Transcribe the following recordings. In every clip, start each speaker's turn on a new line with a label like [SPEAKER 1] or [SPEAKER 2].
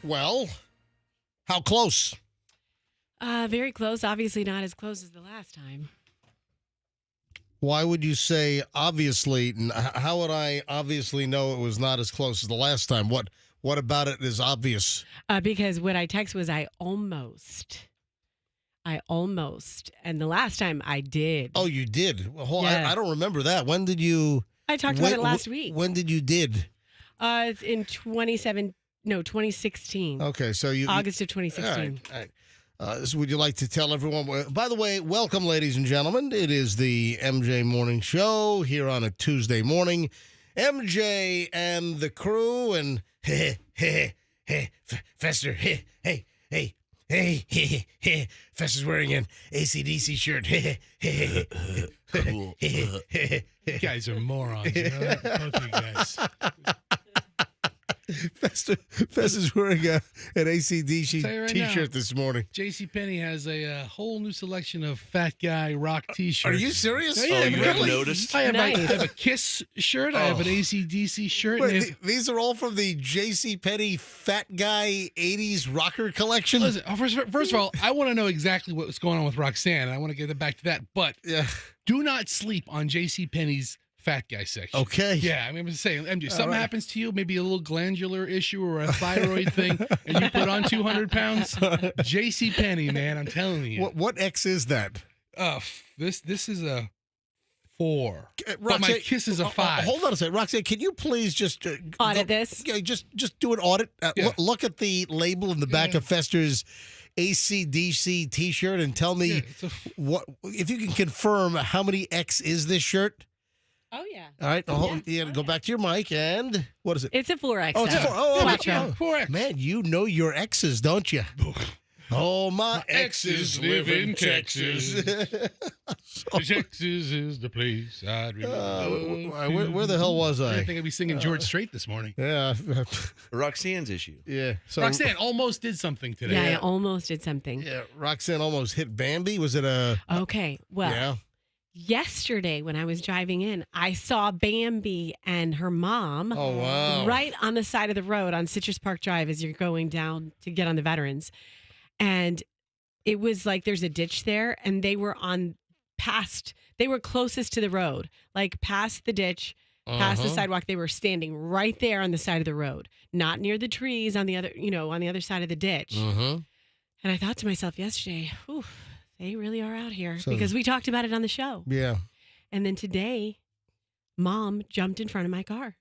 [SPEAKER 1] Well, how close?
[SPEAKER 2] Very close. Obviously not as close as the last time.
[SPEAKER 1] Why would you say obviously? How would I obviously know it was not as close as the last time? What about it is obvious?
[SPEAKER 2] Because what I text was I almost. And the last time I did.
[SPEAKER 1] Oh, you did? Well,
[SPEAKER 2] Yeah.
[SPEAKER 1] I don't remember that. When did you?
[SPEAKER 2] I talked about it last week.
[SPEAKER 1] When did you did?
[SPEAKER 2] In 2016.
[SPEAKER 1] Okay, so
[SPEAKER 2] August of 2016.
[SPEAKER 1] All right. So would you like to tell everyone? By the way, welcome, ladies and gentlemen. It is the MJ Morning Show here on a Tuesday morning. MJ and the crew, and Fester, Fester's wearing an AC/DC shirt.
[SPEAKER 3] Cool. You guys are morons. You know that? Both of you guys.
[SPEAKER 1] Fester's wearing an AC/DC
[SPEAKER 3] right
[SPEAKER 1] T-shirt
[SPEAKER 3] now,
[SPEAKER 1] this morning.
[SPEAKER 3] JCPenney has a whole new selection of fat guy rock T-shirts.
[SPEAKER 1] Are you serious?
[SPEAKER 3] Yeah,
[SPEAKER 4] you
[SPEAKER 3] really.
[SPEAKER 4] haven't noticed?
[SPEAKER 3] I have,
[SPEAKER 2] Nice.
[SPEAKER 3] I have a Kiss shirt. I have an AC/DC shirt. and
[SPEAKER 1] Wait, these are all from the JCPenney Fat Guy 80s Rocker collection?
[SPEAKER 3] listen, first of all, I want to know exactly what's going on with Roxanne. I want to get back to that. But
[SPEAKER 1] Yeah.
[SPEAKER 3] do not sleep on JCPenney's fat guy section.
[SPEAKER 1] Okay.
[SPEAKER 3] Yeah, I mean, I'm just saying, MJ, something
[SPEAKER 1] right.
[SPEAKER 3] happens to you, maybe a little glandular issue or a thyroid thing, and you put on 200 pounds, JCPenney, man, I'm telling you.
[SPEAKER 1] What X is that?
[SPEAKER 3] This is a 4. But my
[SPEAKER 1] Roxanne,
[SPEAKER 3] Kiss is a 5.
[SPEAKER 1] Hold on a second. Roxanne, can you please just...
[SPEAKER 2] Audit this?
[SPEAKER 1] Yeah, just do an audit.
[SPEAKER 3] Yeah.
[SPEAKER 1] Look at the label in the back of Fester's AC/DC T-shirt and tell me
[SPEAKER 3] Yeah, it's
[SPEAKER 1] what if you can confirm how many X is this shirt.
[SPEAKER 2] Oh, yeah.
[SPEAKER 1] All right, go back to your mic and what is it?
[SPEAKER 2] It's a 4X.
[SPEAKER 1] Oh, it's a 4. Oh,
[SPEAKER 2] Quattro.
[SPEAKER 3] 4X.
[SPEAKER 1] man, you know your X's, don't you? Oh, my exes live in Texas.
[SPEAKER 3] Texas is the place I'd really
[SPEAKER 1] where the hell was
[SPEAKER 3] I
[SPEAKER 1] I?
[SPEAKER 3] think I'd be singing George Strait this morning.
[SPEAKER 1] Yeah,
[SPEAKER 4] Roxanne's issue.
[SPEAKER 1] yeah. So
[SPEAKER 3] Roxanne almost did something today.
[SPEAKER 2] Yeah, I almost did something.
[SPEAKER 1] yeah, Roxanne almost hit Bambi. Was it a?
[SPEAKER 2] Okay, well,
[SPEAKER 1] Yeah.
[SPEAKER 2] yesterday when I was driving in, I saw Bambi and her mom
[SPEAKER 1] Oh wow.
[SPEAKER 2] right on the side of the road on Citrus Park Drive as you're going down to get on the Veterans. And it was like there's a ditch there, and they were closest to the road, like past the ditch, past the sidewalk. They were standing right there on the side of the road, not near the trees on the other side of the ditch.
[SPEAKER 1] Mm-hmm.
[SPEAKER 2] And I thought to myself yesterday, they really are out here
[SPEAKER 1] So-
[SPEAKER 2] because we talked about it on the show.
[SPEAKER 1] Yeah.
[SPEAKER 2] And then today, Mom jumped in front of my car.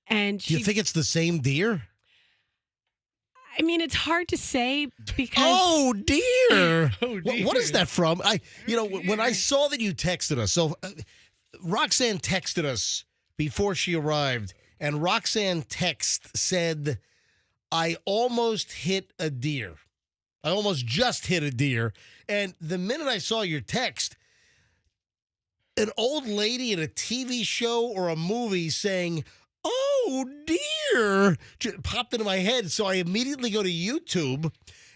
[SPEAKER 2] And
[SPEAKER 1] Do you think it's the same deer?
[SPEAKER 2] I mean, it's hard to say because
[SPEAKER 1] Oh dear.
[SPEAKER 3] Oh, dear.
[SPEAKER 1] What is that from? When I saw that you texted us, so Roxanne texted us before she arrived, and Roxanne text said, "I almost hit a deer. I almost just hit a deer." And the minute I saw your text, an old lady in a TV show or a movie saying, "Oh dear," just popped into my head. So I immediately go to YouTube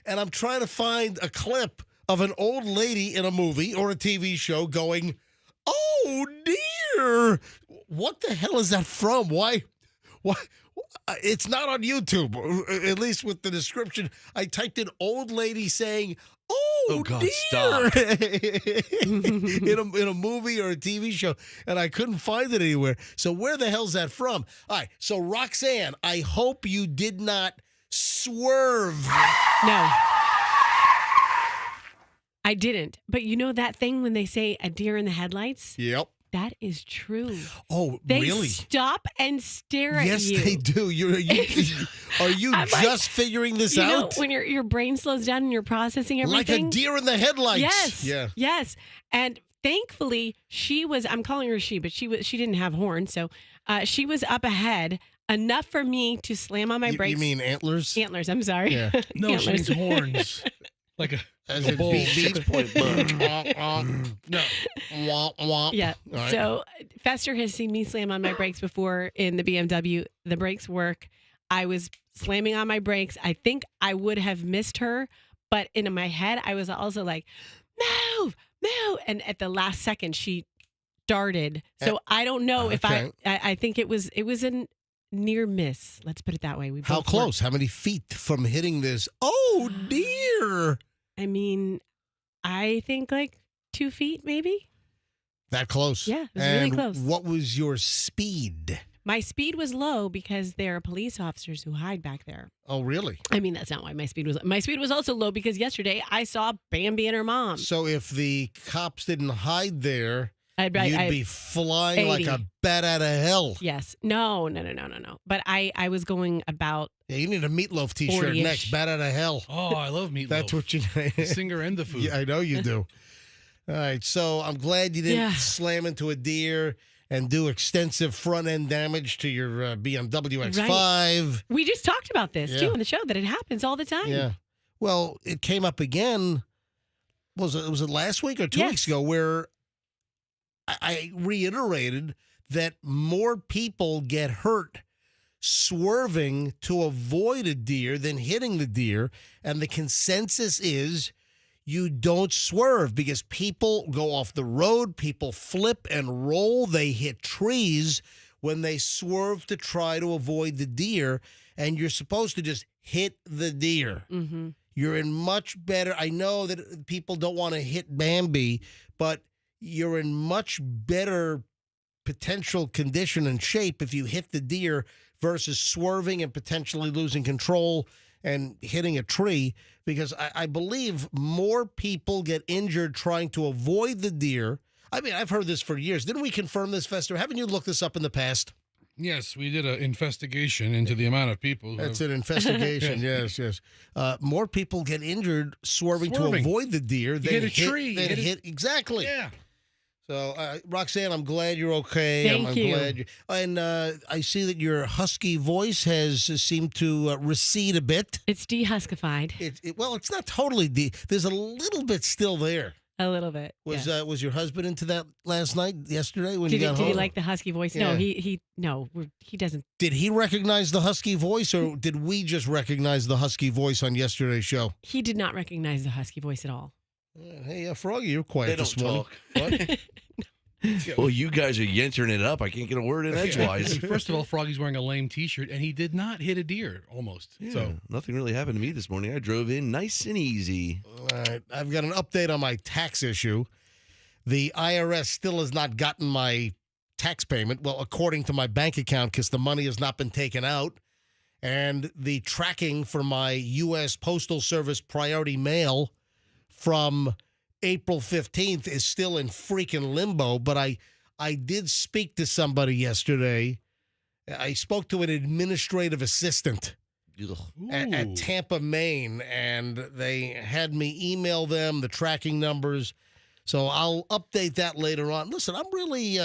[SPEAKER 1] and I'm trying to find a clip of an old lady in a movie or a TV show going, "Oh dear." What the hell is that from? Why? It's not on YouTube, at least with the description. I typed in old lady saying, "Oh
[SPEAKER 4] God,
[SPEAKER 1] dear,"
[SPEAKER 4] stop.
[SPEAKER 1] in a movie or a TV show, and I couldn't find it anywhere. So where the hell's that from? All right, so Roxanne, I hope you did not swerve.
[SPEAKER 2] no. I didn't. But you know that thing when they say a deer in the headlights?
[SPEAKER 1] Yep.
[SPEAKER 2] That is true.
[SPEAKER 1] Oh,
[SPEAKER 2] They
[SPEAKER 1] really?
[SPEAKER 2] stop and stare at
[SPEAKER 1] Yes,
[SPEAKER 2] you.
[SPEAKER 1] they do. Are you
[SPEAKER 2] I'm
[SPEAKER 1] just
[SPEAKER 2] like,
[SPEAKER 1] figuring this
[SPEAKER 2] You know,
[SPEAKER 1] out?
[SPEAKER 2] when your brain slows down and you're processing
[SPEAKER 1] Like
[SPEAKER 2] everything.
[SPEAKER 1] a deer in the headlights.
[SPEAKER 2] Yes.
[SPEAKER 1] Yeah.
[SPEAKER 2] Yes. And thankfully, I'm calling her she, but she didn't have horns. So she was up ahead enough for me to slam on my brakes.
[SPEAKER 1] You mean antlers?
[SPEAKER 2] Antlers, I'm sorry.
[SPEAKER 1] Yeah.
[SPEAKER 3] No, she
[SPEAKER 2] Antlers.
[SPEAKER 3] means horns. Like a
[SPEAKER 1] As in
[SPEAKER 3] bull.
[SPEAKER 1] beep, point blank.
[SPEAKER 3] No.
[SPEAKER 1] Womp, womp.
[SPEAKER 2] Yeah.
[SPEAKER 1] All right.
[SPEAKER 2] So Fester has seen me slam on my brakes before in the BMW. The brakes work. I was slamming on my brakes. I think I would have missed her, but in my head, I was also like, move. And at the last second, she darted. So I don't know if
[SPEAKER 1] okay.
[SPEAKER 2] I think it was a near miss. Let's put it that way. We
[SPEAKER 1] How
[SPEAKER 2] both were-
[SPEAKER 1] close? How many feet from hitting this? Oh, dear.
[SPEAKER 2] I mean, I think like 2 feet, maybe.
[SPEAKER 1] That close?
[SPEAKER 2] Yeah, it was really
[SPEAKER 1] And
[SPEAKER 2] close.
[SPEAKER 1] what was your speed?
[SPEAKER 2] My speed was low because there are police officers who hide back there.
[SPEAKER 1] Oh, really?
[SPEAKER 2] I mean, that's not why my speed was. My speed was also low because yesterday I saw Bambi and her mom.
[SPEAKER 1] So if the cops didn't hide there,
[SPEAKER 2] I'd
[SPEAKER 1] you'd be flying like
[SPEAKER 2] 80.
[SPEAKER 1] a bat out of hell.
[SPEAKER 2] Yes. No. But I was going about.
[SPEAKER 1] Yeah, you need a Meatloaf T-shirt
[SPEAKER 2] 40-ish.
[SPEAKER 1] next. Bat out of hell.
[SPEAKER 3] Oh, I love meatloaf.
[SPEAKER 1] That's what you
[SPEAKER 3] The singer and the food.
[SPEAKER 1] Yeah, I know you do. All right, so I'm glad you didn't
[SPEAKER 2] Yeah.
[SPEAKER 1] slam into a deer and do extensive front end damage to your BMW X5.
[SPEAKER 2] We just talked about this
[SPEAKER 1] Yeah.
[SPEAKER 2] too on the show that it happens all the time.
[SPEAKER 1] Yeah. Well, it came up again. Was it last week or 2
[SPEAKER 2] Yes.
[SPEAKER 1] weeks ago where I reiterated that more people get hurt swerving to avoid a deer than hitting the deer, and the consensus is you don't swerve because people go off the road, people flip and roll, they hit trees when they swerve to try to avoid the deer, and you're supposed to just hit the deer.
[SPEAKER 2] Mm-hmm.
[SPEAKER 1] You're in much better. I know that people don't want to hit Bambi, but you're in much better potential condition and shape if you hit the deer versus swerving and potentially losing control and hitting a tree, because I believe more people get injured trying to avoid the deer. I mean, I've heard this for years. Didn't we confirm this, Fester? Haven't you looked this up in the past?
[SPEAKER 3] Yes, we did an investigation into the amount of people. who
[SPEAKER 1] That's
[SPEAKER 3] have-
[SPEAKER 1] an investigation. Yes. More people get injured swerving to
[SPEAKER 3] Swerving.
[SPEAKER 1] avoid the deer than
[SPEAKER 3] hit a tree.
[SPEAKER 1] Than
[SPEAKER 3] Hit it-
[SPEAKER 1] hit exactly.
[SPEAKER 3] Yeah.
[SPEAKER 1] So, Roxanne, I'm glad you're okay.
[SPEAKER 2] Thank
[SPEAKER 1] I'm
[SPEAKER 2] you.
[SPEAKER 1] glad you. And I see that your husky voice has seemed to recede a bit.
[SPEAKER 2] It's dehuskified
[SPEAKER 1] Well, it's not totally There's a little bit still there.
[SPEAKER 2] a little bit.
[SPEAKER 1] Was
[SPEAKER 2] yeah.
[SPEAKER 1] was your husband into that yesterday when you
[SPEAKER 2] Did
[SPEAKER 1] got
[SPEAKER 2] he
[SPEAKER 1] home?
[SPEAKER 2] like the husky voice?
[SPEAKER 1] Yeah.
[SPEAKER 2] No, he doesn't.
[SPEAKER 1] Did he recognize the husky voice, or did we just recognize the husky voice on yesterday's show?
[SPEAKER 2] He did not recognize the husky voice at all.
[SPEAKER 1] Hey, Froggy, you're
[SPEAKER 4] They
[SPEAKER 1] quiet
[SPEAKER 4] don't
[SPEAKER 1] this morning.
[SPEAKER 4] talk.
[SPEAKER 1] What?
[SPEAKER 4] Well, you guys are yentering it up. I can't get a word in edgewise.
[SPEAKER 3] First of all, Froggy's wearing a lame T-shirt, and he did not hit a deer, almost.
[SPEAKER 4] Yeah,
[SPEAKER 3] So
[SPEAKER 4] nothing really happened to me this morning. I drove in nice and easy.
[SPEAKER 1] All right, I've got an update on my tax issue. The IRS still has not gotten my tax payment. Well, according to my bank account, because the money has not been taken out. And the tracking for my U.S. Postal Service priority mail from April 15th is still in freaking limbo. But I did speak to somebody yesterday. I spoke to an administrative assistant
[SPEAKER 4] Ugh.
[SPEAKER 1] at
[SPEAKER 3] Ooh.
[SPEAKER 1] Tampa, Maine, and they had me email them the tracking numbers. So I'll update that later on. Listen, I'm really,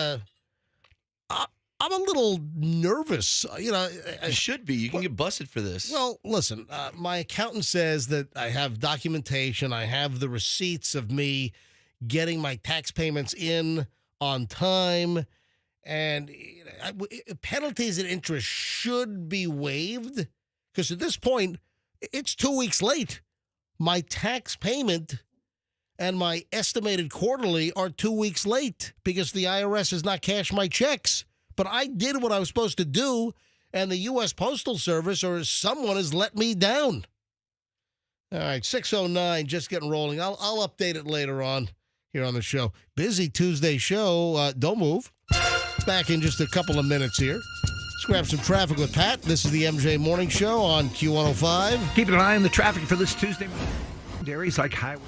[SPEAKER 1] I'm a little nervous. You know,
[SPEAKER 4] You should be. You can get busted for this.
[SPEAKER 1] well, listen, my accountant says that I have documentation. I have the receipts of me getting my tax payments in on time. And penalties and interest should be waived because at this point, it's 2 weeks late. My tax payment and my estimated quarterly are 2 weeks late because the IRS has not cashed my checks. But I did what I was supposed to do, and the U.S. Postal Service or someone has let me down. All right, 6:09, just getting rolling. I'll update it later on here on the show. Busy Tuesday show. Don't move. Back in just a couple of minutes here. Let's grab some traffic with Pat. This is the MJ Morning Show on Q105.
[SPEAKER 5] Keeping an eye on the traffic for this Tuesday. Areas like highway.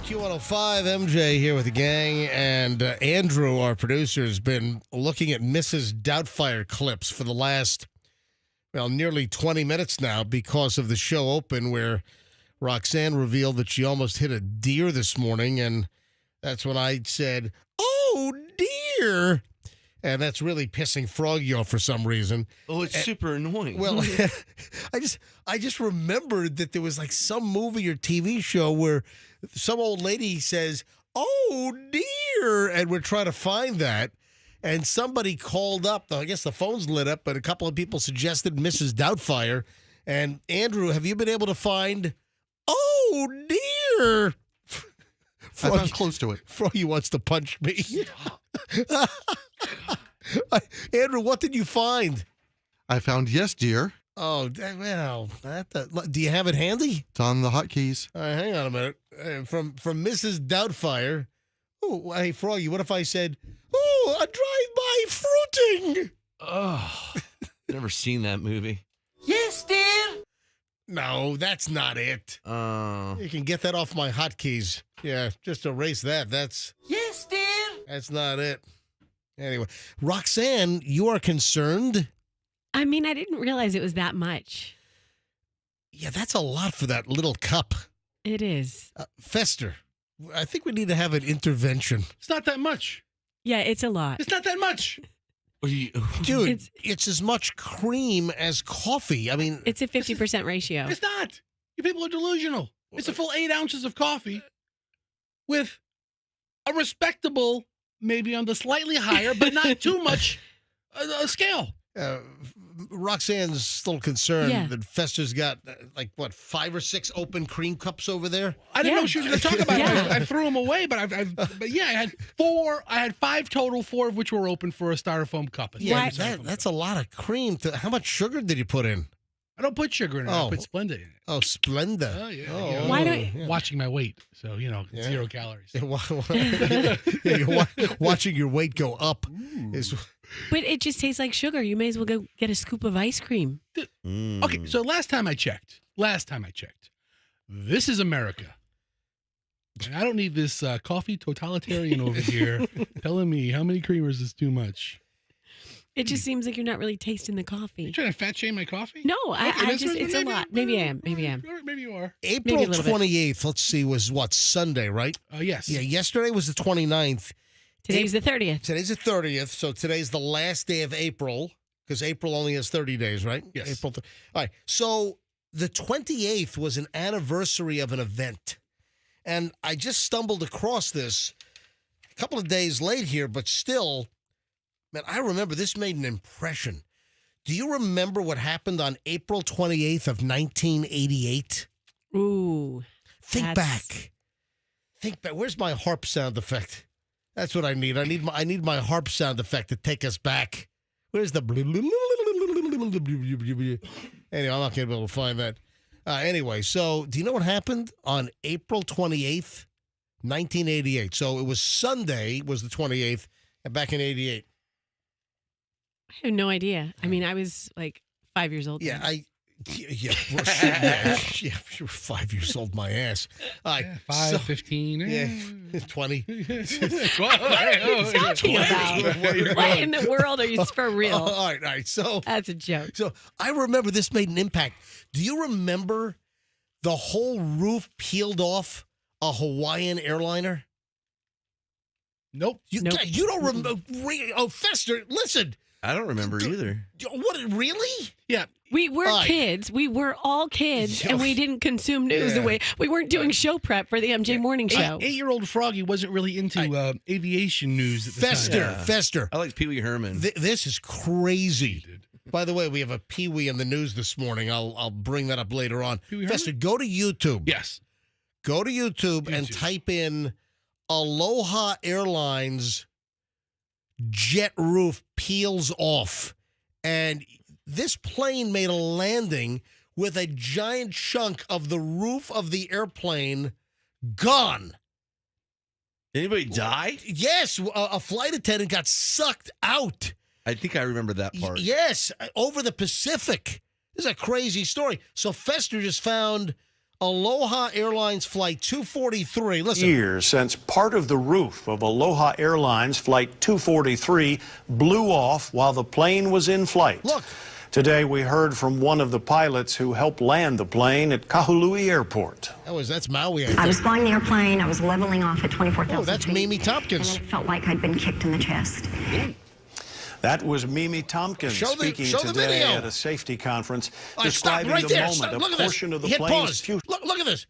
[SPEAKER 1] Q105, MJ here with the gang, and Andrew, our producer, has been looking at Mrs. Doubtfire clips for the last, nearly 20 minutes now because of the show open where Roxanne revealed that she almost hit a deer this morning, and that's when I said, "Oh, dear." And that's really pissing Froggy off for some reason.
[SPEAKER 4] Oh, it's super annoying.
[SPEAKER 1] Well, I just remembered that there was like some movie or TV show where some old lady says, "Oh, dear," and we're trying to find that. And somebody called up. I guess the phone's lit up, but a couple of people suggested Mrs. Doubtfire. And Andrew, have you been able to find, "Oh, dear"?
[SPEAKER 6] I found close to it.
[SPEAKER 1] Froggy wants to punch me. Andrew, what did you find?
[SPEAKER 6] I found "Yes, dear."
[SPEAKER 1] Oh, well, do you have it handy?
[SPEAKER 6] It's on the hotkeys.
[SPEAKER 1] All right, hang on a minute. From Mrs. Doubtfire. Oh, hey, Froggy, what if I said, "Oh, a drive-by fruiting"?
[SPEAKER 4] Oh, never seen that movie.
[SPEAKER 7] Yes, dear.
[SPEAKER 1] No, that's not it. You can get that off my hotkeys. Yeah, just erase that.
[SPEAKER 7] Yes, dear.
[SPEAKER 1] That's not it. Anyway, Roxanne, you are concerned?
[SPEAKER 2] I mean, I didn't realize it was that much.
[SPEAKER 1] Yeah, that's a lot for that little cup.
[SPEAKER 2] It is.
[SPEAKER 1] Fester, I think we need to have an intervention.
[SPEAKER 3] It's not that much.
[SPEAKER 2] Yeah, it's a lot.
[SPEAKER 3] It's not that much.
[SPEAKER 1] Dude, it's as much cream as coffee. I mean,
[SPEAKER 2] It's a 50% ratio.
[SPEAKER 3] It's not. You people are delusional. It's a full 8 ounces of coffee with a respectable, maybe on the slightly higher, but not too much scale.
[SPEAKER 1] Roxanne's still concerned
[SPEAKER 2] Yeah.
[SPEAKER 1] that Fester's got, 5 or 6 open cream cups over there?
[SPEAKER 3] I didn't
[SPEAKER 2] Yeah.
[SPEAKER 3] know she was going to talk about
[SPEAKER 2] Yeah.
[SPEAKER 3] it. I threw them away, but I had 4. I had 5 total, 4 of which were open for a styrofoam cup.
[SPEAKER 1] Yeah,
[SPEAKER 2] Why-
[SPEAKER 1] that's a lot of cream. How much sugar did you put in?
[SPEAKER 3] I don't put sugar in it.
[SPEAKER 1] Oh.
[SPEAKER 3] I put Splenda in it.
[SPEAKER 1] Oh, Splenda.
[SPEAKER 3] Oh, yeah.
[SPEAKER 1] Oh,
[SPEAKER 3] you know,
[SPEAKER 2] Why don't-
[SPEAKER 1] yeah.
[SPEAKER 3] Watching my weight, so
[SPEAKER 1] Yeah.
[SPEAKER 3] 0 calories.
[SPEAKER 1] Yeah, you're watching your weight go up.
[SPEAKER 2] But it just tastes like sugar. You may as well go get a scoop of ice cream.
[SPEAKER 3] Okay, so last time I checked, this is America. And I don't need this coffee totalitarian over here telling me how many creamers is too much.
[SPEAKER 2] It just seems like you're not really tasting the coffee.
[SPEAKER 3] You trying to fat shame my coffee?
[SPEAKER 2] No,
[SPEAKER 3] Okay,
[SPEAKER 2] it's a lot. Maybe I am. Maybe I am.
[SPEAKER 3] Maybe you are.
[SPEAKER 1] April
[SPEAKER 2] Maybe a little bit.
[SPEAKER 1] 28th, let's see, was what, Sunday, right?
[SPEAKER 3] Yes.
[SPEAKER 1] Yeah, yesterday was the 29th.
[SPEAKER 2] Today's the 30th.
[SPEAKER 1] Today's the 30th, so today's the last day of April, because April only has 30 days, right?
[SPEAKER 3] Yes.
[SPEAKER 1] All right, so the 28th was an anniversary of an event, and I just stumbled across this a couple of days late here, but still, man, I remember this made an impression. Do you remember what happened on April 28th of 1988?
[SPEAKER 2] Ooh.
[SPEAKER 1] Think
[SPEAKER 2] That's-
[SPEAKER 1] back. Think back. Where's my harp sound effect? That's what I need. I need my harp sound effect to take us back. Where's the? Anyway, I'm not gonna be able to find that. Anyway, so do you know what happened on April 28th, 1988? So it was Sunday, was the 28th, and back in '88.
[SPEAKER 2] I have no idea. I mean, I was like 5 years old.
[SPEAKER 1] Yeah,
[SPEAKER 2] then.
[SPEAKER 1] you were 5 years old, my ass. All right,
[SPEAKER 3] 5,
[SPEAKER 1] so-
[SPEAKER 3] 15.
[SPEAKER 1] yeah, 20.
[SPEAKER 2] What are you talking about? What in the world are you for real?
[SPEAKER 1] All right. So
[SPEAKER 2] That's a joke.
[SPEAKER 1] I remember this made an impact. Do you remember the whole roof peeled off a Hawaiian airliner?
[SPEAKER 3] Nope.
[SPEAKER 1] You
[SPEAKER 2] Nope.
[SPEAKER 1] you don't remember? Oh, Fester, listen.
[SPEAKER 4] I don't remember either.
[SPEAKER 1] What, really?
[SPEAKER 3] Yeah.
[SPEAKER 2] We were
[SPEAKER 1] Right.
[SPEAKER 2] kids. We were all kids,
[SPEAKER 1] Yeah.
[SPEAKER 2] and we didn't consume news
[SPEAKER 1] Yeah.
[SPEAKER 2] the way we weren't doing show prep for the MJ Morning Show.
[SPEAKER 3] 8-year-old Froggy wasn't really into aviation news at the
[SPEAKER 1] Fester,
[SPEAKER 3] time.
[SPEAKER 4] Yeah.
[SPEAKER 1] Fester.
[SPEAKER 4] I like Pee Wee Herman.
[SPEAKER 1] This is crazy. By the way, we have a Pee-wee in the news this morning. I'll bring that up later on.
[SPEAKER 3] Pee Wee
[SPEAKER 1] Fester, go to YouTube.
[SPEAKER 3] Yes.
[SPEAKER 1] Go to YouTube and
[SPEAKER 3] YouTube.
[SPEAKER 1] type in Aloha Airlines jet roof peels off. And this plane made a landing with a giant chunk of the roof of the airplane gone.
[SPEAKER 4] Anybody die?
[SPEAKER 1] Yes, a flight attendant got sucked out.
[SPEAKER 4] I think I remember that part.
[SPEAKER 1] Yes, over the Pacific. This is a crazy story. So Fester just found Aloha Airlines Flight 243. Listen.
[SPEAKER 8] Years since part of the roof of Aloha Airlines Flight 243 blew off while the plane was in flight.
[SPEAKER 1] Look.
[SPEAKER 8] Today we heard from one of the pilots who helped land the plane at Kahului Airport.
[SPEAKER 1] That's Maui. I think.
[SPEAKER 9] I was flying the airplane. I was leveling off at 24,000
[SPEAKER 1] Oh, that's
[SPEAKER 9] feet.
[SPEAKER 1] Mimi Tompkins.
[SPEAKER 9] And it felt like I'd been kicked in the chest.
[SPEAKER 8] That was Mimi Tompkins speaking
[SPEAKER 1] show the
[SPEAKER 8] today
[SPEAKER 1] video.
[SPEAKER 8] at a safety conference
[SPEAKER 1] Stop
[SPEAKER 8] describing
[SPEAKER 1] right
[SPEAKER 8] the
[SPEAKER 1] there.
[SPEAKER 8] moment
[SPEAKER 1] Stop.
[SPEAKER 8] a
[SPEAKER 1] Look at
[SPEAKER 8] portion
[SPEAKER 1] this.
[SPEAKER 8] of the
[SPEAKER 1] Hit
[SPEAKER 8] plane's
[SPEAKER 1] pause. Look at this.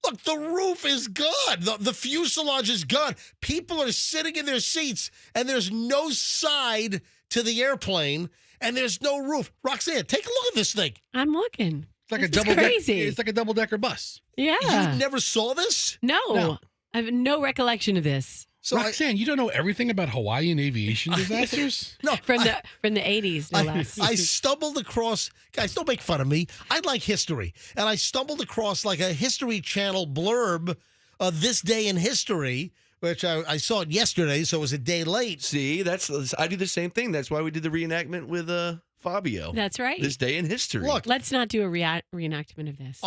[SPEAKER 1] Look, the roof is gone. The fuselage is gone. People are sitting in their seats, and there's no side to the airplane, and there's no roof. Roxanne, take a look at this thing.
[SPEAKER 2] I'm looking.
[SPEAKER 3] It's like
[SPEAKER 2] This is crazy.
[SPEAKER 3] It's like a double-decker bus.
[SPEAKER 2] Yeah.
[SPEAKER 1] You never saw this?
[SPEAKER 2] No. I have no recollection of this.
[SPEAKER 1] So
[SPEAKER 3] Roxanne, you don't know everything about Hawaiian aviation disasters?
[SPEAKER 1] No,
[SPEAKER 2] From the 80s, no less.
[SPEAKER 1] I stumbled across, guys, don't make fun of me. I like history. And I stumbled across like a History Channel blurb of this day in history, which I saw it yesterday, so it was a day late.
[SPEAKER 4] See, I do the same thing. That's why we did the reenactment with Fabio.
[SPEAKER 2] That's right.
[SPEAKER 4] This day in history.
[SPEAKER 1] Look,
[SPEAKER 2] Let's not do a reenactment of this.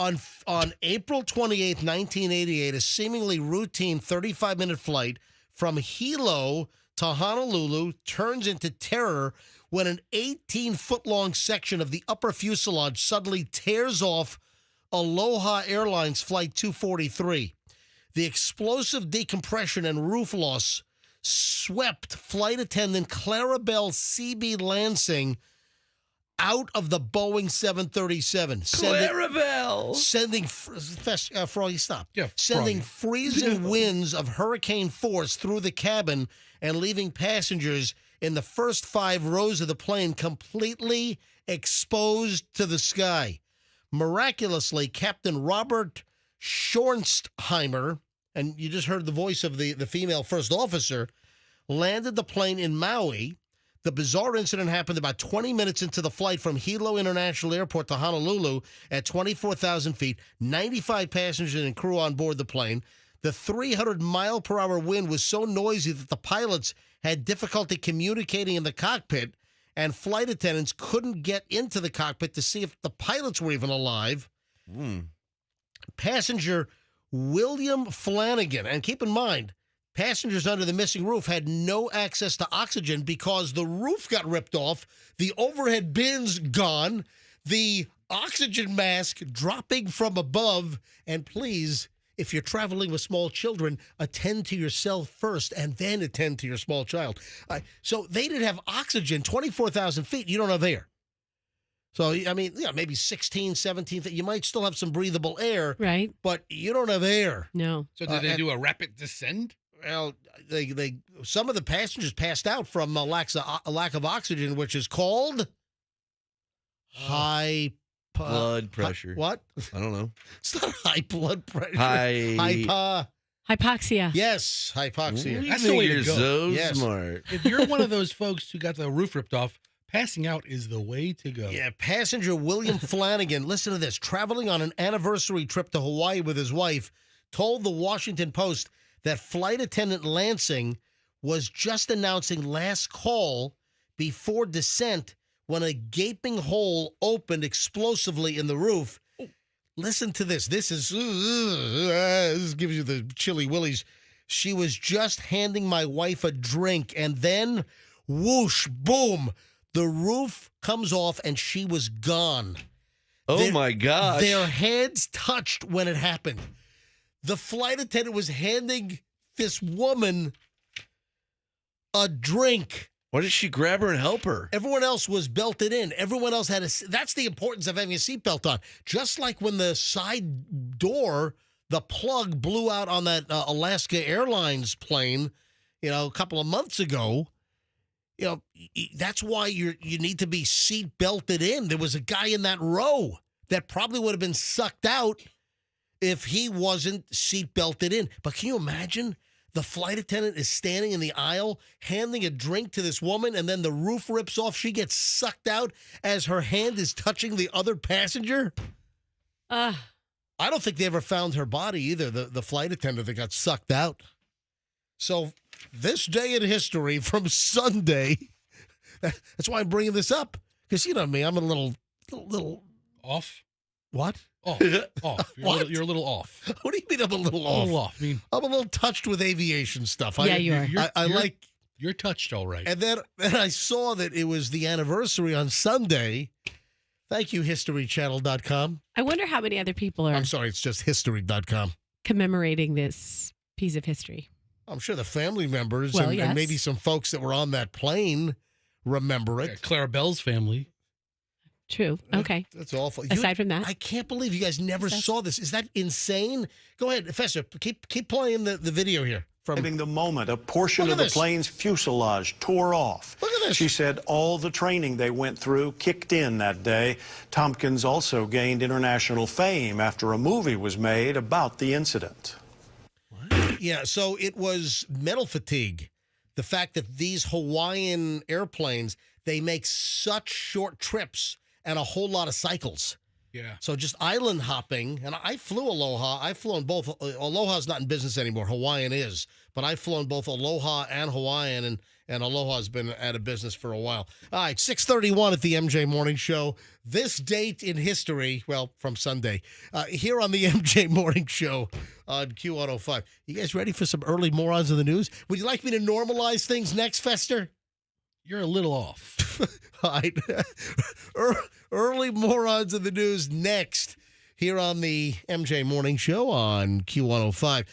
[SPEAKER 1] on April 28th, 1988, a seemingly routine 35-minute flight from Hilo to Honolulu turns into terror when an 18-foot-long section of the upper fuselage suddenly tears off Aloha Airlines Flight 243. The explosive decompression and roof loss swept flight attendant Clarabelle C.B. Lansing out of the Boeing 737. Sending Froggy, stop.
[SPEAKER 3] Yeah,
[SPEAKER 1] Sending
[SPEAKER 3] Froggy.
[SPEAKER 1] freezing winds of hurricane force through the cabin and leaving passengers in the first 5 rows of the plane completely exposed to the sky. Miraculously, Captain Robert Schornstheimer, and you just heard the voice of the female first officer, landed the plane in Maui. The bizarre incident happened about 20 minutes into the flight from Hilo International Airport to Honolulu at 24,000 feet, 95 passengers and crew on board the plane. The 300-mile-per-hour wind was so noisy that the pilots had difficulty communicating in the cockpit, and flight attendants couldn't get into the cockpit to see if the pilots were even alive. Passenger William Flanagan, and keep in mind, passengers under the missing roof had no access to oxygen because the roof got ripped off, the overhead bins gone, the oxygen mask dropping from above. And please, if you're traveling with small children, attend to yourself first and then attend to your small child. So they didn't have oxygen, 24,000 feet. You don't have air. So, I mean, yeah, maybe 16, 17, you might still have some breathable air.
[SPEAKER 2] Right.
[SPEAKER 1] But you don't have air.
[SPEAKER 2] No.
[SPEAKER 3] So did they do a rapid descend?
[SPEAKER 1] Well, they some of the passengers passed out from a lack of oxygen, which is called high
[SPEAKER 4] blood pressure.
[SPEAKER 1] What?
[SPEAKER 4] I don't know.
[SPEAKER 1] It's not high blood pressure.
[SPEAKER 2] Hypoxia.
[SPEAKER 1] Yes, hypoxia.
[SPEAKER 3] That's the way to
[SPEAKER 4] You're
[SPEAKER 3] go.
[SPEAKER 4] so
[SPEAKER 1] Yes.
[SPEAKER 4] smart.
[SPEAKER 3] If you're one of those folks who got the roof ripped off, passing out is the way to go.
[SPEAKER 1] Yeah, passenger William Flanagan, listen to this, traveling on an anniversary trip to Hawaii with his wife, told the Washington Post that flight attendant Lansing was just announcing last call before descent when a gaping hole opened explosively in the roof. Listen to this. This gives you the chilly willies. She was just handing my wife a drink, and then whoosh, boom, the roof comes off and she was gone.
[SPEAKER 4] Oh, my gosh.
[SPEAKER 1] Their heads touched when it happened. The flight attendant was handing this woman a drink.
[SPEAKER 4] Why did she grab her and help her?
[SPEAKER 1] Everyone else was belted in. Everyone else had that's the importance of having a seatbelt on. Just like when the side door, the plug blew out on that Alaska Airlines plane, a couple of months ago. That's why you need to be seat belted in. There was a guy in that row that probably would have been sucked out if he wasn't seat belted in. But can you imagine? The flight attendant is standing in the aisle, handing a drink to this woman, and then the roof rips off. She gets sucked out as her hand is touching the other passenger. I don't think they ever found her body either, the flight attendant that got sucked out. So this day in history from Sunday, that's why I'm bringing this up. Because you know me, I'm a little
[SPEAKER 3] Off?
[SPEAKER 1] What?
[SPEAKER 3] Off. Off.
[SPEAKER 1] What?
[SPEAKER 3] You're a little off.
[SPEAKER 1] What do you mean I'm a little
[SPEAKER 3] A
[SPEAKER 1] off?
[SPEAKER 3] little off. I mean,
[SPEAKER 1] I'm a little touched with aviation stuff.
[SPEAKER 2] Yeah, you are.
[SPEAKER 1] I like.
[SPEAKER 3] You're touched all right.
[SPEAKER 1] And then I saw that it was the anniversary on Sunday. Thank you, historychannel.com.
[SPEAKER 2] I wonder how many other people are
[SPEAKER 1] I'm sorry, it's just history.com.
[SPEAKER 2] commemorating this piece of history.
[SPEAKER 1] I'm sure the family members
[SPEAKER 2] Well,
[SPEAKER 1] and
[SPEAKER 2] yes.
[SPEAKER 1] maybe some folks that were on that plane remember it.
[SPEAKER 3] Yeah, Clara Bell's family.
[SPEAKER 2] True. Okay.
[SPEAKER 1] That's awful.
[SPEAKER 2] Aside from that,
[SPEAKER 1] I can't believe you guys never saw this. Is that insane? Go ahead, Professor. Keep playing the video here.
[SPEAKER 8] Describing the moment a portion
[SPEAKER 1] Look
[SPEAKER 8] of
[SPEAKER 1] at
[SPEAKER 8] the
[SPEAKER 1] this.
[SPEAKER 8] plane's fuselage tore off.
[SPEAKER 1] Look at this.
[SPEAKER 8] She said all the training they went through kicked in that day. Tompkins also gained international fame after a movie was made about the incident.
[SPEAKER 1] Yeah, so it was mental fatigue. The fact that these Hawaiian airplanes, they make such short trips and a whole lot of cycles.
[SPEAKER 3] Yeah.
[SPEAKER 1] So just island hopping, and I flew Aloha. I've flown both. Aloha's not in business anymore. Hawaiian is. But I've flown both Aloha and Hawaiian, and Aloha's been out of business for a while. All right, 6:31 at the MJ Morning Show. This date in history, well, from Sunday, here on the MJ Morning Show on Q105. You guys ready for some early morons of the news? Would you like me to normalize things next, Fester?
[SPEAKER 3] You're a little off.
[SPEAKER 1] All right. Early morons of the news next here on the MJ Morning Show on Q105.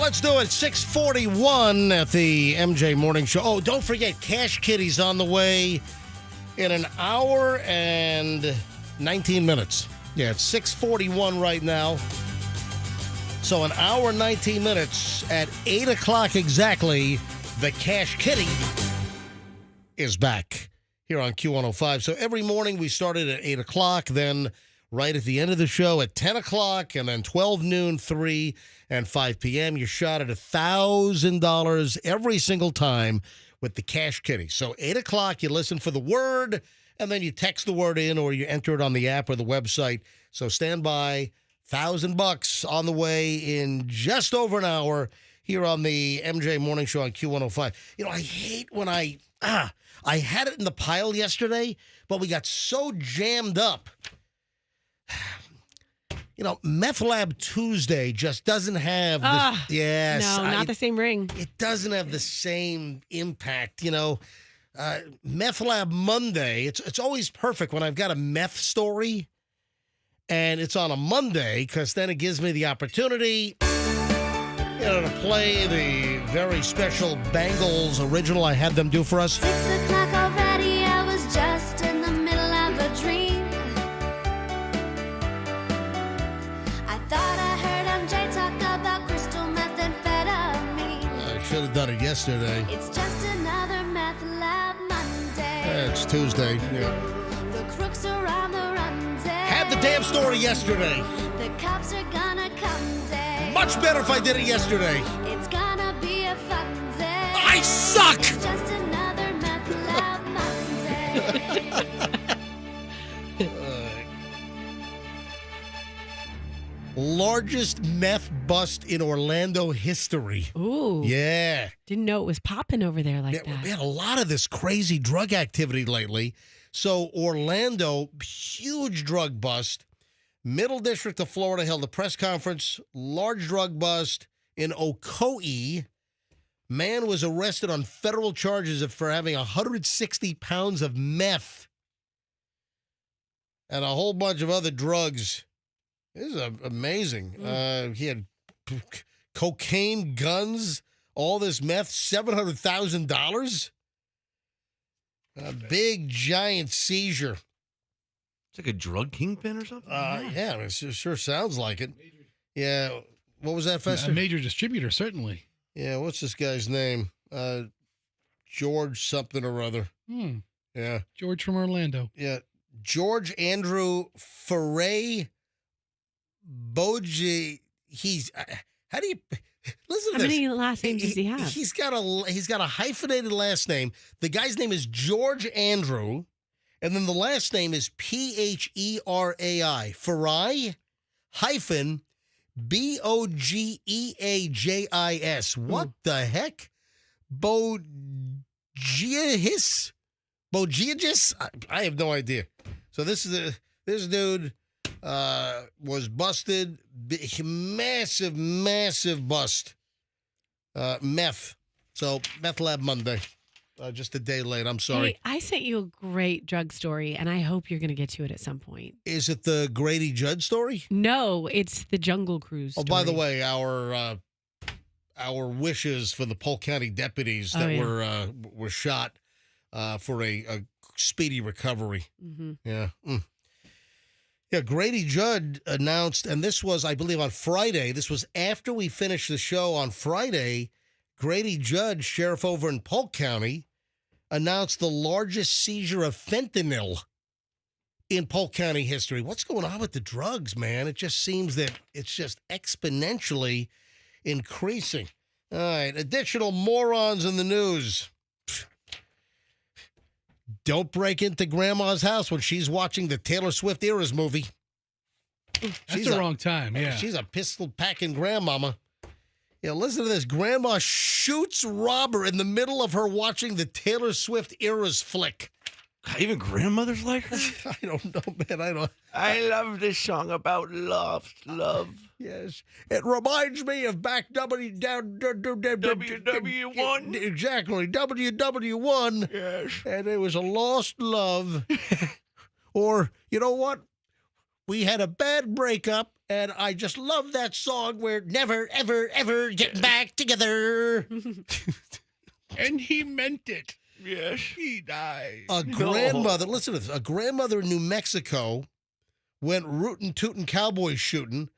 [SPEAKER 1] Let's do it. 6:41 at the MJ Morning Show. Oh, don't forget, Cash Kitty's on the way in an hour and 19 minutes. Yeah, it's 6:41 right now. So an hour and 19 minutes at 8 o'clock exactly, the Cash Kitty is back here on Q105. So every morning we started at 8 o'clock, then right at the end of the show at 10 o'clock, and then 12 noon, 3, and 5 p.m. You're shot at $1,000 every single time with the Cash Kitty. So 8 o'clock, you listen for the word, and then you text the word in or you enter it on the app or the website. So stand by. $1,000 on the way in just over an hour here on the MJ Morning Show on Q105. You know, I hate when I had it in the pile yesterday, but we got so jammed up. You know, Meth Lab Tuesday just doesn't have this. Yes.
[SPEAKER 2] No, not the same ring.
[SPEAKER 1] It doesn't have the same impact, you know. Meth Lab Monday, it's always perfect when I've got a meth story And it's on a Monday because then it gives me the opportunity, to play the very special Bangles original I had them do for us.
[SPEAKER 10] 6 o'clock already, I was just in the middle of a dream. I thought I heard MJ talk about crystal methamphetamine.
[SPEAKER 1] I should have done it yesterday.
[SPEAKER 10] It's just another meth lab Monday.
[SPEAKER 1] It's Tuesday. Yeah.
[SPEAKER 10] The crooks are on the run day.
[SPEAKER 1] Had the damn story yesterday.
[SPEAKER 10] The cops are gonna come day.
[SPEAKER 1] Much better if I did it yesterday.
[SPEAKER 10] It's gonna be a fun day.
[SPEAKER 1] I suck!
[SPEAKER 10] It's just another meth lab Monday.
[SPEAKER 1] Largest meth bust in Orlando history.
[SPEAKER 2] Ooh.
[SPEAKER 1] Yeah.
[SPEAKER 2] Didn't know it was popping over there like that.
[SPEAKER 1] We had a lot of this crazy drug activity lately. So Orlando, huge drug bust. Middle District of Florida held a press conference. Large drug bust in Ocoee. Man was arrested on federal charges for having 160 pounds of meth and a whole bunch of other drugs. This is amazing. He had cocaine, guns, all this meth, $700,000. A big, giant seizure.
[SPEAKER 4] It's like a drug kingpin or something?
[SPEAKER 1] Yeah, it sure sounds like it. Yeah. What was that, Fester?
[SPEAKER 3] A major distributor, certainly.
[SPEAKER 1] Yeah, what's this guy's name? George something or other. Yeah.
[SPEAKER 3] George from Orlando.
[SPEAKER 1] Yeah. George Andrew Ferre Boji. He's how do you listen to
[SPEAKER 2] How
[SPEAKER 1] this?
[SPEAKER 2] many last names does he have?
[SPEAKER 1] He's got a hyphenated last name. The guy's name is George Andrew, and then the last name is Pherai. Ferrai hyphen Bogeajis. What the heck? Bogeajis? I have no idea. So this dude was busted. Massive bust. Meth. So Meth Lab Monday. Just a day late. I'm sorry.
[SPEAKER 2] Hey, I sent you a great drug story, and I hope you're going to get to it at some point.
[SPEAKER 1] Is it the Grady Judd story?
[SPEAKER 2] No, it's the Jungle Cruise story.
[SPEAKER 1] Oh, by the way, our wishes for the Polk County deputies that were shot for a speedy recovery.
[SPEAKER 2] Mm-hmm.
[SPEAKER 1] Yeah. Yeah, Grady Judd announced, and this was, I believe, on Friday. This was after we finished the show on Friday. Grady Judd, sheriff over in Polk County, announced the largest seizure of fentanyl in Polk County history. What's going on with the drugs, man? It just seems that it's just exponentially increasing. All right, additional morons in the news. Don't break into grandma's house when she's watching the Taylor Swift Eras movie.
[SPEAKER 3] That's the wrong time, yeah.
[SPEAKER 1] She's a pistol-packing grandmama. Yeah, listen to this. Grandma shoots robber in the middle of her watching the Taylor Swift Eras flick.
[SPEAKER 4] God, even grandmothers like her?
[SPEAKER 1] I don't know, man.
[SPEAKER 4] I love this song about love.
[SPEAKER 1] Yes. It reminds me of back
[SPEAKER 4] WW1.
[SPEAKER 1] Exactly. WW1.
[SPEAKER 4] Yes.
[SPEAKER 1] And it was a lost love. Or, you know what? We had a bad breakup, and I just love that song. We're never, ever, ever getting back together.
[SPEAKER 3] And he meant it.
[SPEAKER 4] Yes.
[SPEAKER 3] He died.
[SPEAKER 1] A grandmother, listen to this. A grandmother in New Mexico went rootin' tootin' cowboy shooting.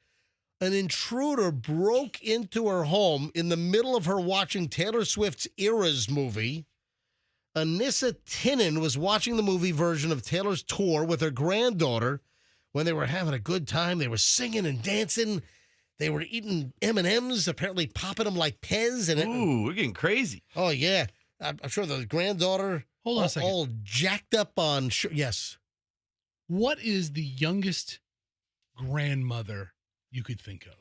[SPEAKER 1] An intruder broke into her home in the middle of her watching Taylor Swift's Eras movie. Anissa Tinnan was watching the movie version of Taylor's tour with her granddaughter when they were having a good time. They were singing and dancing. They were eating M&Ms, apparently popping them like Pez.
[SPEAKER 4] Ooh, we're getting crazy.
[SPEAKER 1] Oh, yeah. I'm sure the granddaughter
[SPEAKER 3] Hold on a second.
[SPEAKER 1] all jacked up on... Yes.
[SPEAKER 3] What is the youngest grandmother you could think of?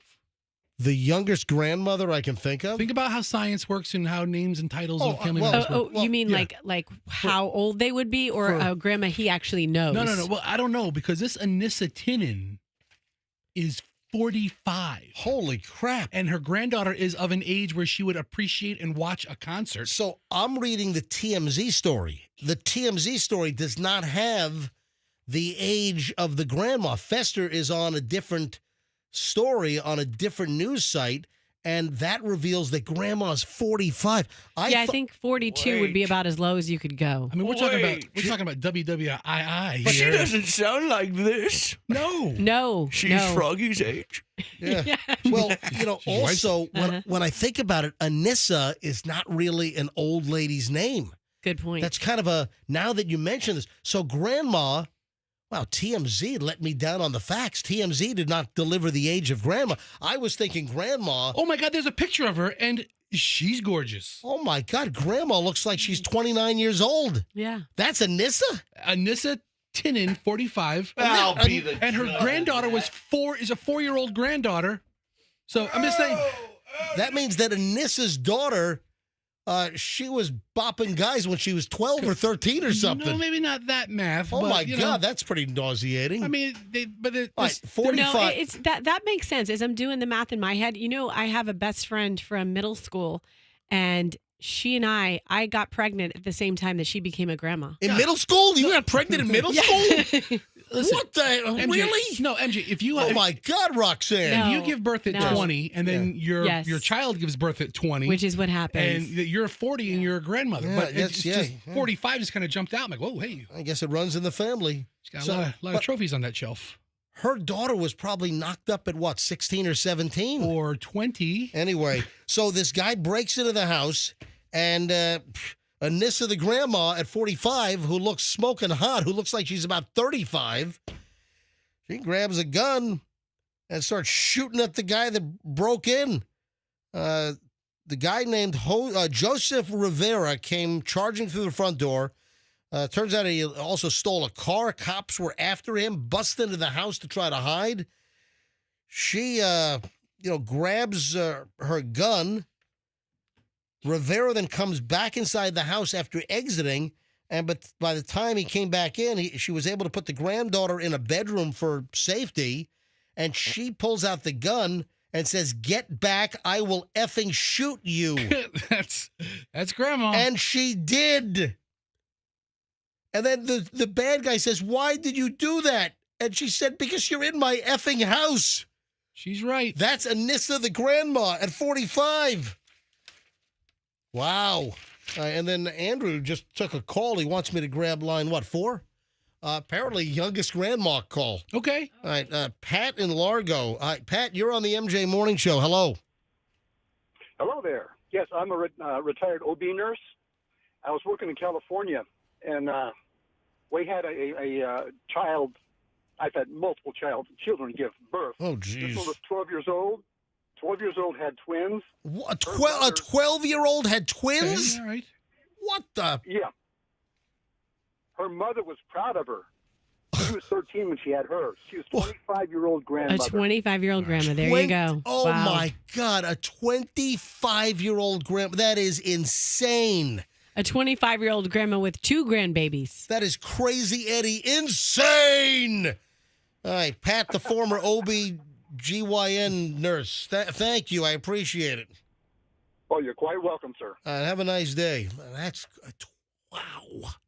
[SPEAKER 1] The youngest grandmother I can think of?
[SPEAKER 3] Think about how science works and how names and titles of family
[SPEAKER 1] well-
[SPEAKER 3] members work.
[SPEAKER 2] You mean
[SPEAKER 1] yeah.
[SPEAKER 2] like how old they would be, or a grandma he actually knows?
[SPEAKER 3] No. Well, I don't know, because this Anissa Tinnan is 45.
[SPEAKER 1] Holy crap.
[SPEAKER 3] And her granddaughter is of an age where she would appreciate and watch a concert.
[SPEAKER 1] So I'm reading the TMZ story. The TMZ story does not have the age of the grandma. Fester is on a different story on a different news site, and that reveals that grandma's 45.
[SPEAKER 2] I think 42 would be about as low as you could go.
[SPEAKER 3] I mean, we're talking about WWII
[SPEAKER 4] But she
[SPEAKER 3] here.
[SPEAKER 4] doesn't sound like this.
[SPEAKER 2] No.
[SPEAKER 4] She's Froggy's age.
[SPEAKER 1] Yeah. Well, also,
[SPEAKER 2] Uh-huh.
[SPEAKER 1] when I think about it, Anissa is not really an old lady's name.
[SPEAKER 2] Good point.
[SPEAKER 1] That's kind of now that you mention this. So grandma, wow, TMZ let me down on the facts. TMZ did not deliver the age of grandma. I was thinking grandma.
[SPEAKER 3] Oh my God, there's a picture of her, and she's gorgeous.
[SPEAKER 1] Oh my God, grandma looks like she's 29 years old.
[SPEAKER 2] Yeah.
[SPEAKER 1] That's Anissa?
[SPEAKER 3] Anissa Tinin, 45.
[SPEAKER 4] I'll be the
[SPEAKER 3] And her granddaughter is a 4-year-old granddaughter. So I'm just saying.
[SPEAKER 1] That means that Anissa's daughter, she was bopping guys when she was 12 or 13 or something.
[SPEAKER 3] No, maybe not that math.
[SPEAKER 1] Oh
[SPEAKER 3] but,
[SPEAKER 1] my
[SPEAKER 3] you
[SPEAKER 1] God,
[SPEAKER 3] know,
[SPEAKER 1] that's pretty nauseating.
[SPEAKER 3] I mean,
[SPEAKER 1] All right, 45.
[SPEAKER 2] No, it's that makes sense. As I'm doing the math in my head, I have a best friend from middle school, and she and I got pregnant at the same time that she became a grandma.
[SPEAKER 1] In middle school? You got pregnant in middle school?
[SPEAKER 3] Listen,
[SPEAKER 1] What the?
[SPEAKER 3] MJ,
[SPEAKER 1] Really?
[SPEAKER 3] No, MJ, if you
[SPEAKER 1] Oh my God, Roxanne.
[SPEAKER 3] if you give birth at
[SPEAKER 2] No.
[SPEAKER 3] 20 and then
[SPEAKER 2] Yes.
[SPEAKER 3] your child gives birth at 20,
[SPEAKER 2] Which is what happens.
[SPEAKER 3] and you're 40 and you're a grandmother,
[SPEAKER 1] Yeah,
[SPEAKER 3] but
[SPEAKER 1] yes,
[SPEAKER 3] it's
[SPEAKER 1] yeah,
[SPEAKER 3] just
[SPEAKER 1] yeah.
[SPEAKER 3] 45 just kind of jumped out. I'm like, whoa, hey,
[SPEAKER 1] I guess it runs in the family.
[SPEAKER 3] she's got
[SPEAKER 1] So,
[SPEAKER 3] a lot
[SPEAKER 1] but
[SPEAKER 3] of trophies on that shelf.
[SPEAKER 1] her daughter was probably knocked up at what, 16 or 17?
[SPEAKER 3] Or 20.
[SPEAKER 1] Anyway, so this guy breaks into the house, and Anissa, the grandma at 45, who looks smoking hot, who looks like she's about 35, she grabs a gun and starts shooting at the guy that broke in. The guy named Joseph Rivera came charging through the front door. Turns out he also stole a car. Cops were after him, bust into the house to try to hide. She, grabs her gun. Rivera then comes back inside the house after exiting, but by the time he came back in, she was able to put the granddaughter in a bedroom for safety, and she pulls out the gun and says, "Get back, I will effing shoot you."
[SPEAKER 3] That's grandma.
[SPEAKER 1] And she did. And then the bad guy says, "Why did you do that?" And she said, "Because you're in my effing house."
[SPEAKER 3] She's right.
[SPEAKER 1] That's Anissa, the grandma, at 45. Wow. And then Andrew just took a call. He wants me to grab line, 4? Apparently, youngest grandma call.
[SPEAKER 3] Okay.
[SPEAKER 1] All right. Pat in Largo. Pat, you're on the MJ Morning Show. Hello.
[SPEAKER 11] Hello there. Yes, I'm a retired OB nurse. I was working in California, and we had a child. I've had multiple children give birth.
[SPEAKER 1] Oh, geez.
[SPEAKER 11] This one was 12 years old. 12 years old, had twins.
[SPEAKER 1] What, a 12-year-old had twins?
[SPEAKER 3] Okay, all right.
[SPEAKER 1] What the?
[SPEAKER 11] Yeah. Her mother was proud of her. She was 13 when she had her. She was 25-year-old
[SPEAKER 2] A
[SPEAKER 11] grandmother.
[SPEAKER 2] 25-year-old grandma. There you go.
[SPEAKER 1] Oh,
[SPEAKER 2] Wow.
[SPEAKER 1] my God. A 25-year-old grandma. That is insane.
[SPEAKER 2] A 25-year-old grandma with 2 grandbabies.
[SPEAKER 1] That is crazy, Eddie. Insane. All right, Pat, the former OB-GYN nurse. Thank you. I appreciate it.
[SPEAKER 11] Oh, you're quite welcome, sir.
[SPEAKER 1] Have a nice day. That's wow.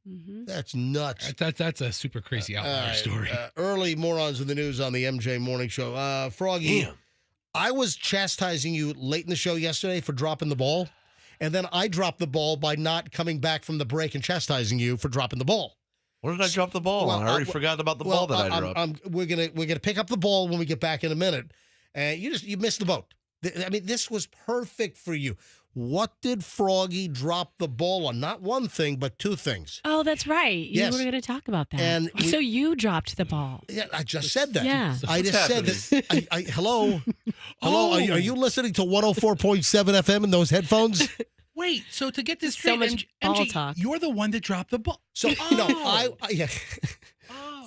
[SPEAKER 2] Mm-hmm.
[SPEAKER 1] That's nuts.
[SPEAKER 3] That's a super crazy outlier story.
[SPEAKER 1] Early morons in the news on the MJ Morning Show. Froggy,
[SPEAKER 4] Damn.
[SPEAKER 1] I was chastising you late in the show yesterday for dropping the ball, and then I dropped the ball by not coming back from the break and chastising you for dropping the ball.
[SPEAKER 4] What did I drop the ball on? I already forgot about the ball that I dropped.
[SPEAKER 1] We're gonna pick up the ball when we get back in a minute, and you missed the boat. I mean, this was perfect for you. What did Froggy drop the ball on? Not one thing, but 2 things.
[SPEAKER 2] Oh, that's right. You
[SPEAKER 1] Yes.
[SPEAKER 2] were going to talk about that.
[SPEAKER 1] And
[SPEAKER 2] so you dropped the ball.
[SPEAKER 1] Yeah, I just said that.
[SPEAKER 2] Yeah.
[SPEAKER 1] I just said that. Hello?
[SPEAKER 3] Oh.
[SPEAKER 1] Are you listening to 104.7 FM in those headphones?
[SPEAKER 3] Wait, so to get this
[SPEAKER 2] So
[SPEAKER 3] straight,
[SPEAKER 2] much ball
[SPEAKER 3] MJ,
[SPEAKER 2] talk.
[SPEAKER 3] you're the one that dropped the ball.
[SPEAKER 1] So,
[SPEAKER 3] Oh.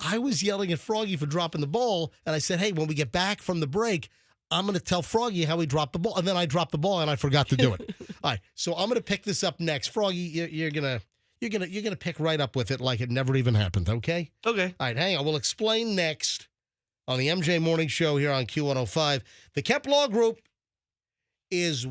[SPEAKER 1] I was yelling at Froggy for dropping the ball, and I said, hey, when we get back from the break, I'm going to tell Froggy how he dropped the ball. And then I dropped the ball, and I forgot to do it. All right, so I'm going to pick this up next. Froggy, you're gonna pick right up with it like it never even happened, okay?
[SPEAKER 4] Okay.
[SPEAKER 1] All right, hang on. We'll explain next on the MJ Morning Show here on Q105. The Kemp Law Group is...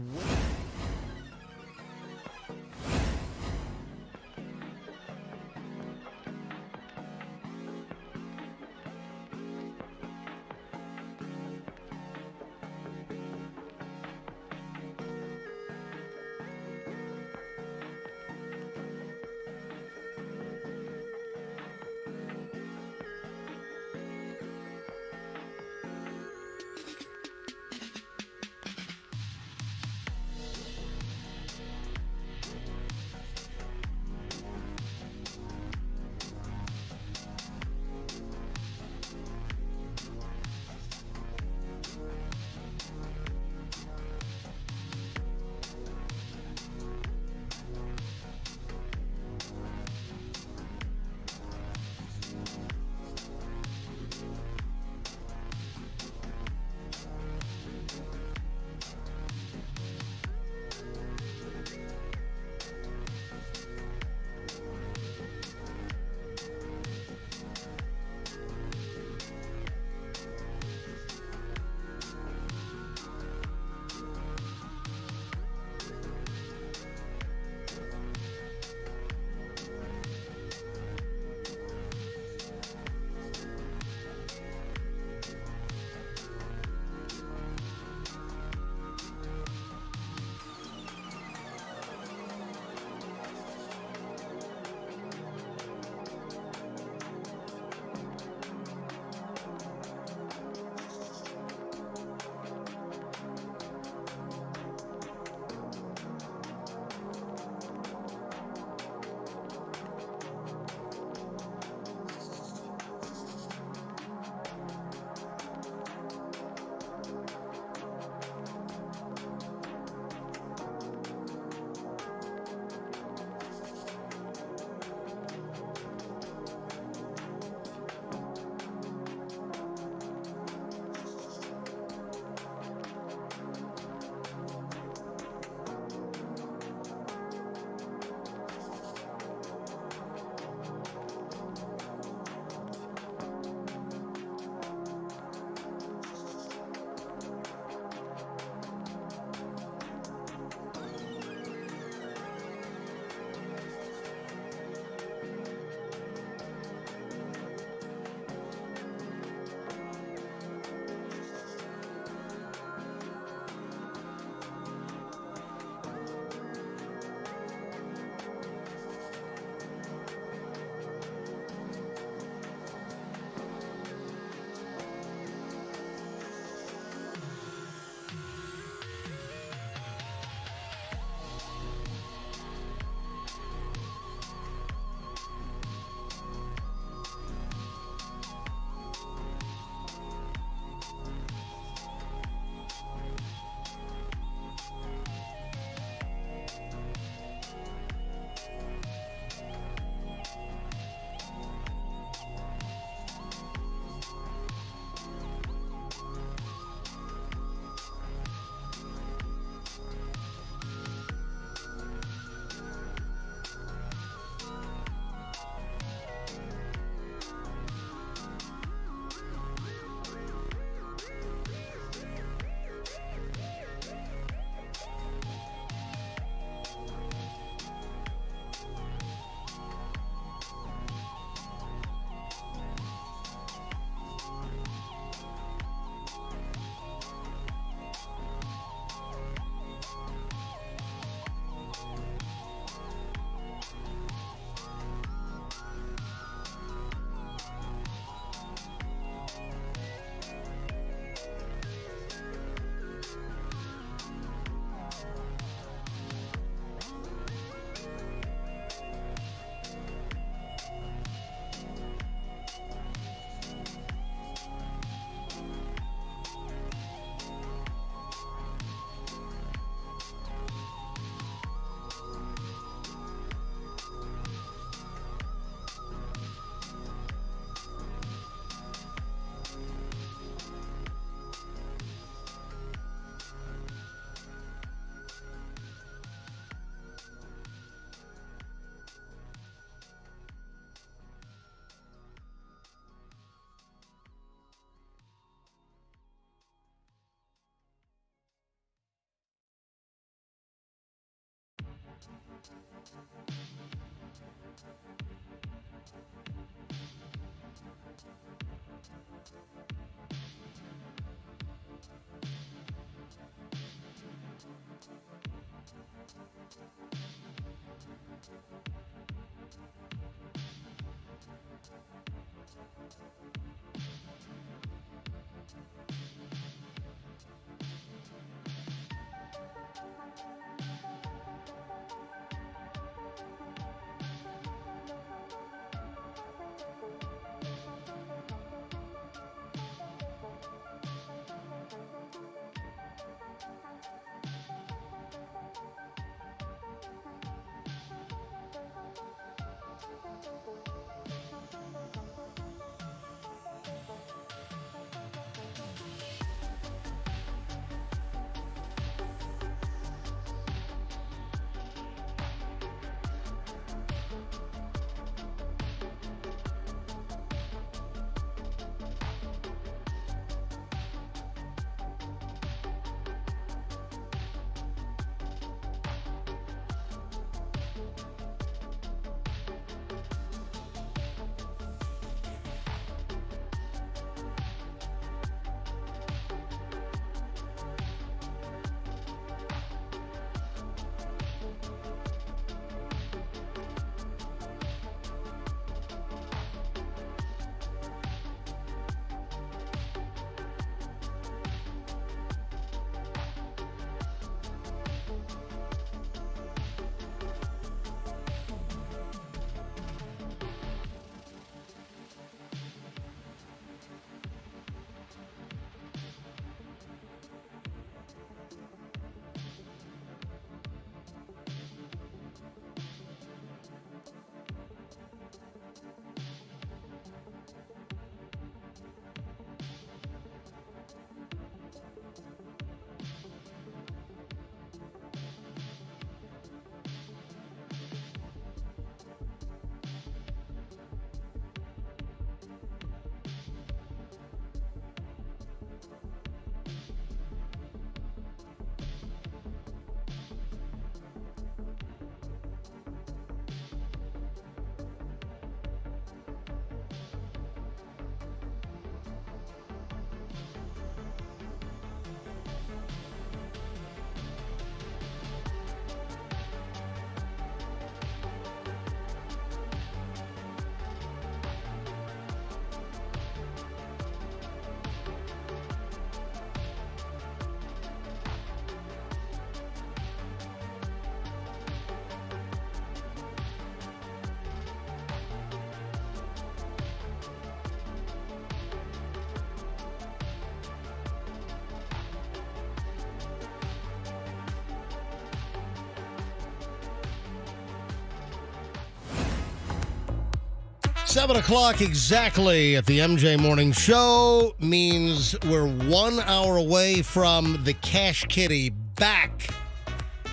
[SPEAKER 1] 7 o'clock exactly at the MJ Morning Show means we're 1 hour away from the Cash Kitty back.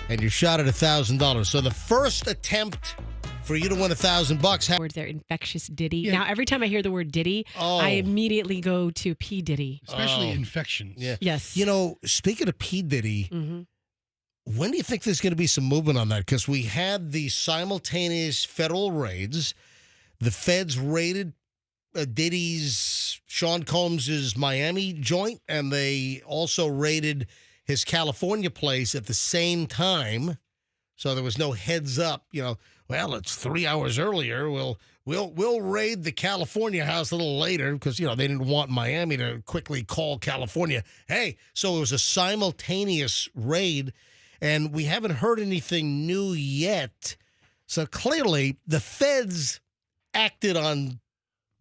[SPEAKER 1] And you're shot at $1,000. So the first attempt for you to win $1,000.
[SPEAKER 2] Words are infectious ditty.
[SPEAKER 3] Yeah.
[SPEAKER 2] Now, every time I hear the word ditty, I immediately go to P. Diddy.
[SPEAKER 3] Especially infections.
[SPEAKER 1] Yeah.
[SPEAKER 2] Yes.
[SPEAKER 1] You know, speaking of P. Diddy, when do you think there's going to be some movement on that? Because we had the simultaneous federal raids. The feds raided Diddy's, Sean Combs' Miami joint, and they also raided his California place at the same time. So there was no heads up, you know, well, it's 3 hours earlier. We'll raid the California house a little later because, you know, they didn't want Miami to quickly call California. Hey, so it was a simultaneous raid, and we haven't heard anything new yet. So clearly the feds acted on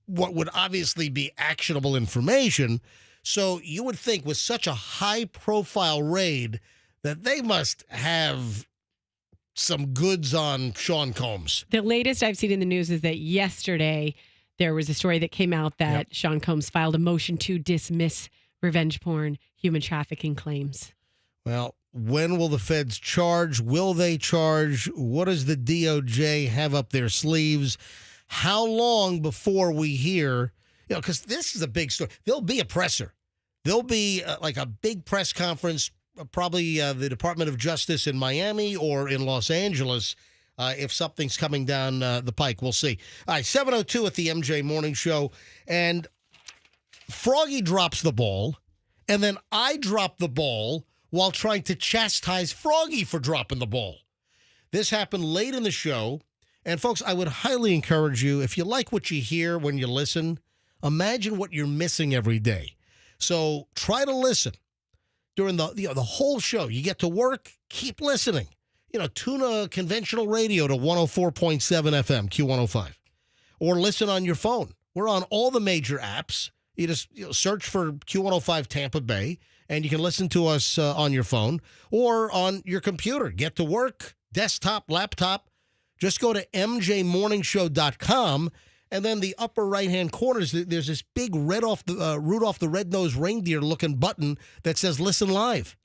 [SPEAKER 1] what would obviously be actionable information. So you would think with such a high-profile raid that they must have some goods on Sean Combs.
[SPEAKER 2] The latest I've seen in the news is that yesterday there was a story that came out that Sean Combs filed a motion to dismiss revenge porn, human trafficking claims.
[SPEAKER 1] Well, when will the feds charge? Will they charge? What does the DOJ have up their sleeves? How long before we hear, you know, because this is a big story. There'll be a presser. There'll be like a big press conference, probably the Department of Justice in Miami or in Los Angeles, if something's coming down the pike. We'll see. All right, 7:02 at the MJ Morning Show. And Froggy drops the ball, and then I drop the ball while trying to chastise Froggy for dropping the ball. This happened late in the show. And folks, I would highly encourage you, if you like what you hear when you listen, imagine what you're missing every day. So try to listen during the whole show. You get to work, keep listening. Tune a conventional radio to 104.7 FM, Q105. Or listen on your phone. We're on all the major apps. You just search for Q105 Tampa Bay, and you can listen to us on your phone or on your computer. Get to work, desktop, laptop. Just go to mjmorningshow.com, and then the upper right-hand corner, there's this big Rudolph the Red-Nosed Reindeer-looking button that says Listen Live.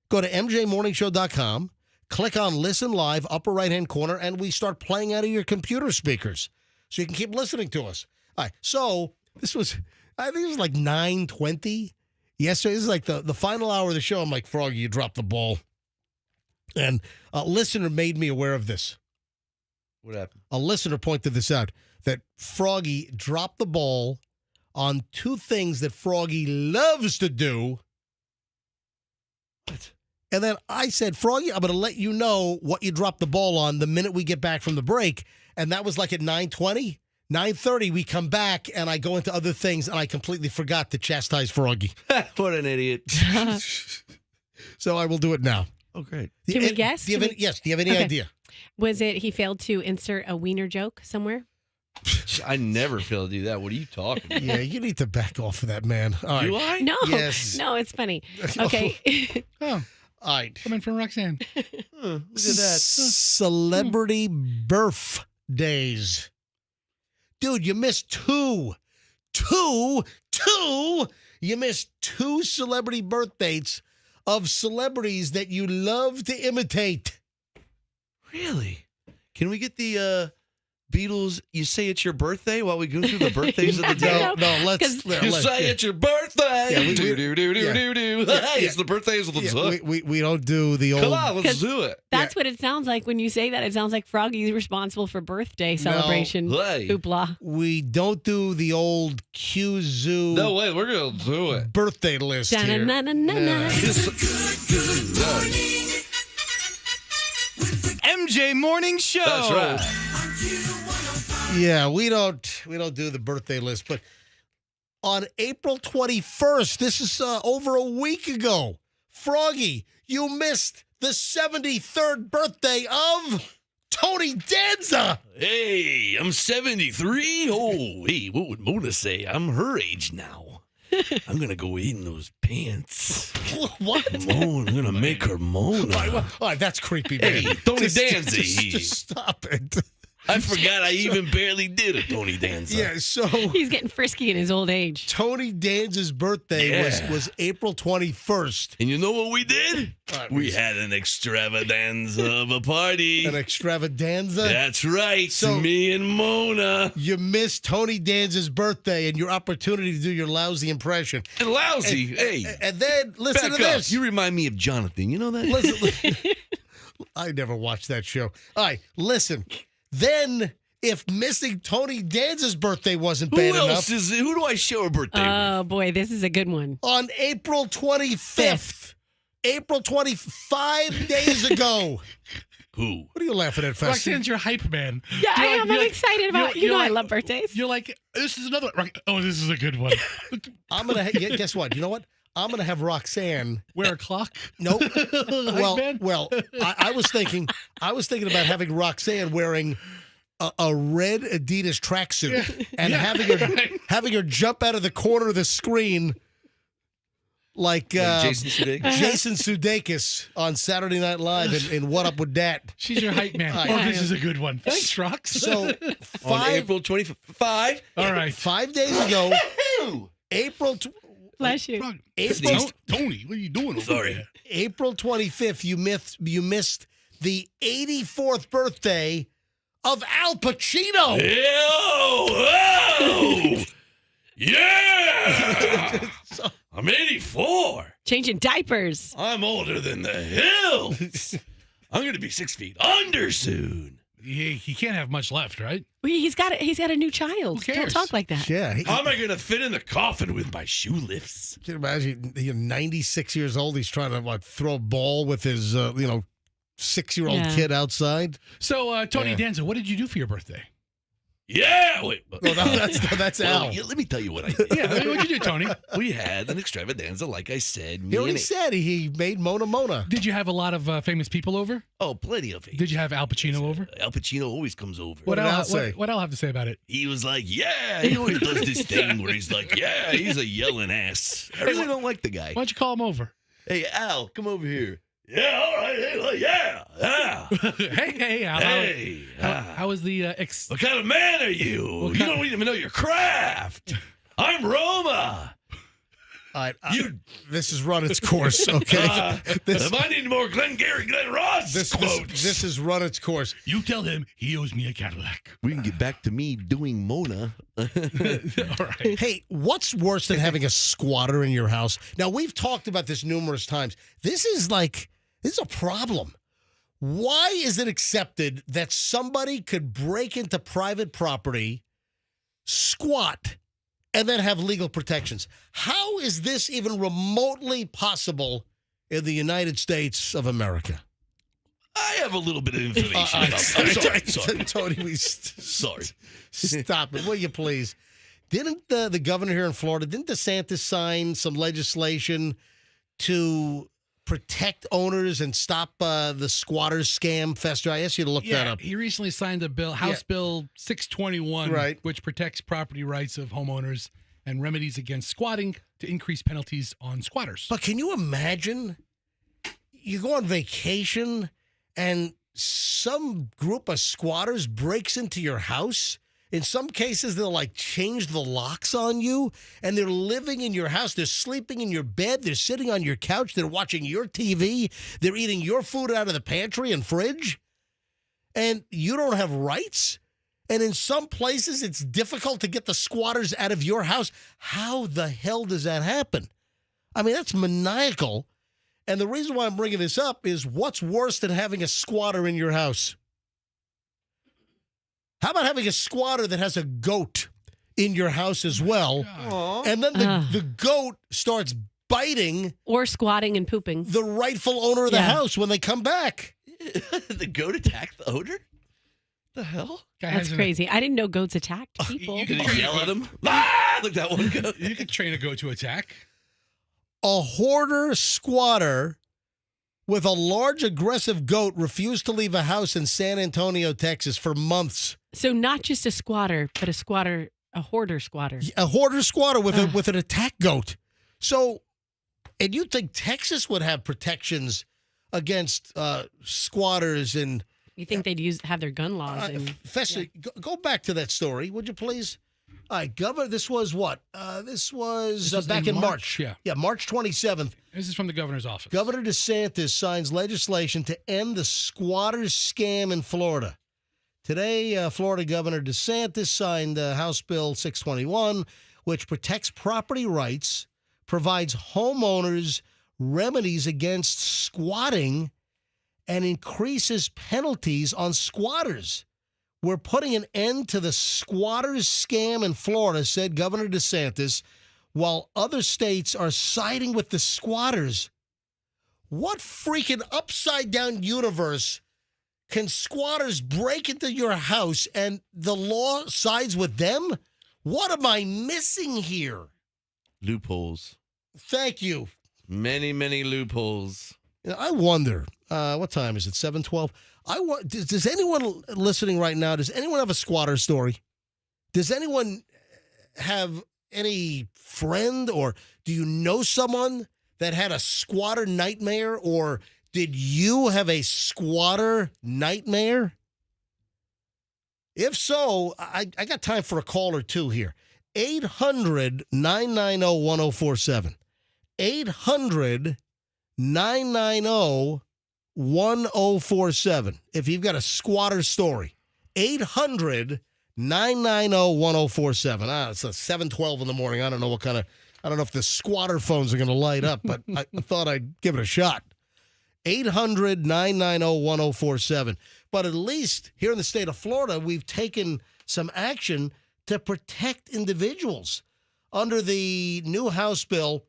[SPEAKER 1] Go to mjmorningshow.com, click on Listen Live, upper right-hand corner, and we start playing out of your computer speakers so you can keep listening to us. All right, so I think it was like 9:20 yesterday. This is like the final hour of the show. I'm like, Froggy, you dropped the ball. And a listener made me aware of this.
[SPEAKER 4] What happened?
[SPEAKER 1] A listener pointed this out, that Froggy dropped the ball on two things that Froggy loves to do. What? And then I said, Froggy, I'm going to let you know what you dropped the ball on the minute we get back from the break. And that was like at 9:20. 9:30, we come back, and I go into other things, and I completely forgot to chastise Froggy.
[SPEAKER 4] What an idiot.
[SPEAKER 1] So I will do it now.
[SPEAKER 4] Oh, great.
[SPEAKER 2] Can we guess?
[SPEAKER 1] Do you have any idea?
[SPEAKER 2] Was it he failed to insert a wiener joke somewhere?
[SPEAKER 4] I never fail to do that. What are you talking about?
[SPEAKER 1] Yeah, you need to back off of that, man. All right.
[SPEAKER 4] Do I?
[SPEAKER 2] No.
[SPEAKER 1] Yes.
[SPEAKER 2] No, it's funny. Okay.
[SPEAKER 3] Oh,
[SPEAKER 1] All right.
[SPEAKER 3] coming from Roxanne.
[SPEAKER 4] Look at that.
[SPEAKER 1] Celebrity birthdays. Dude, you missed two. You missed two celebrity birthdays of celebrities that you love to imitate.
[SPEAKER 4] Really? Can we get the Beatles, You Say It's Your Birthday while we go through the birthdays of the day?
[SPEAKER 1] No, let's.
[SPEAKER 4] You say it's your birthday.
[SPEAKER 1] Yeah,
[SPEAKER 4] do. Hey, it's the birthdays of the
[SPEAKER 1] Yeah, we don't do the old.
[SPEAKER 4] Come on, let's do it.
[SPEAKER 2] That's what it sounds like when you say that. It sounds like Froggy's responsible for birthday celebration.
[SPEAKER 4] Hey.
[SPEAKER 2] Hoopla.
[SPEAKER 1] We don't do the old Q-Zoo.
[SPEAKER 4] No way, we're going to do it.
[SPEAKER 1] Birthday list here.
[SPEAKER 2] Da-na-na-na-na.
[SPEAKER 12] MJ Morning Show.
[SPEAKER 4] That's right.
[SPEAKER 1] Yeah, we don't do the birthday list, but on April 21st, this is over a week ago, Froggy, you missed the 73rd birthday of Tony Danza.
[SPEAKER 4] Hey, I'm 73. Oh, hey, what would Mona say? I'm her age now. I'm going to go in those pants.
[SPEAKER 1] What?
[SPEAKER 4] Mona, I'm going to make her Mona.
[SPEAKER 1] All right, that's creepy, man.
[SPEAKER 4] Hey, Tony Danza.
[SPEAKER 1] Just stop it.
[SPEAKER 4] I forgot I even barely did a Tony Danza.
[SPEAKER 1] Yeah, so
[SPEAKER 2] He's getting frisky in his old age.
[SPEAKER 1] Tony Danza's birthday was April 21st.
[SPEAKER 4] And you know what we did? We had an extravaganza of a party.
[SPEAKER 1] An extravaganza?
[SPEAKER 4] That's right.
[SPEAKER 1] So-
[SPEAKER 4] Me and Mona.
[SPEAKER 1] You missed Tony Danza's birthday and your opportunity to do your lousy impression.
[SPEAKER 4] And lousy. Hey.
[SPEAKER 1] And then, listen
[SPEAKER 4] back
[SPEAKER 1] to
[SPEAKER 4] up.
[SPEAKER 1] this.
[SPEAKER 4] You remind me of Jonathan. You know that?
[SPEAKER 1] Listen. I never watched that show. All right, listen. Then, if missing Tony Danza's birthday wasn't bad enough,
[SPEAKER 4] Who do I show a birthday
[SPEAKER 2] Oh, boy, this is a good one.
[SPEAKER 1] on April 25th, April 25 days ago.
[SPEAKER 4] Who?
[SPEAKER 1] What are you laughing at, Festy?
[SPEAKER 3] Roxanne's your hype man.
[SPEAKER 2] Yeah, I
[SPEAKER 3] You're
[SPEAKER 2] am.
[SPEAKER 3] like-
[SPEAKER 2] I'm excited about it. You know I love birthdays.
[SPEAKER 3] You're like, this is another one. Oh, this is a good one.
[SPEAKER 1] I'm going to, guess what? You know what? I'm going to have Roxanne.
[SPEAKER 3] Wear a clock?
[SPEAKER 1] Nope.
[SPEAKER 3] man?
[SPEAKER 1] I was thinking about having Roxanne wearing a red Adidas tracksuit and having her jump out of the corner of the screen like
[SPEAKER 4] Jason Sudeikis?
[SPEAKER 1] Jason Sudeikis on Saturday Night Live in What Up With That.
[SPEAKER 3] She's your hype man.
[SPEAKER 1] Right.
[SPEAKER 3] Oh, this is a good one. Thanks, Rox.
[SPEAKER 1] So
[SPEAKER 4] On April 25.
[SPEAKER 3] All right.
[SPEAKER 1] 5 days ago, April.
[SPEAKER 2] Bless you.
[SPEAKER 3] Tony, what are you doing over
[SPEAKER 4] Sorry.
[SPEAKER 3] there?
[SPEAKER 1] April 25th, you missed the 84th birthday of Al Pacino.
[SPEAKER 4] Oh! Yeah! I'm 84.
[SPEAKER 2] Changing diapers.
[SPEAKER 4] I'm older than the hills. I'm going to be 6 feet under soon.
[SPEAKER 3] He can't have much left, right?
[SPEAKER 2] He's got a new child.
[SPEAKER 3] Who
[SPEAKER 2] Don't
[SPEAKER 3] cares?
[SPEAKER 2] talk like that.
[SPEAKER 1] Yeah.
[SPEAKER 4] How am I going to fit in the coffin with my shoe lifts?
[SPEAKER 1] Can you imagine? You're 96 years old. He's trying to throw a ball with his 6-year-old
[SPEAKER 2] Yeah.
[SPEAKER 1] kid outside.
[SPEAKER 3] So, Tony
[SPEAKER 1] Yeah.
[SPEAKER 3] Danza, what did you do for your birthday?
[SPEAKER 4] Yeah. Wait.
[SPEAKER 1] No, that's
[SPEAKER 4] Well,
[SPEAKER 1] Al.
[SPEAKER 4] yeah, let me tell you what I did.
[SPEAKER 3] Yeah, what'd you do, Tony?
[SPEAKER 4] We had an extravaganza, like I said.
[SPEAKER 1] He already said he made Mona Mona.
[SPEAKER 3] Did you have a lot of famous people over?
[SPEAKER 4] Oh, plenty of it.
[SPEAKER 3] Did you have Al Pacino over?
[SPEAKER 4] Al Pacino always comes over.
[SPEAKER 1] What did Al say?
[SPEAKER 3] What Al have to say about it?
[SPEAKER 4] He was like, yeah. He always does this thing where he's like, yeah, he's a yelling ass. I really don't like the guy.
[SPEAKER 3] Why don't you call him over?
[SPEAKER 4] Hey, Al, come over here. Yeah, all right. Hey, yeah.
[SPEAKER 3] hey, Al.
[SPEAKER 4] Hey.
[SPEAKER 3] How was the
[SPEAKER 4] What kind of man are you? You don't even know your craft. I'm Roma.
[SPEAKER 1] All right, this has run its course, okay?
[SPEAKER 4] I need more Glenn Ross quotes.
[SPEAKER 1] This has run its course.
[SPEAKER 3] You tell him he owes me a Cadillac.
[SPEAKER 4] We can get back to me doing Mona.
[SPEAKER 3] All right.
[SPEAKER 1] Hey, what's worse than having a squatter in your house? Now, we've talked about this numerous times. This is a problem. Why is it accepted that somebody could break into private property, squat, and then have legal protections? How is this even remotely possible in the United States of America?
[SPEAKER 4] I have a little bit of information about that. Sorry.
[SPEAKER 1] Tony,
[SPEAKER 4] Sorry.
[SPEAKER 1] Stop it, will you please? Didn't the governor here in Florida, didn't DeSantis sign some legislation to protect owners and stop the squatters scam fester? I asked you to look that up.
[SPEAKER 3] He recently signed a bill, House Bill 621,
[SPEAKER 1] Right.
[SPEAKER 3] which protects property rights of homeowners and remedies against squatting to increase penalties on squatters.
[SPEAKER 1] But can you imagine? You go on vacation and some group of squatters breaks into your house. In some cases, they'll change the locks on you, and they're living in your house. They're sleeping in your bed. They're sitting on your couch. They're watching your TV. They're eating your food out of the pantry and fridge. And you don't have rights? And in some places, it's difficult to get the squatters out of your house. How the hell does that happen? I mean, that's maniacal. And the reason why I'm bringing this up is what's worse than having a squatter in your house? How about having a squatter that has a goat in your house as well? And then the goat starts biting
[SPEAKER 2] Or squatting and pooping.
[SPEAKER 1] the rightful owner of the
[SPEAKER 2] Yeah.
[SPEAKER 1] house when they come back.
[SPEAKER 4] The goat attacked the owner? The hell?
[SPEAKER 2] That's crazy. I didn't know goats attacked people.
[SPEAKER 3] You
[SPEAKER 4] Did
[SPEAKER 3] can
[SPEAKER 4] he yell at him? Ah! Look, that one go.
[SPEAKER 3] You could train a goat to attack.
[SPEAKER 1] A hoarder squatter with a large aggressive goat refused to leave a house in San Antonio, Texas for months.
[SPEAKER 2] So not just a squatter, but a hoarder squatter.
[SPEAKER 1] A hoarder squatter with an attack goat. So, and you think Texas would have protections against squatters and
[SPEAKER 2] You think they'd have their gun laws?
[SPEAKER 1] Fester, go back to that story, would you please? All right, Governor, this was what? This was back in March.
[SPEAKER 3] Yeah,
[SPEAKER 1] March 27th.
[SPEAKER 3] This is from the governor's office.
[SPEAKER 1] Governor DeSantis signs legislation to end the squatters scam in Florida. Today, Florida Governor DeSantis signed House Bill 621, which protects property rights, provides homeowners remedies against squatting, and increases penalties on squatters. We're putting an end to the squatters scam in Florida, said Governor DeSantis, while other states are siding with the squatters. What freaking upside-down universe can squatters break into your house and the law sides with them? What am I missing here?
[SPEAKER 4] Loopholes.
[SPEAKER 1] Thank you.
[SPEAKER 4] Many, many loopholes.
[SPEAKER 1] I wonder, what time is it, 7:12? Does anyone listening right now, does anyone have a squatter story? Does anyone have any friend, or do you know someone that had a squatter nightmare, or did you have a squatter nightmare? If so, I got time for a call or two here. 800-990-1047. 800-990-1047. If you've got a squatter story. 800-990-1047. It's 7:12 in the morning. I don't know if the squatter phones are going to light up, but I thought I'd give it a shot. 800-990-1047. But at least here in the state of Florida, we've taken some action to protect individuals. Under the new House bill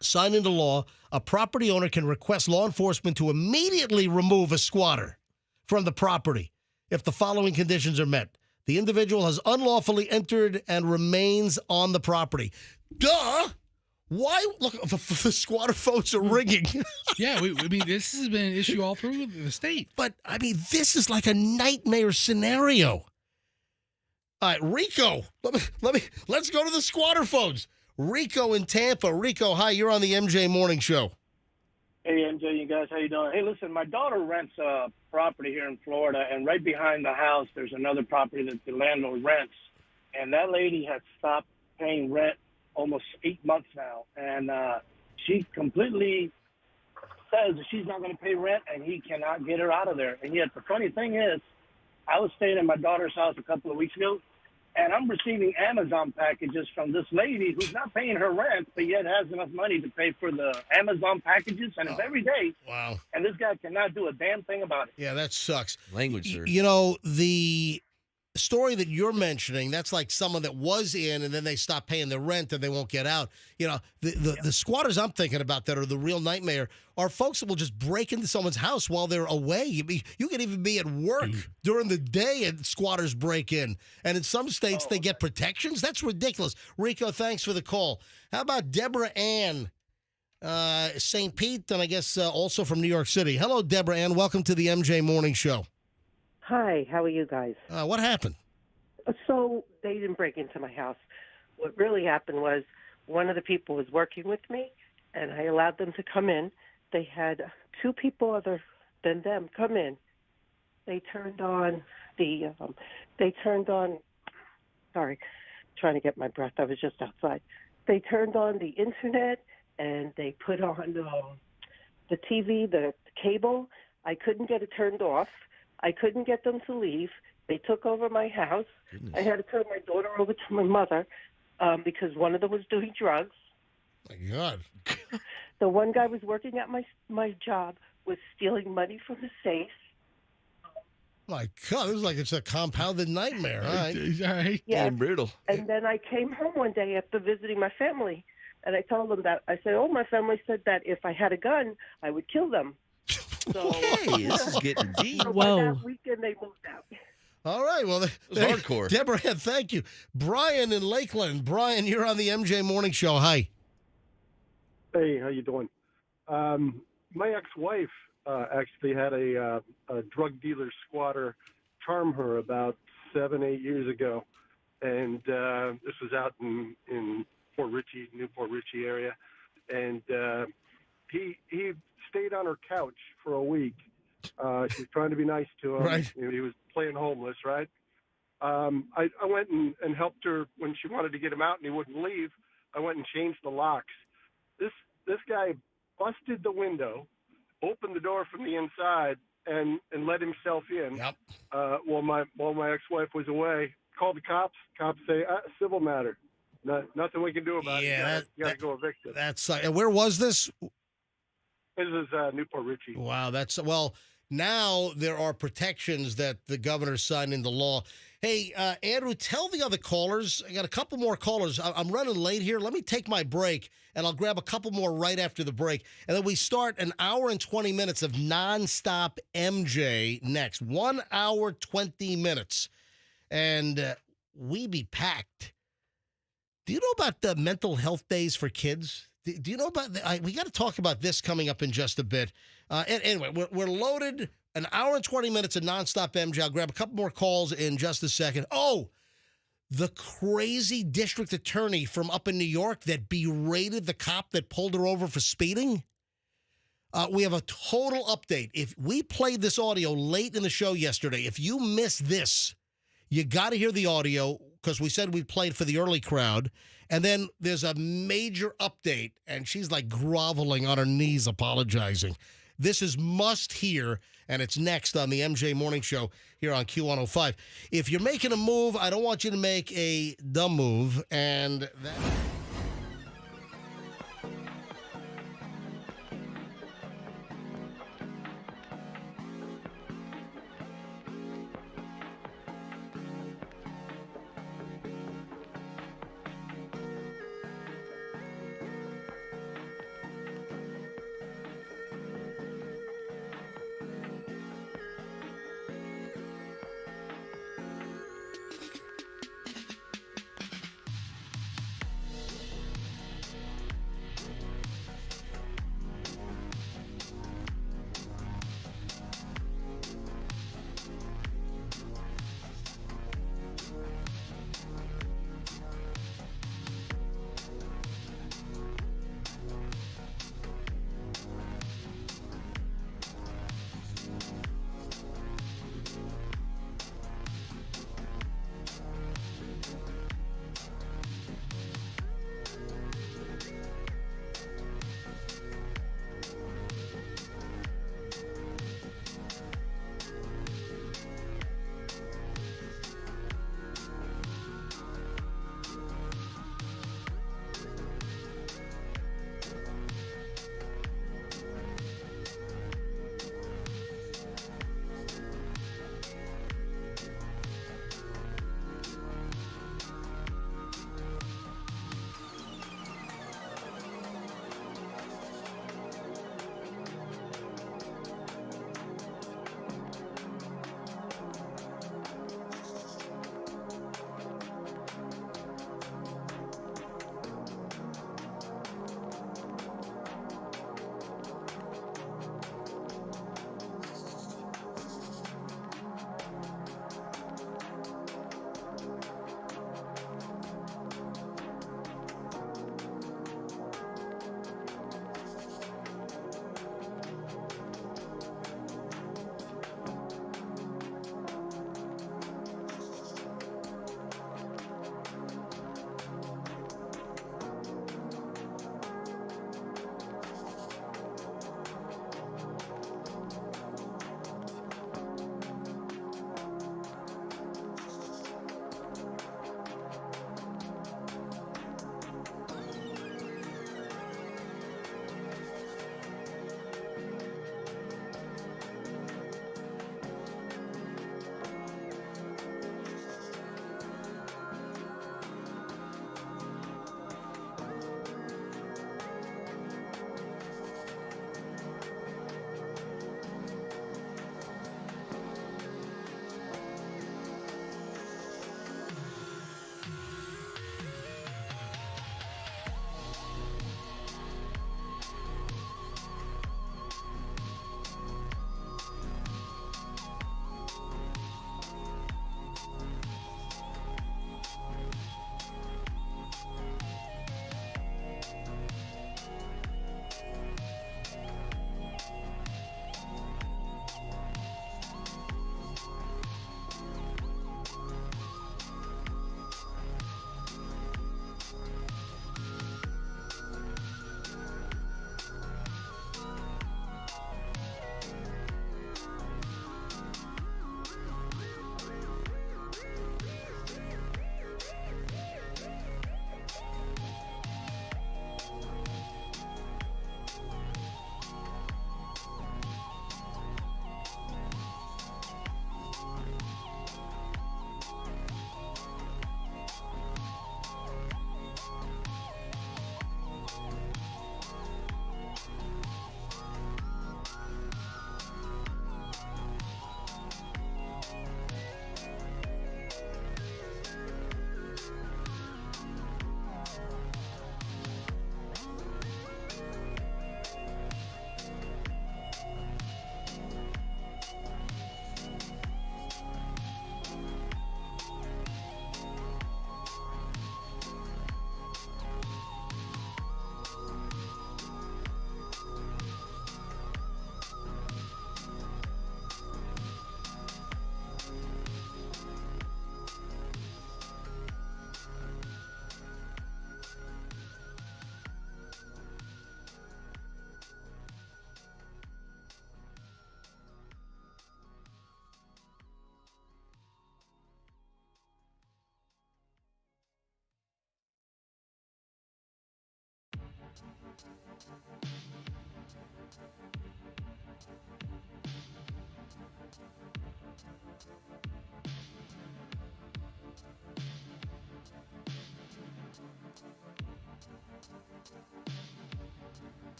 [SPEAKER 1] signed into law, a property owner can request law enforcement to immediately remove a squatter from the property if the following conditions are met. The individual has unlawfully entered and remains on the property. Duh! Why? Look, the squatter phones are ringing.
[SPEAKER 3] Yeah, I mean, this has been an issue all through the state.
[SPEAKER 1] But, I mean, this is like a nightmare scenario. All right, Rico, let's go to the squatter phones. Rico in Tampa. Rico, hi, you're on the MJ Morning Show.
[SPEAKER 13] Hey, MJ, you guys, how you doing? Hey, listen, my daughter rents a property here in Florida, and right behind the house, there's another property that the landlord rents. And that lady has stopped paying rent almost 8 months now. And she completely says that she's not going to pay rent, and he cannot get her out of there. And yet the funny thing is, I was staying at my daughter's house a couple of weeks ago, and I'm receiving Amazon packages from this lady who's not paying her rent, but yet has enough money to pay for the Amazon packages, and it's every day.
[SPEAKER 1] Wow.
[SPEAKER 13] And this guy cannot do a damn thing about it.
[SPEAKER 1] Yeah, that sucks.
[SPEAKER 4] Language, sir.
[SPEAKER 1] You know, the story that you're mentioning, that's like someone that was in and then they stop paying their rent and they won't get out. You know, the squatters I'm thinking about that are the real nightmare are folks that will just break into someone's house while they're away. You can even be at work during the day and squatters break in. And in some states, they get protections. That's ridiculous. Rico, thanks for the call. How about Deborah Ann, St. Pete, and I guess also from New York City. Hello, Deborah Ann. Welcome to the MJ Morning Show.
[SPEAKER 14] Hi, how are you guys?
[SPEAKER 1] What happened?
[SPEAKER 14] So they didn't break into my house. What really happened was one of the people was working with me, and I allowed them to come in. They had two people other than them come in. They turned on sorry, trying to get my breath. I was just outside. They turned on the internet, and they put on the TV, the cable. I couldn't get it turned off. I couldn't get them to leave. They took over my house.
[SPEAKER 4] Goodness.
[SPEAKER 14] I had to turn my daughter over to my mother because one of them was doing drugs.
[SPEAKER 1] My God.
[SPEAKER 14] The one guy was working at my job, was stealing money from the safe.
[SPEAKER 1] My God, this is like it's a compounded nightmare. All right.
[SPEAKER 3] All right.
[SPEAKER 14] Yeah.
[SPEAKER 4] Getting brutal.
[SPEAKER 14] And then I came home one day after visiting my family, and I told them that. I said, my family said that if I had a gun, I would kill them. So,
[SPEAKER 4] Hey, this is getting deep.
[SPEAKER 14] so
[SPEAKER 2] Whoa.
[SPEAKER 14] by that weekend, they moved out.
[SPEAKER 1] All right. Well,
[SPEAKER 4] It was hardcore.
[SPEAKER 1] Deborah, thank you. Brian in Lakeland. Brian, you're on the MJ Morning Show. Hi.
[SPEAKER 11] Hey, how you doing? My ex-wife actually had a drug dealer squatter charm her about 7-8 years ago, and this was out in Port Richey, Newport Richey area, and he stayed on her couch for a week. She was trying to be nice to him.
[SPEAKER 1] Right.
[SPEAKER 11] He was playing homeless, right? I went and helped her when she wanted to get him out and he wouldn't leave. I went and changed the locks. This guy busted the window, opened the door from the inside, and let himself in.
[SPEAKER 1] Yep.
[SPEAKER 11] While my ex-wife was away, called the cops. Cops say civil matter. Nothing we can do about it. You got to go evict him.
[SPEAKER 1] That's and where was this?
[SPEAKER 11] This is Newport Richey.
[SPEAKER 1] Wow, well. Now there are protections that the governor signed into law. Hey, Andrew, tell the other callers. I got a couple more callers. I'm running late here. Let me take my break, and I'll grab a couple more right after the break. And then we start an hour and 20 minutes of nonstop MJ next. 1 hour, 20 minutes. And we be packed. Do you know about the mental health days for kids? Do you know about we got to talk about this coming up in just a bit. Anyway, we're loaded. An hour and 20 minutes of nonstop MJ. I'll grab a couple more calls in just a second. Oh, the crazy district attorney from up in New York that berated the cop that pulled her over for speeding. We have a total update. If we played this audio late in the show yesterday, if you missed this, you got to hear the audio because we said we played for the early crowd. And then there's a major update, and she's like groveling on her knees, apologizing. This is must hear, and it's next on the MJ Morning Show here on Q105. If you're making a move, I don't want you to make a dumb move, and that...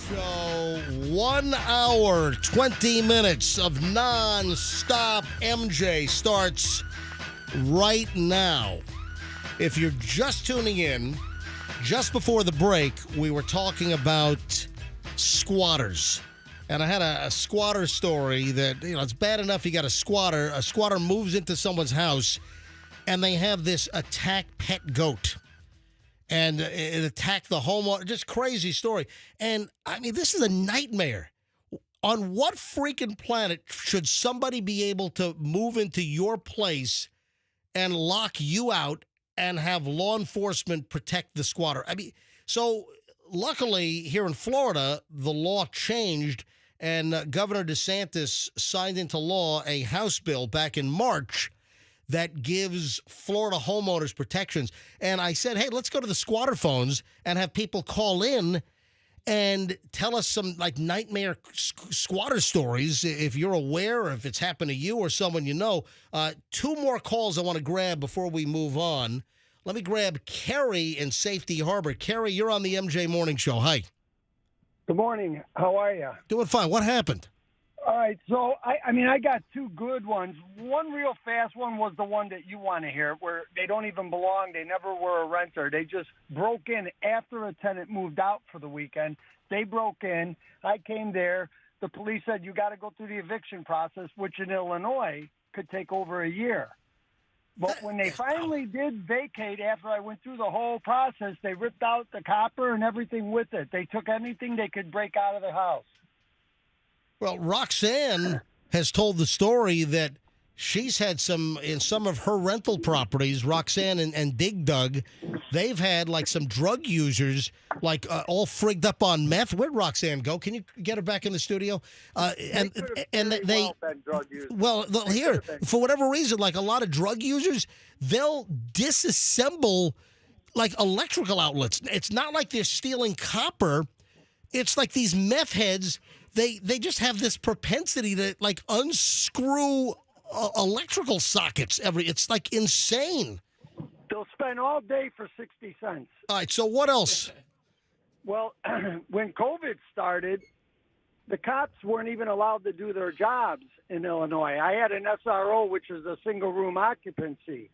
[SPEAKER 1] Show 1 hour, 20 minutes of non-stop MJ starts right now. If you're just tuning in, just before the break, we were talking about squatters. And I had a squatter story that, it's bad enough you got a squatter. A squatter moves into someone's house, and they have this attack pet goat. And it attacked the homeowner. Just crazy story. And, this is a nightmare. On what freaking planet should somebody be able to move into your place and lock you out and have law enforcement protect the squatter? So luckily here in Florida, the law changed, and Governor DeSantis signed into law a House bill back in March that gives Florida homeowners protections. And I said, hey, let's go to the squatter phones and have people call in and tell us some nightmare squatter stories if you're aware or if it's happened to you or someone you know. Two more calls I want to grab before we move on. Let me grab Kerry in Safety Harbor. Kerry, you're on the MJ Morning Show. Hi.
[SPEAKER 15] Good morning. How are you?
[SPEAKER 1] Doing fine. What happened?
[SPEAKER 15] All right, so I got two good ones. One real fast one was the one that you want to hear, where they don't even belong. They never were a renter. They just broke in after a tenant moved out for the weekend. They broke in. I came there. The police said, you got to go through the eviction process, which in Illinois could take over a year. But when they finally did vacate after I went through the whole process, they ripped out the copper and everything with it. They took anything they could break out of the house.
[SPEAKER 1] Well, Roxanne has told the story that she's had in some of her rental properties, Roxanne and Dig Dug, they've had some drug users all frigged up on meth. Where'd Roxanne go? Can you get her back in the studio? Here, for whatever reason, a lot of drug users, they'll disassemble electrical outlets. It's not like they're stealing copper. It's like these meth heads. They just have this propensity to unscrew electrical sockets. It's insane.
[SPEAKER 15] They'll spend all day for 60 cents.
[SPEAKER 1] All right, so what else?
[SPEAKER 15] Well, when COVID started, the cops weren't even allowed to do their jobs in Illinois. I had an SRO, which is a single room occupancy.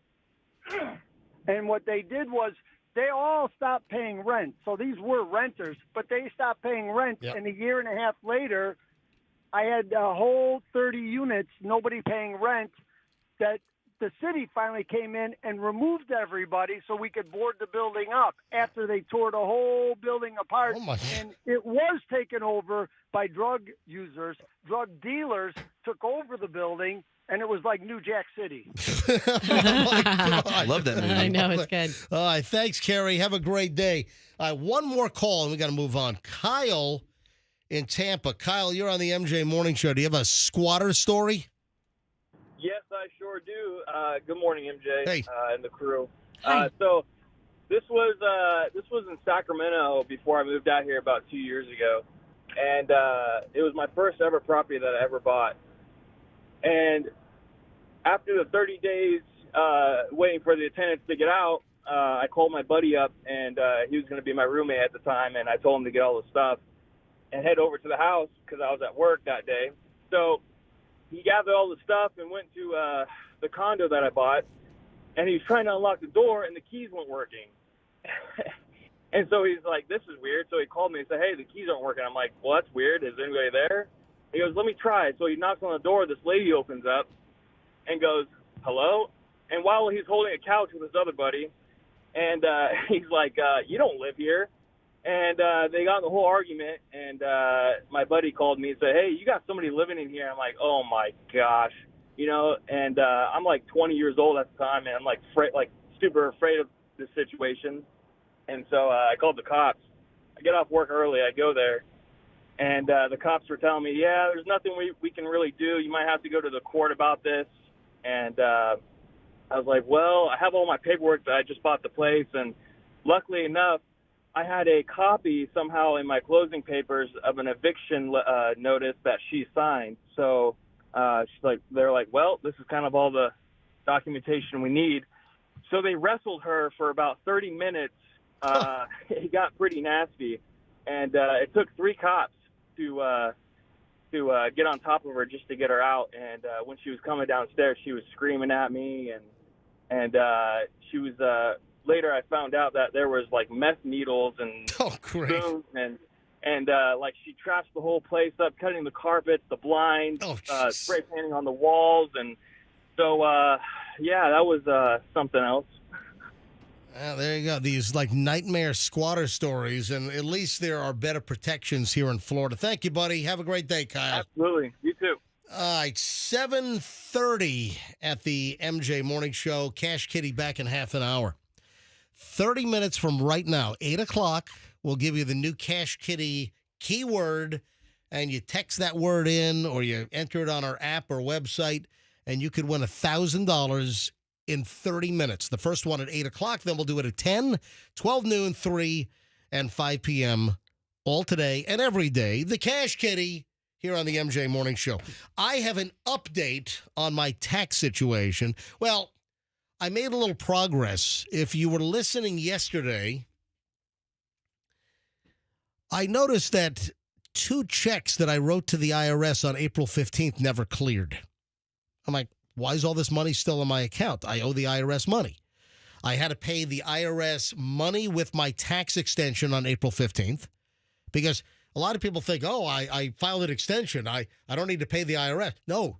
[SPEAKER 15] And what they did was they all stopped paying rent. So these were renters, but they stopped paying rent. Yep. And a year and a half later, I had a whole 30 units, nobody paying rent, that the city finally came in and removed everybody so we could board the building up after they tore the whole building apart.
[SPEAKER 1] Oh, my.
[SPEAKER 15] And it was taken over by drug users. Drug dealers took over the building, and it was like New Jack City.
[SPEAKER 12] I love that movie.
[SPEAKER 2] I know, it's good.
[SPEAKER 1] All right, thanks, Carrie. Have a great day. All right, one more call, and we got to move on. Kyle in Tampa. Kyle, you're on the MJ Morning Show. Do you have a squatter story?
[SPEAKER 16] Yes, I sure do. Good morning, MJ,
[SPEAKER 1] Hey.
[SPEAKER 16] And the crew.
[SPEAKER 2] Hi.
[SPEAKER 16] So this was in Sacramento before I moved out here about 2 years ago, and it was my first ever property that I ever bought. And after the 30 days waiting for the tenants to get out, I called my buddy up, and he was going to be my roommate at the time, and I told him to get all the stuff and head over to the house because I was at work that day. So he gathered all the stuff and went to the condo that I bought, and he was trying to unlock the door, and the keys weren't working. And so he's like, this is weird. So he called me and said, hey, the keys aren't working. I'm like, well, that's weird. Is anybody there? He goes, let me try. So he knocks on the door. This lady opens up and goes, hello? And while he's holding a couch with his other buddy, and he's like, you don't live here. And they got in the whole argument, and my buddy called me and said, hey, you got somebody living in here. I'm like, oh, my gosh. You know, and I'm like 20 years old at the time, and I'm like super afraid of this situation. And so I called the cops. I get off work early. I go there, and the cops were telling me, yeah, there's nothing we can really do. You might have to go to the court about this. And I was like, well, I have all my paperwork that I just bought the place, and luckily enough, I had a copy somehow in my closing papers of an eviction notice that she signed. So they're like, well, this is kind of all the documentation we need. So they wrestled her for about 30 minutes. It got pretty nasty, and it took 3 cops to get on top of her just to get her out. And when she was coming downstairs, she was screaming at me, and she was. Later, I found out that there was like meth needles and spoons, and like she trashed the whole place up, cutting the carpets, the blinds, spray painting on the walls, and so yeah, that was something else.
[SPEAKER 1] There you go. These like nightmare squatter stories, and at least there are better protections here in Florida. Thank you, buddy. Have a great day, Kyle.
[SPEAKER 16] Absolutely. You too.
[SPEAKER 1] All right, 7:30 at the MJ Morning Show. Cash Kitty back in half an hour. 30 minutes from right now, 8 o'clock, we'll give you the new Cash Kitty keyword, and you text that word in or you enter it on our app or website, and you could win $1,000 in 30 minutes. The first one at 8 o'clock, then we'll do it at 10, 12 noon, 3, and 5 p.m. all today and every day. The Cash Kitty here on the MJ Morning Show. I have an update on my tax situation. Well, I made a little progress. If you were listening yesterday, I noticed that 2 checks that I wrote to the IRS on April 15th never cleared. I'm like, why is all this money still in my account? I owe the IRS money. I had to pay the IRS money with my tax extension on April 15th because a lot of people think, oh, I filed an extension. I don't need to pay the IRS. No.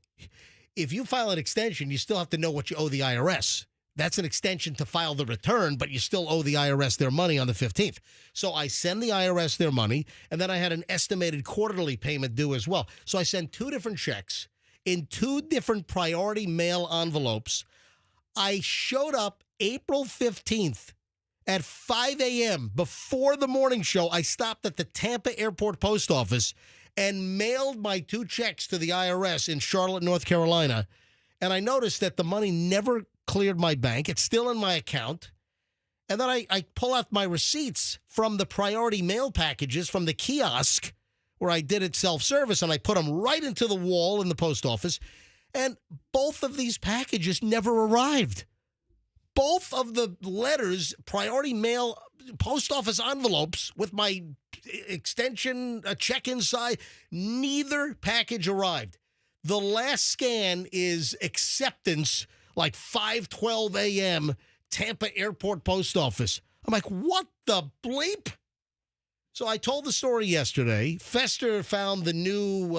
[SPEAKER 1] If you file an extension, you still have to know what you owe the IRS. That's an extension to file the return, but you still owe the IRS their money on the 15th. So I send the IRS their money, and then I had an estimated quarterly payment due as well. So I sent 2 different checks in 2 different priority mail envelopes. I showed up April 15th at 5 a.m. before the morning show. I stopped at the Tampa Airport Post Office and mailed my 2 checks to the IRS in Charlotte, North Carolina. And I noticed that the money never cleared my bank. It's still in my account. And then I pull out my receipts from the priority mail packages from the kiosk where I did it self-service, and I put them right into the wall in the post office. And both of these packages never arrived. Both of the letters, priority mail, post office envelopes with my extension, a check inside, neither package arrived. The last scan is acceptance, like 5:12 a.m., Tampa Airport Post Office. I'm like, what the bleep? So I told the story yesterday. Fester found the new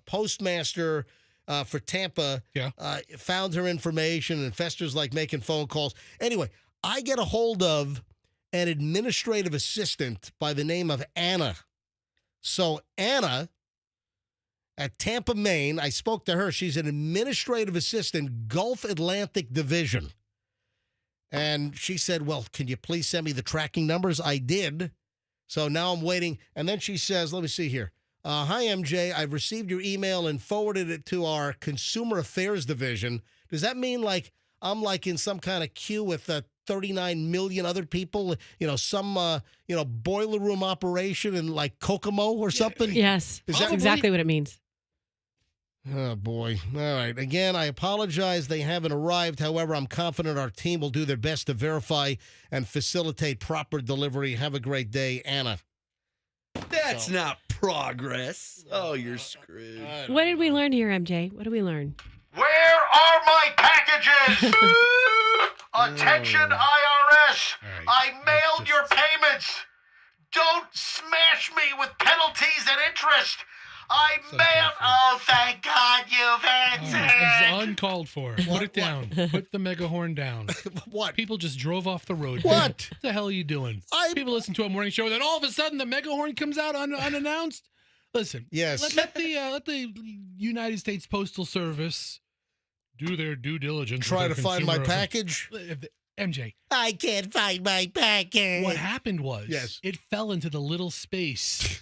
[SPEAKER 1] postmaster for Tampa.
[SPEAKER 3] Yeah.
[SPEAKER 1] Found her information, and Fester's like making phone calls. Anyway, I get a hold of an administrative assistant by the name of Anna. So Anna at Tampa, Maine, I spoke to her. She's an administrative assistant, Gulf Atlantic Division. And she said, well, can you please send me the tracking numbers? I did. So now I'm waiting. And then she says, let me see here. Hi, MJ. I've received your email and forwarded it to our Consumer Affairs Division. Does that mean like I'm like in some kind of queue with 39 million other people? Some boiler room operation in like Kokomo or something?
[SPEAKER 2] Yes. That's exactly what it means.
[SPEAKER 1] Oh, boy. All right. Again, I apologize. They haven't arrived. However, I'm confident our team will do their best to verify and facilitate proper delivery. Have a great day, Anna.
[SPEAKER 12] That's not progress. Oh, you're screwed.
[SPEAKER 2] What did we learn here, MJ? What did we learn?
[SPEAKER 1] Where are my packages? Attention, IRS. I mailed your payments. Don't smash me with penalties and interest. I mailed. Oh, thank God you've answered.
[SPEAKER 3] It's uncalled for. Put it down. Put the mega horn down.
[SPEAKER 1] What?
[SPEAKER 3] People just drove off the road.
[SPEAKER 1] What?
[SPEAKER 3] The hell are you doing? People listen to a morning show, then all of a sudden the mega horn comes out unannounced. Listen.
[SPEAKER 1] Yes.
[SPEAKER 3] Let the United States Postal Service do their due diligence.
[SPEAKER 1] Try to find my package.
[SPEAKER 3] MJ.
[SPEAKER 1] I can't find my package.
[SPEAKER 3] What happened was it fell into the little space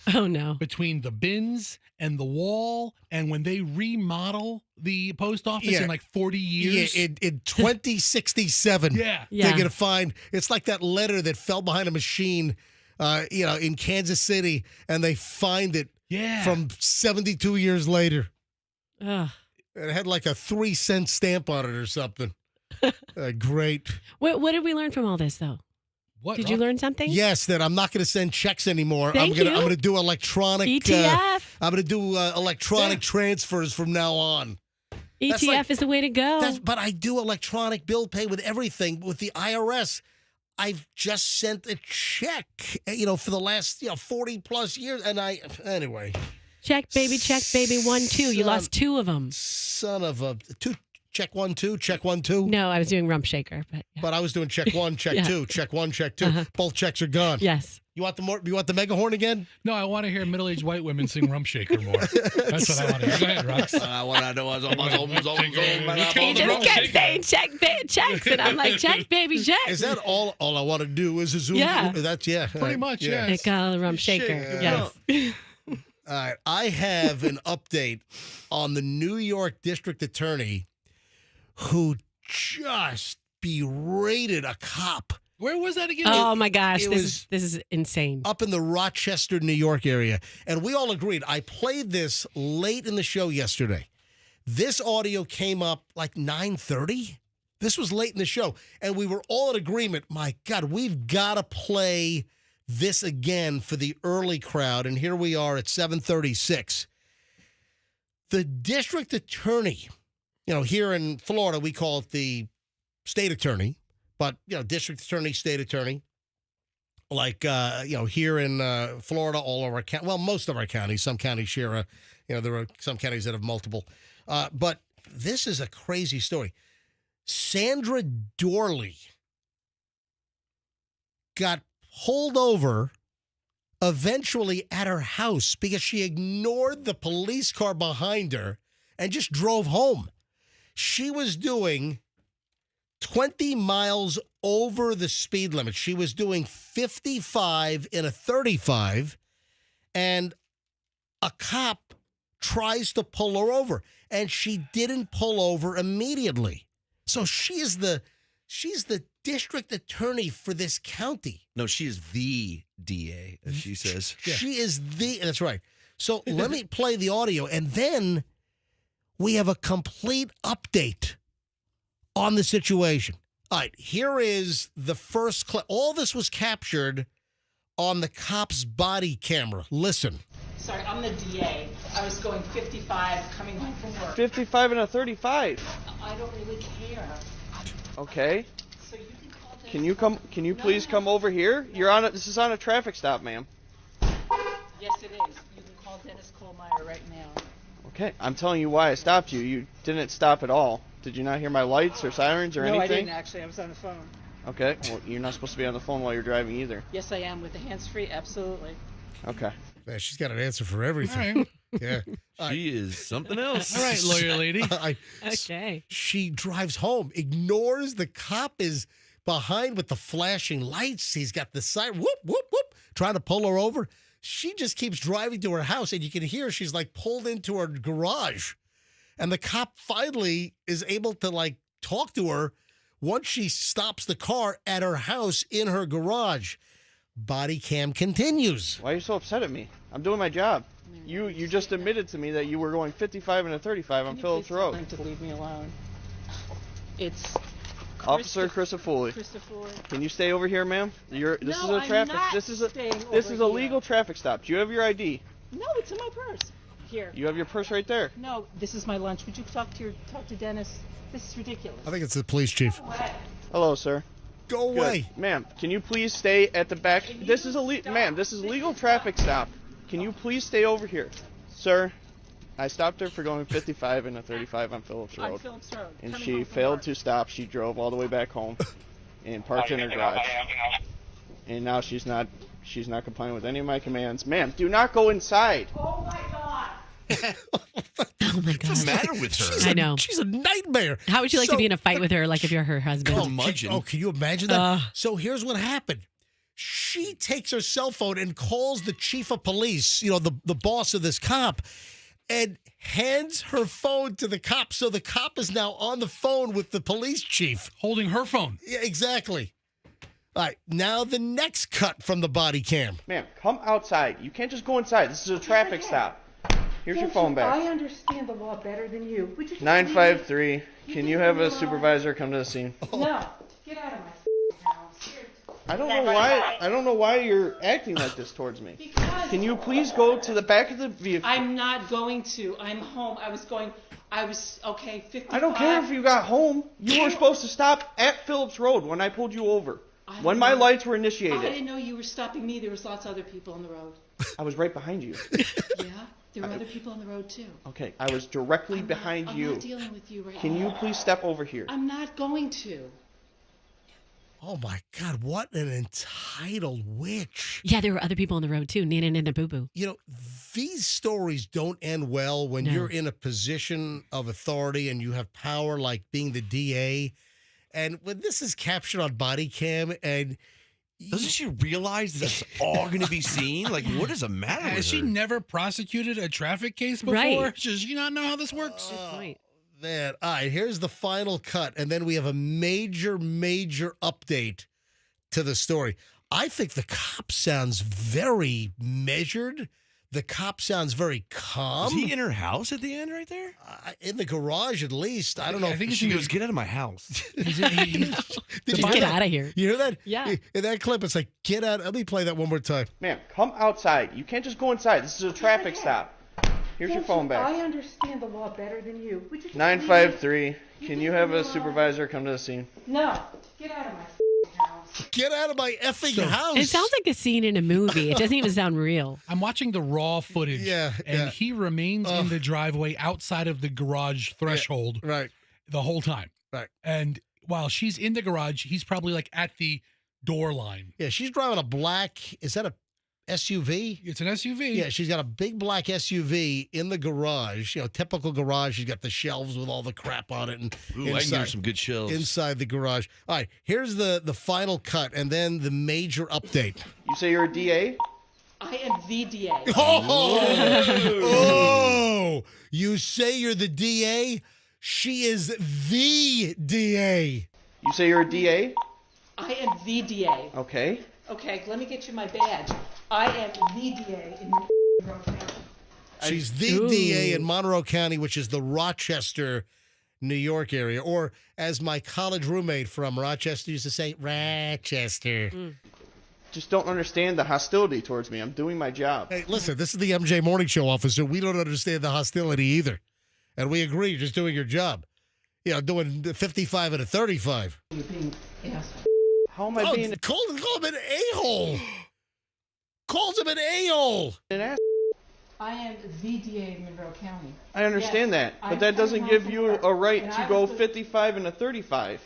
[SPEAKER 3] between the bins and the wall, and when they remodel the post office in like 40 years.
[SPEAKER 1] Yeah, in 2067.
[SPEAKER 3] Yeah.
[SPEAKER 1] They're going to find, it's like that letter that fell behind a machine, in Kansas City, and they find it from 72 years later.
[SPEAKER 2] Ugh.
[SPEAKER 1] It had like a 3-cent stamp on it or something. Great.
[SPEAKER 2] What did we learn from all this, though?
[SPEAKER 3] What?
[SPEAKER 2] Did you learn something?
[SPEAKER 1] Yes, that I'm not going to send checks anymore.
[SPEAKER 2] Thank
[SPEAKER 1] I'm
[SPEAKER 2] you.
[SPEAKER 1] going to do electronic
[SPEAKER 2] ETF.
[SPEAKER 1] I'm going to do electronic transfers from now on.
[SPEAKER 2] ETF is the way to go.
[SPEAKER 1] But I do electronic bill pay with everything with the IRS. I've just sent a check, for the last 40 plus years, and anyway.
[SPEAKER 2] Check, baby, 1, 2. You lost 2 of them.
[SPEAKER 1] Son of a 2. Check 1, 2, check 1, 2.
[SPEAKER 2] No, I was doing rump shaker,
[SPEAKER 1] but I was doing check 1, check 2, check 1, check 2. Both checks are gone.
[SPEAKER 2] Yes.
[SPEAKER 1] You want the mega horn again?
[SPEAKER 3] No, I want to hear middle-aged white women sing rump shaker more. That's what I want to hear. Go ahead, Rox.
[SPEAKER 2] He just kept saying checks, and I'm like, check, baby, check.
[SPEAKER 1] Is that all I want to do is a zoom?
[SPEAKER 2] Yeah.
[SPEAKER 1] That's
[SPEAKER 3] pretty much.
[SPEAKER 1] Yeah.
[SPEAKER 2] They call it rump shaker. Yes.
[SPEAKER 1] All right. I have an update on the New York District Attorney who just berated a cop.
[SPEAKER 3] Where was that again?
[SPEAKER 2] Oh my gosh, this is insane.
[SPEAKER 1] Up in the Rochester, New York area. And we all agreed. I played this late in the show yesterday. This audio came up like 9:30. This was late in the show. And we were all in agreement. My God, we've got to play this again for the early crowd. And here we are at 7:36. The district attorney, here in Florida, we call it the state attorney, but, district attorney, state attorney, like, here in Florida, all of our most of our counties, some counties share there are some counties that have multiple. But this is a crazy story. Sandra Dorley got pulled over eventually at her house because she ignored the police car behind her and just drove home. She was doing 20 miles over the speed limit. She was doing 55 in a 35, and a cop tries to pull her over, and she didn't pull over immediately. So she's the district attorney for this county.
[SPEAKER 12] No, she is the DA, as she says.
[SPEAKER 1] She is that's right. So let me play the audio, and then we have a complete update on the situation. All right, here is the first clip. All this was captured on the cop's body camera. Listen.
[SPEAKER 17] Sorry, I'm the DA. I was going 55 coming home from work.
[SPEAKER 18] 55 and a 35.
[SPEAKER 17] I don't really care.
[SPEAKER 18] Okay.
[SPEAKER 17] So you can call
[SPEAKER 18] Can you please come over here? You're on this is on a traffic stop, ma'am.
[SPEAKER 17] liar right now.
[SPEAKER 18] Okay, I'm telling you why I stopped you. You didn't stop at all. Did you not hear my lights or sirens or
[SPEAKER 17] No,
[SPEAKER 18] anything?
[SPEAKER 17] I didn't actually. I was on the phone.
[SPEAKER 18] Okay, well, you're not supposed to be on the phone while you're driving either.
[SPEAKER 17] Yes, I am with the hands-free. Absolutely.
[SPEAKER 18] Okay.
[SPEAKER 1] Man, she's got an answer for everything. Yeah.
[SPEAKER 4] She is something else.
[SPEAKER 3] All right, lawyer lady.
[SPEAKER 2] Okay.
[SPEAKER 1] She drives home, ignores the cop is behind with the flashing lights. He's got the siren, whoop, whoop, whoop, trying to pull her over. She just keeps driving to her house, and you can hear she's like pulled into her garage. And the cop finally is able to like talk to her once she stops the car at her house in her garage. Body cam continues.
[SPEAKER 18] Why are you so upset at me? I'm doing my job. You just admitted to me that you were going 55 and a 35 on Phillips Road.
[SPEAKER 17] Tell him to leave me alone. It's
[SPEAKER 18] Officer Christopher. Can you stay over here, ma'am? This is a
[SPEAKER 17] I'm
[SPEAKER 18] traffic.
[SPEAKER 17] not
[SPEAKER 18] This is
[SPEAKER 17] staying
[SPEAKER 18] a
[SPEAKER 17] over
[SPEAKER 18] legal traffic stop. Do you have your ID?
[SPEAKER 17] No, it's in my purse. Here.
[SPEAKER 18] You have your purse right there.
[SPEAKER 17] No, this is my lunch. Would you talk to Dennis? This is ridiculous.
[SPEAKER 1] I think it's the police chief.
[SPEAKER 18] Hello, sir.
[SPEAKER 1] Go away.
[SPEAKER 18] Good. Ma'am, can you please stay at the back? This is a legal traffic stop. Can you please stay over here? Sir, I stopped her for going 55 and a 35 on Phillips Road. And she failed to stop. She drove all the way back home and parked in her garage. And now she's not complying with any of my commands. Ma'am, do not go inside.
[SPEAKER 17] Oh my God.
[SPEAKER 2] Oh my God.
[SPEAKER 4] What's the matter with her?
[SPEAKER 2] I know.
[SPEAKER 1] She's a nightmare.
[SPEAKER 2] How would you like to be in a fight with her, like if you're her husband?
[SPEAKER 1] Can you imagine that? So here's what happened. She takes her cell phone and calls the chief of police, the boss of this cop, and hands her phone to the cop. So the cop is now on the phone with the police chief.
[SPEAKER 3] Holding her phone.
[SPEAKER 1] Yeah, exactly. All right, now the next cut from the body cam.
[SPEAKER 18] Ma'am, come outside. You can't just go inside. This is a traffic stop. Here's your phone back.
[SPEAKER 17] I understand the law better than you. Would you
[SPEAKER 18] 953. Can you have a supervisor come to the scene?
[SPEAKER 17] No. Get out of my house.
[SPEAKER 18] I don't know why you're acting like this towards me. Can you please go to the back of the vehicle?
[SPEAKER 17] I'm not going to. I'm home. Okay, 55.
[SPEAKER 18] I don't care if you got home. You were supposed to stop at Phillips Road when I pulled you over. When my lights were
[SPEAKER 17] I
[SPEAKER 18] initiated.
[SPEAKER 17] didn't know you were stopping me. There was lots of other people on the road.
[SPEAKER 18] I was right behind you.
[SPEAKER 17] Yeah? There were other people on the road too.
[SPEAKER 18] Okay, I was directly behind you.
[SPEAKER 17] I'm not dealing with you right now.
[SPEAKER 18] Can you please step over here?
[SPEAKER 17] I'm not going to.
[SPEAKER 1] Oh my God, what an entitled witch.
[SPEAKER 2] Yeah, there were other people on the road too. Nina and Boo Boo.
[SPEAKER 1] These stories don't end well when you're in a position of authority and you have power, like being the DA. And when this is captured on body cam and...
[SPEAKER 4] Doesn't she realize that's all going to be seen? Like, what is the matter with her?
[SPEAKER 3] Has she never prosecuted a traffic case before?
[SPEAKER 2] Right.
[SPEAKER 3] Does she not know how this works?
[SPEAKER 1] Man, all right, here's the final cut, and then we have a major update to the story. I think the cop sounds very measured. The cop sounds very calm.
[SPEAKER 4] Is he in her house at the end right there?
[SPEAKER 1] In the garage, at least. I don't know.
[SPEAKER 4] I think she goes, get out of my house.
[SPEAKER 2] Just get out of here.
[SPEAKER 1] You hear that?
[SPEAKER 2] Yeah.
[SPEAKER 1] In that clip, it's like, get out. Let me play that one more time.
[SPEAKER 18] Ma'am, come outside. You can't just go inside. This is a traffic stop. Here's your phone back.
[SPEAKER 17] I understand the law better than you. Would you
[SPEAKER 18] 953. Can you have a supervisor come to the scene?
[SPEAKER 17] No. Get out of my house.
[SPEAKER 1] Get out of my effing house.
[SPEAKER 2] It sounds like a scene in a movie. It doesn't even sound real.
[SPEAKER 3] I'm watching the raw footage. And he remains in the driveway outside of the garage threshold the whole time.
[SPEAKER 1] Right.
[SPEAKER 3] And while she's in the garage, he's probably like at the door line.
[SPEAKER 1] Yeah, she's driving a black, is that a SUV?
[SPEAKER 3] It's an SUV.
[SPEAKER 1] Yeah, she's got a big black SUV in the garage. Typical garage. She's got the shelves with all the crap on it. And
[SPEAKER 4] Ooh, I can hear some good shelves.
[SPEAKER 1] Inside the garage. All right, here's the final cut and then the major update.
[SPEAKER 18] You say you're a DA?
[SPEAKER 17] I am the DA.
[SPEAKER 1] Oh, you say you're the DA? She is the DA.
[SPEAKER 18] You say you're a DA?
[SPEAKER 17] I am the DA.
[SPEAKER 18] Okay.
[SPEAKER 17] Okay, let me get you my badge. I am the DA in Monroe County.
[SPEAKER 1] She's the DA in Monroe County, which is the Rochester, New York area. Or as my college roommate from Rochester used to say, Rochester.
[SPEAKER 18] Just don't understand the hostility towards me. I'm doing my job.
[SPEAKER 1] Hey, listen, this is the MJ Morning Show, officer. We don't understand the hostility either. And we agree, you're just doing your job. Doing 55 and a 35.
[SPEAKER 17] You're being an asshole.
[SPEAKER 18] How am I being...
[SPEAKER 1] Call him an a-hole. Calls him an a-hole.
[SPEAKER 18] An ass.
[SPEAKER 17] I am the DA of Monroe County.
[SPEAKER 18] I understand
[SPEAKER 17] Yes,
[SPEAKER 18] that, but
[SPEAKER 17] I'm
[SPEAKER 18] that
[SPEAKER 17] coming
[SPEAKER 18] doesn't
[SPEAKER 17] home
[SPEAKER 18] give
[SPEAKER 17] from
[SPEAKER 18] you
[SPEAKER 17] work,
[SPEAKER 18] a right
[SPEAKER 17] and
[SPEAKER 18] to
[SPEAKER 17] I
[SPEAKER 18] go
[SPEAKER 17] was the-
[SPEAKER 18] 55 and a 35.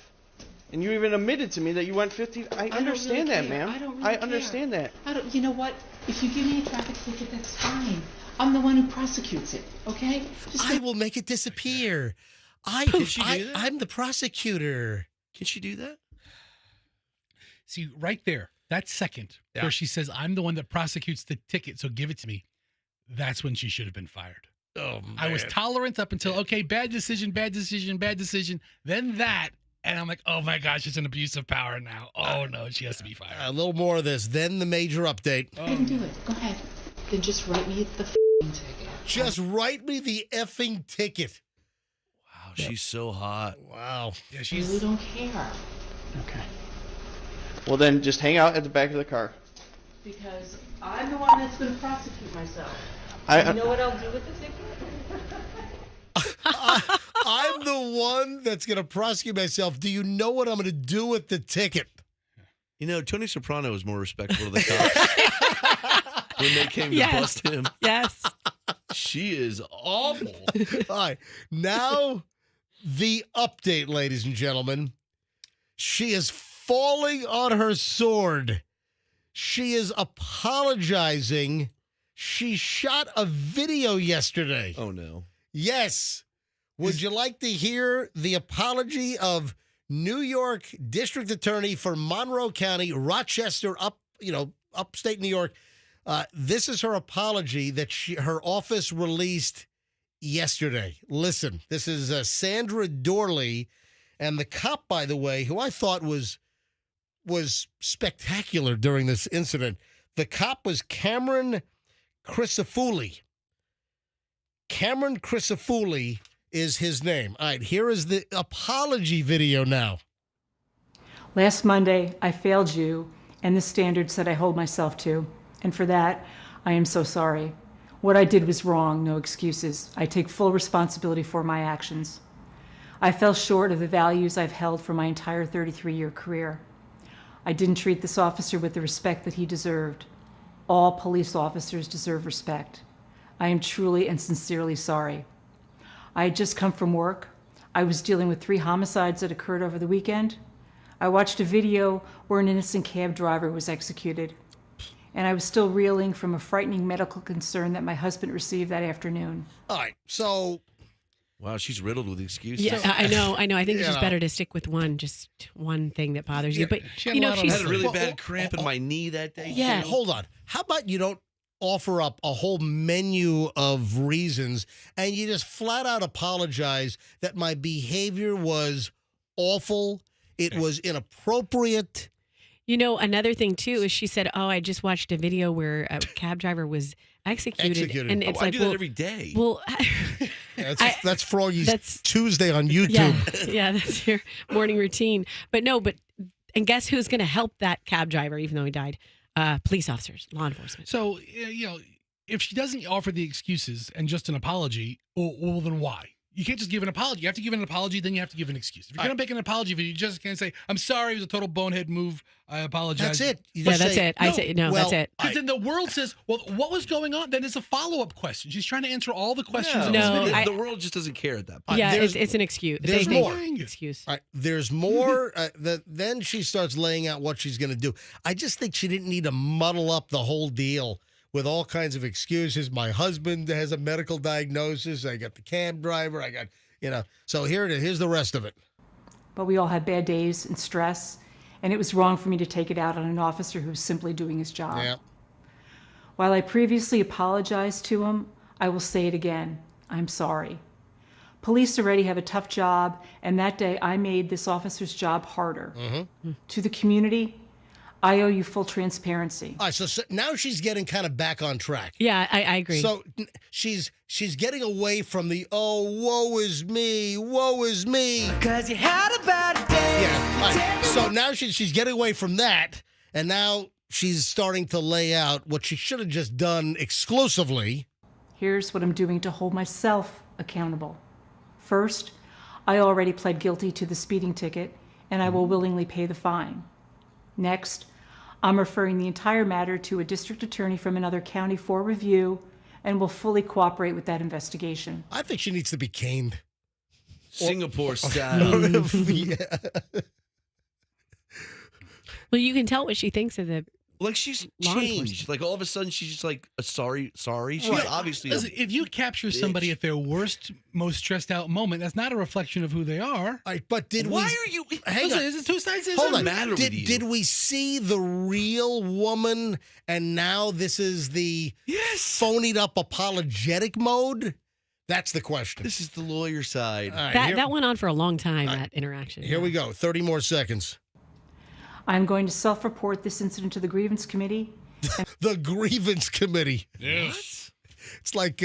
[SPEAKER 18] And you even admitted to me that you went 50. I
[SPEAKER 17] don't
[SPEAKER 18] understand
[SPEAKER 17] really
[SPEAKER 18] that,
[SPEAKER 17] care.
[SPEAKER 18] ma'am.
[SPEAKER 17] I don't really
[SPEAKER 18] I
[SPEAKER 17] care.
[SPEAKER 18] understand that.
[SPEAKER 17] You know what? If you give me a traffic ticket, that's fine. I'm the one who prosecutes it, okay?
[SPEAKER 1] I will make it disappear.
[SPEAKER 3] Can she do that?
[SPEAKER 1] I'm the prosecutor.
[SPEAKER 12] Can she do that?
[SPEAKER 3] See, right there, that second where she says, I'm the one that prosecutes the ticket, so give it to me. That's when she should have been fired.
[SPEAKER 1] Oh, man.
[SPEAKER 3] I was tolerant up until, okay, bad decision. Then that, and I'm like, oh my gosh, it's an abuse of power now. Oh no, she has to be fired.
[SPEAKER 1] A little more of this, then the major update.
[SPEAKER 17] Go ahead and do it. Go ahead. Then just write me the f***ing ticket.
[SPEAKER 1] Just write me the effing ticket.
[SPEAKER 12] Wow, she's so hot.
[SPEAKER 1] Wow.
[SPEAKER 3] Yeah,
[SPEAKER 17] I really don't care.
[SPEAKER 3] Okay.
[SPEAKER 18] Well, then just hang out at the back of the car.
[SPEAKER 17] Because I'm the one that's going to prosecute myself. You know what I'll do with the ticket?
[SPEAKER 1] I'm the one that's going to prosecute myself. Do you know what I'm going to do with the ticket?
[SPEAKER 12] You know, Tony Soprano was more respectful of the cops when they came to bust him.
[SPEAKER 2] Yes.
[SPEAKER 12] She is awful.
[SPEAKER 1] All right. Now, the update, ladies and gentlemen. She is falling on her sword. She is apologizing. She shot a video yesterday.
[SPEAKER 12] Oh, no.
[SPEAKER 1] Yes. Would you like to hear the apology of New York District Attorney for Monroe County, Rochester, upstate New York? This is her apology that her office released yesterday. Listen, this is Sandra Dorley, and the cop, by the way, who I thought was spectacular during this incident. The cop was Cameron Crisafulli. Cameron Crisafulli is his name. All right, here is the apology video now.
[SPEAKER 19] Last Monday, I failed you and the standards that I hold myself to, and for that, I am so sorry. What I did was wrong, no excuses. I take full responsibility for my actions. I fell short of the values I've held for my entire 33-year career. I didn't treat this officer with the respect that he deserved. All police officers deserve respect. I am truly and sincerely sorry. I had just come from work. I was dealing with 3 homicides that occurred over the weekend. I watched a video where an innocent cab driver was executed. And I was still reeling from a frightening medical concern that my husband received that afternoon.
[SPEAKER 1] All right, so...
[SPEAKER 12] Wow, she's riddled with excuses.
[SPEAKER 2] Yeah, I know. I think it's just better to stick with just one thing that bothers you. But
[SPEAKER 12] I had a really bad cramp in my knee that day.
[SPEAKER 2] Yeah.
[SPEAKER 1] Hold on. How about you don't offer up a whole menu of reasons and you just flat out apologize that my behavior was awful, it was inappropriate.
[SPEAKER 2] You know, another thing too is she said, "Oh, I just watched a video where a cab driver was executed." And it's
[SPEAKER 12] I
[SPEAKER 2] like,
[SPEAKER 12] do that every day.
[SPEAKER 2] Well,
[SPEAKER 1] that's Froggy's Tuesday on YouTube.
[SPEAKER 2] Yeah, that's your morning routine. But and guess who's going to help that cab driver, even though he died? Police officers, law enforcement.
[SPEAKER 3] So, if she doesn't offer the excuses and just an apology, well, then why? You can't just give an apology. You have to give an apology, then you have to give an excuse. If you're going to make an apology video, you just can't say, I'm sorry, it was a total bonehead move. I apologize.
[SPEAKER 1] That's it.
[SPEAKER 2] That's it. I say, no, that's it.
[SPEAKER 3] Because then the world says, well, what was going on? Then it's a follow-up question. She's trying to answer all the questions.
[SPEAKER 12] The world just doesn't care at that point.
[SPEAKER 2] Yeah, it's an excuse.
[SPEAKER 1] There's more.
[SPEAKER 2] Excuse.
[SPEAKER 1] All right, there's more. Then she starts laying out what she's going to do. I just think she didn't need to muddle up the whole deal with all kinds of excuses. My husband has a medical diagnosis. I got the cab driver. I got, So here it is. Here's the rest of it.
[SPEAKER 19] But we all had bad days and stress, and it was wrong for me to take it out on an officer who was simply doing his job.
[SPEAKER 1] Yeah.
[SPEAKER 19] While I previously apologized to him, I will say it again. I'm sorry. Police already have a tough job, and that day I made this officer's job harder.
[SPEAKER 1] Mm-hmm.
[SPEAKER 19] To the community, I owe you full transparency.
[SPEAKER 1] All right, so now she's getting kind of back on track.
[SPEAKER 2] Yeah, I agree.
[SPEAKER 1] So she's getting away from the, woe is me, 'cause you had a bad day. Yeah. All right. So now she's getting away from that, and now she's starting to lay out what she should have just done exclusively.
[SPEAKER 19] Here's what I'm doing to hold myself accountable. First, I already pled guilty to the speeding ticket, and I will willingly pay the fine. Next, I'm referring the entire matter to a district attorney from another county for review and will fully cooperate with that investigation.
[SPEAKER 1] I think she needs to be caned.
[SPEAKER 12] Singapore style.
[SPEAKER 1] Yeah.
[SPEAKER 2] Well, you can tell what she thinks of the.
[SPEAKER 12] Like she's
[SPEAKER 2] Law
[SPEAKER 12] changed.
[SPEAKER 2] enforcement.
[SPEAKER 12] Like all of a sudden she's just like sorry. She's
[SPEAKER 3] Right.
[SPEAKER 12] obviously.
[SPEAKER 3] Listen, if you capture somebody at their worst, most stressed out moment, that's not a reflection of who they are.
[SPEAKER 1] All right, but did
[SPEAKER 12] Why
[SPEAKER 1] we?
[SPEAKER 12] are you?
[SPEAKER 1] Hang
[SPEAKER 3] Listen,
[SPEAKER 1] on.
[SPEAKER 3] is it two sides? to this?
[SPEAKER 1] Hold on.
[SPEAKER 12] matter with you?
[SPEAKER 1] Did we see the real woman and now this is the phonied up apologetic mode? That's the question.
[SPEAKER 12] This is the lawyer side.
[SPEAKER 1] All right,
[SPEAKER 2] That went on for a long time, that interaction.
[SPEAKER 1] here we go. 30 more seconds.
[SPEAKER 19] I'm going to self-report this incident to the grievance committee.
[SPEAKER 1] The grievance committee.
[SPEAKER 3] Yes.
[SPEAKER 1] It's like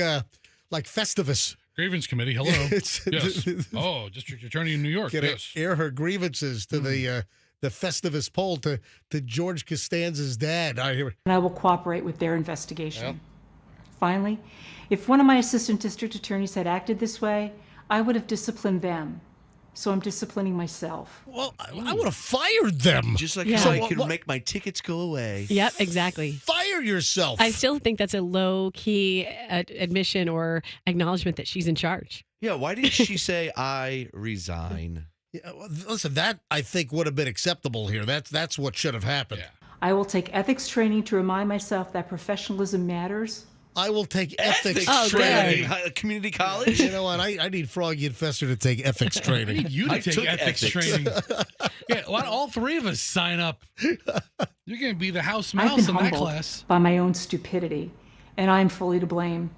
[SPEAKER 1] Festivus.
[SPEAKER 3] Grievance committee. Hello.
[SPEAKER 1] It's-
[SPEAKER 3] Yes. Oh, district attorney in New York.
[SPEAKER 1] Gonna
[SPEAKER 3] Yes.
[SPEAKER 1] air her grievances to the Festivus poll to George Costanza's dad. I hear.
[SPEAKER 19] And I will cooperate with their investigation. Finally, if one of my assistant district attorneys had acted this way, I would have disciplined them. So I'm disciplining myself.
[SPEAKER 1] Well, I would have fired them.
[SPEAKER 12] Just like
[SPEAKER 2] Yeah.
[SPEAKER 12] how
[SPEAKER 2] So
[SPEAKER 12] I
[SPEAKER 1] what-
[SPEAKER 12] can
[SPEAKER 1] what-
[SPEAKER 12] make my tickets go away.
[SPEAKER 2] Yep, exactly.
[SPEAKER 1] Fire yourself.
[SPEAKER 2] I still think that's a low key admission or acknowledgement that she's in charge.
[SPEAKER 12] Yeah. Why didn't she say I resign?
[SPEAKER 1] Yeah, well, listen, that I think would have been acceptable here. That's what should have happened.
[SPEAKER 3] Yeah.
[SPEAKER 19] I will take ethics training to remind myself that professionalism matters.
[SPEAKER 1] I will take ethics
[SPEAKER 2] Oh, good.
[SPEAKER 1] training.
[SPEAKER 12] Community college.
[SPEAKER 1] You know what? I need Froggy and Fester to take ethics
[SPEAKER 3] I
[SPEAKER 1] training.
[SPEAKER 3] need you to
[SPEAKER 12] I
[SPEAKER 3] take
[SPEAKER 12] took
[SPEAKER 3] ethics
[SPEAKER 12] ethics.
[SPEAKER 3] training. Yeah, why don't all three of us sign up? You're going to be the house
[SPEAKER 19] I've
[SPEAKER 3] mouse
[SPEAKER 19] been
[SPEAKER 3] in that
[SPEAKER 19] humbled
[SPEAKER 3] class.
[SPEAKER 19] by my own stupidity, and I am fully to blame.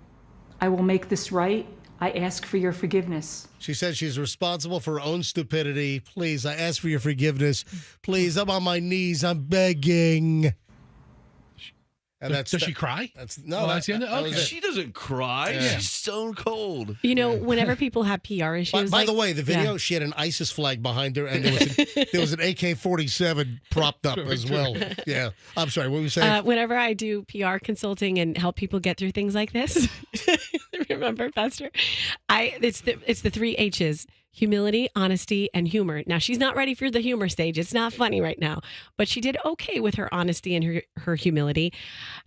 [SPEAKER 19] I will make this right. I ask for your forgiveness.
[SPEAKER 1] She said she's responsible for her own stupidity. Please, I ask for your forgiveness. Please, I'm on my knees. I'm begging. And
[SPEAKER 3] Does she cry?
[SPEAKER 1] That's
[SPEAKER 3] That's the end of-
[SPEAKER 1] that was
[SPEAKER 3] okay.
[SPEAKER 1] it.
[SPEAKER 12] She doesn't cry.
[SPEAKER 1] Yeah.
[SPEAKER 12] She's stone cold.
[SPEAKER 2] You know, whenever people have PR issues.
[SPEAKER 1] By the
[SPEAKER 2] like-
[SPEAKER 1] way, the video,
[SPEAKER 2] Yeah.
[SPEAKER 1] she had an ISIS flag behind her, and there was an AK-47 propped up as well. Yeah. I'm sorry, what were you saying?
[SPEAKER 2] Whenever I do PR consulting and help people get through things like this, remember, Pastor? It's the 3 H's: humility, honesty, and humor. Now, she's not ready for the humor stage. It's not funny right now, but she did okay with her honesty and her humility.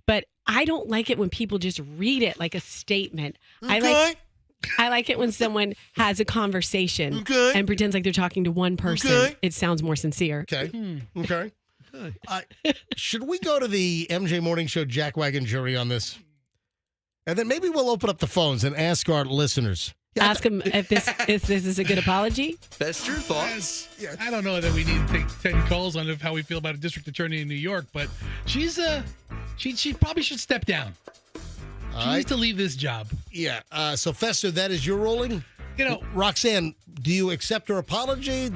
[SPEAKER 2] But I don't like it when people just read it like a statement.
[SPEAKER 1] Okay.
[SPEAKER 2] I like it when someone has a conversation
[SPEAKER 1] Okay.
[SPEAKER 2] and pretends like they're talking to one person.
[SPEAKER 1] Okay.
[SPEAKER 2] It sounds more sincere.
[SPEAKER 1] Okay. Okay. Should we go to the MJ Morning Show jackwagon jury on this? And then maybe we'll open up the phones and ask our listeners.
[SPEAKER 2] Ask them if this is a good apology.
[SPEAKER 12] Fester, thoughts?
[SPEAKER 3] Yeah. I don't know that we need to take 10 calls on how we feel about a district attorney in New York, but she's she probably should step down. She needs to leave this job.
[SPEAKER 1] Yeah. So, Fester, that is your ruling?
[SPEAKER 3] You know,
[SPEAKER 1] Roxanne, do you accept her apology?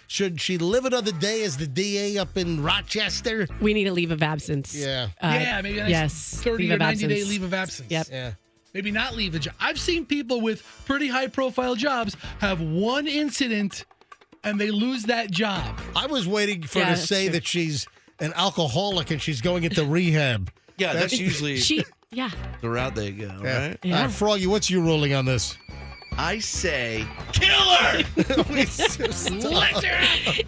[SPEAKER 1] Should she live another day as the DA up in Rochester?
[SPEAKER 2] We need a leave of absence.
[SPEAKER 1] Yeah.
[SPEAKER 3] Maybe a nice
[SPEAKER 2] yes,
[SPEAKER 3] 30
[SPEAKER 2] leave
[SPEAKER 3] or
[SPEAKER 2] of
[SPEAKER 3] 90 day
[SPEAKER 2] absence.
[SPEAKER 3] leave of absence.
[SPEAKER 2] Yep.
[SPEAKER 1] Yeah.
[SPEAKER 3] Maybe not leave the job. I've seen people with pretty high profile jobs have one incident and they lose that job.
[SPEAKER 1] I was waiting for her
[SPEAKER 2] Yeah,
[SPEAKER 1] to
[SPEAKER 2] that's
[SPEAKER 1] say
[SPEAKER 2] true.
[SPEAKER 1] that she's an alcoholic and she's going into rehab.
[SPEAKER 12] Yeah, that's usually
[SPEAKER 2] Yeah.
[SPEAKER 12] the route they go,
[SPEAKER 1] Yeah.
[SPEAKER 12] right?
[SPEAKER 1] All right, Froggy, what's your ruling on this?
[SPEAKER 12] I say, kill her!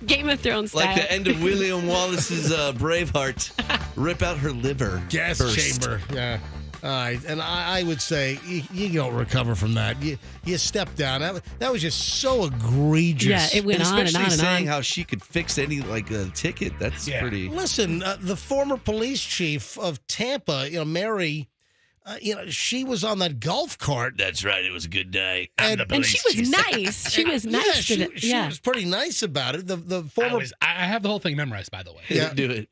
[SPEAKER 2] Game of Thrones style.
[SPEAKER 12] Like the end of William Wallace's Braveheart. Rip out her liver.
[SPEAKER 1] Gas
[SPEAKER 12] first.
[SPEAKER 1] chamber. Yeah. All right. And I would say you don't recover from that. You step down. That was just so egregious.
[SPEAKER 2] Yeah, it went
[SPEAKER 12] And
[SPEAKER 2] on and
[SPEAKER 12] especially
[SPEAKER 2] on and
[SPEAKER 12] saying
[SPEAKER 2] on.
[SPEAKER 12] how she could fix any ticket. That's pretty.
[SPEAKER 1] Listen, the former police chief of Tampa, Mary, she was on that golf cart.
[SPEAKER 4] That's right. It was a good day.
[SPEAKER 1] And
[SPEAKER 2] she was nice. She was nice.
[SPEAKER 1] She was pretty nice about it. The former.
[SPEAKER 3] I have the whole thing memorized, by the way.
[SPEAKER 1] Yeah.
[SPEAKER 12] Do it.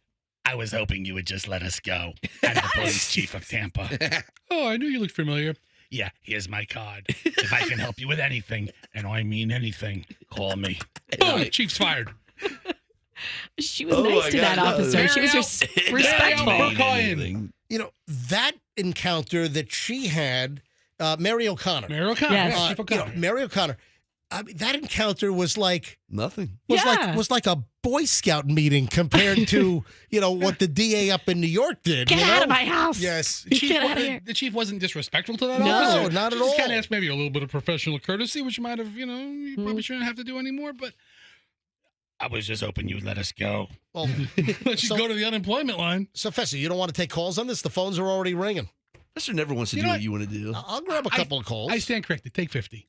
[SPEAKER 3] I was hoping you would just let us go. I'm the police chief of Tampa. Oh, I knew you looked familiar. Yeah, here's my card. If I can help you with anything, and I mean anything, call me. Oh, chief's fired.
[SPEAKER 2] She was nice to that officer. She was respectful.
[SPEAKER 1] That encounter that she had, Mary O'Connor.
[SPEAKER 3] Mary O'Connor.
[SPEAKER 2] Yes.
[SPEAKER 3] Yeah, Chief O'Connor.
[SPEAKER 1] Mary O'Connor. I mean, that encounter was like
[SPEAKER 12] nothing.
[SPEAKER 1] Was like a Boy Scout meeting compared to what the DA up in New York did.
[SPEAKER 2] Get out of my house.
[SPEAKER 1] Yes.
[SPEAKER 3] The chief wasn't disrespectful to that
[SPEAKER 1] No,
[SPEAKER 3] officer.
[SPEAKER 1] not at
[SPEAKER 3] He just
[SPEAKER 1] all.
[SPEAKER 3] kind of asked maybe a little bit of professional courtesy, which might have, you probably shouldn't have to do anymore. But I was just hoping you'd let us go.
[SPEAKER 1] Well,
[SPEAKER 3] Let you go to the unemployment line.
[SPEAKER 1] So, Fessy, you don't want to take calls on this? The phones are already ringing.
[SPEAKER 12] Lester never wants to
[SPEAKER 3] You
[SPEAKER 12] do
[SPEAKER 3] know
[SPEAKER 12] what you want to do.
[SPEAKER 1] I'll grab a couple of calls.
[SPEAKER 3] I stand corrected. Take 50.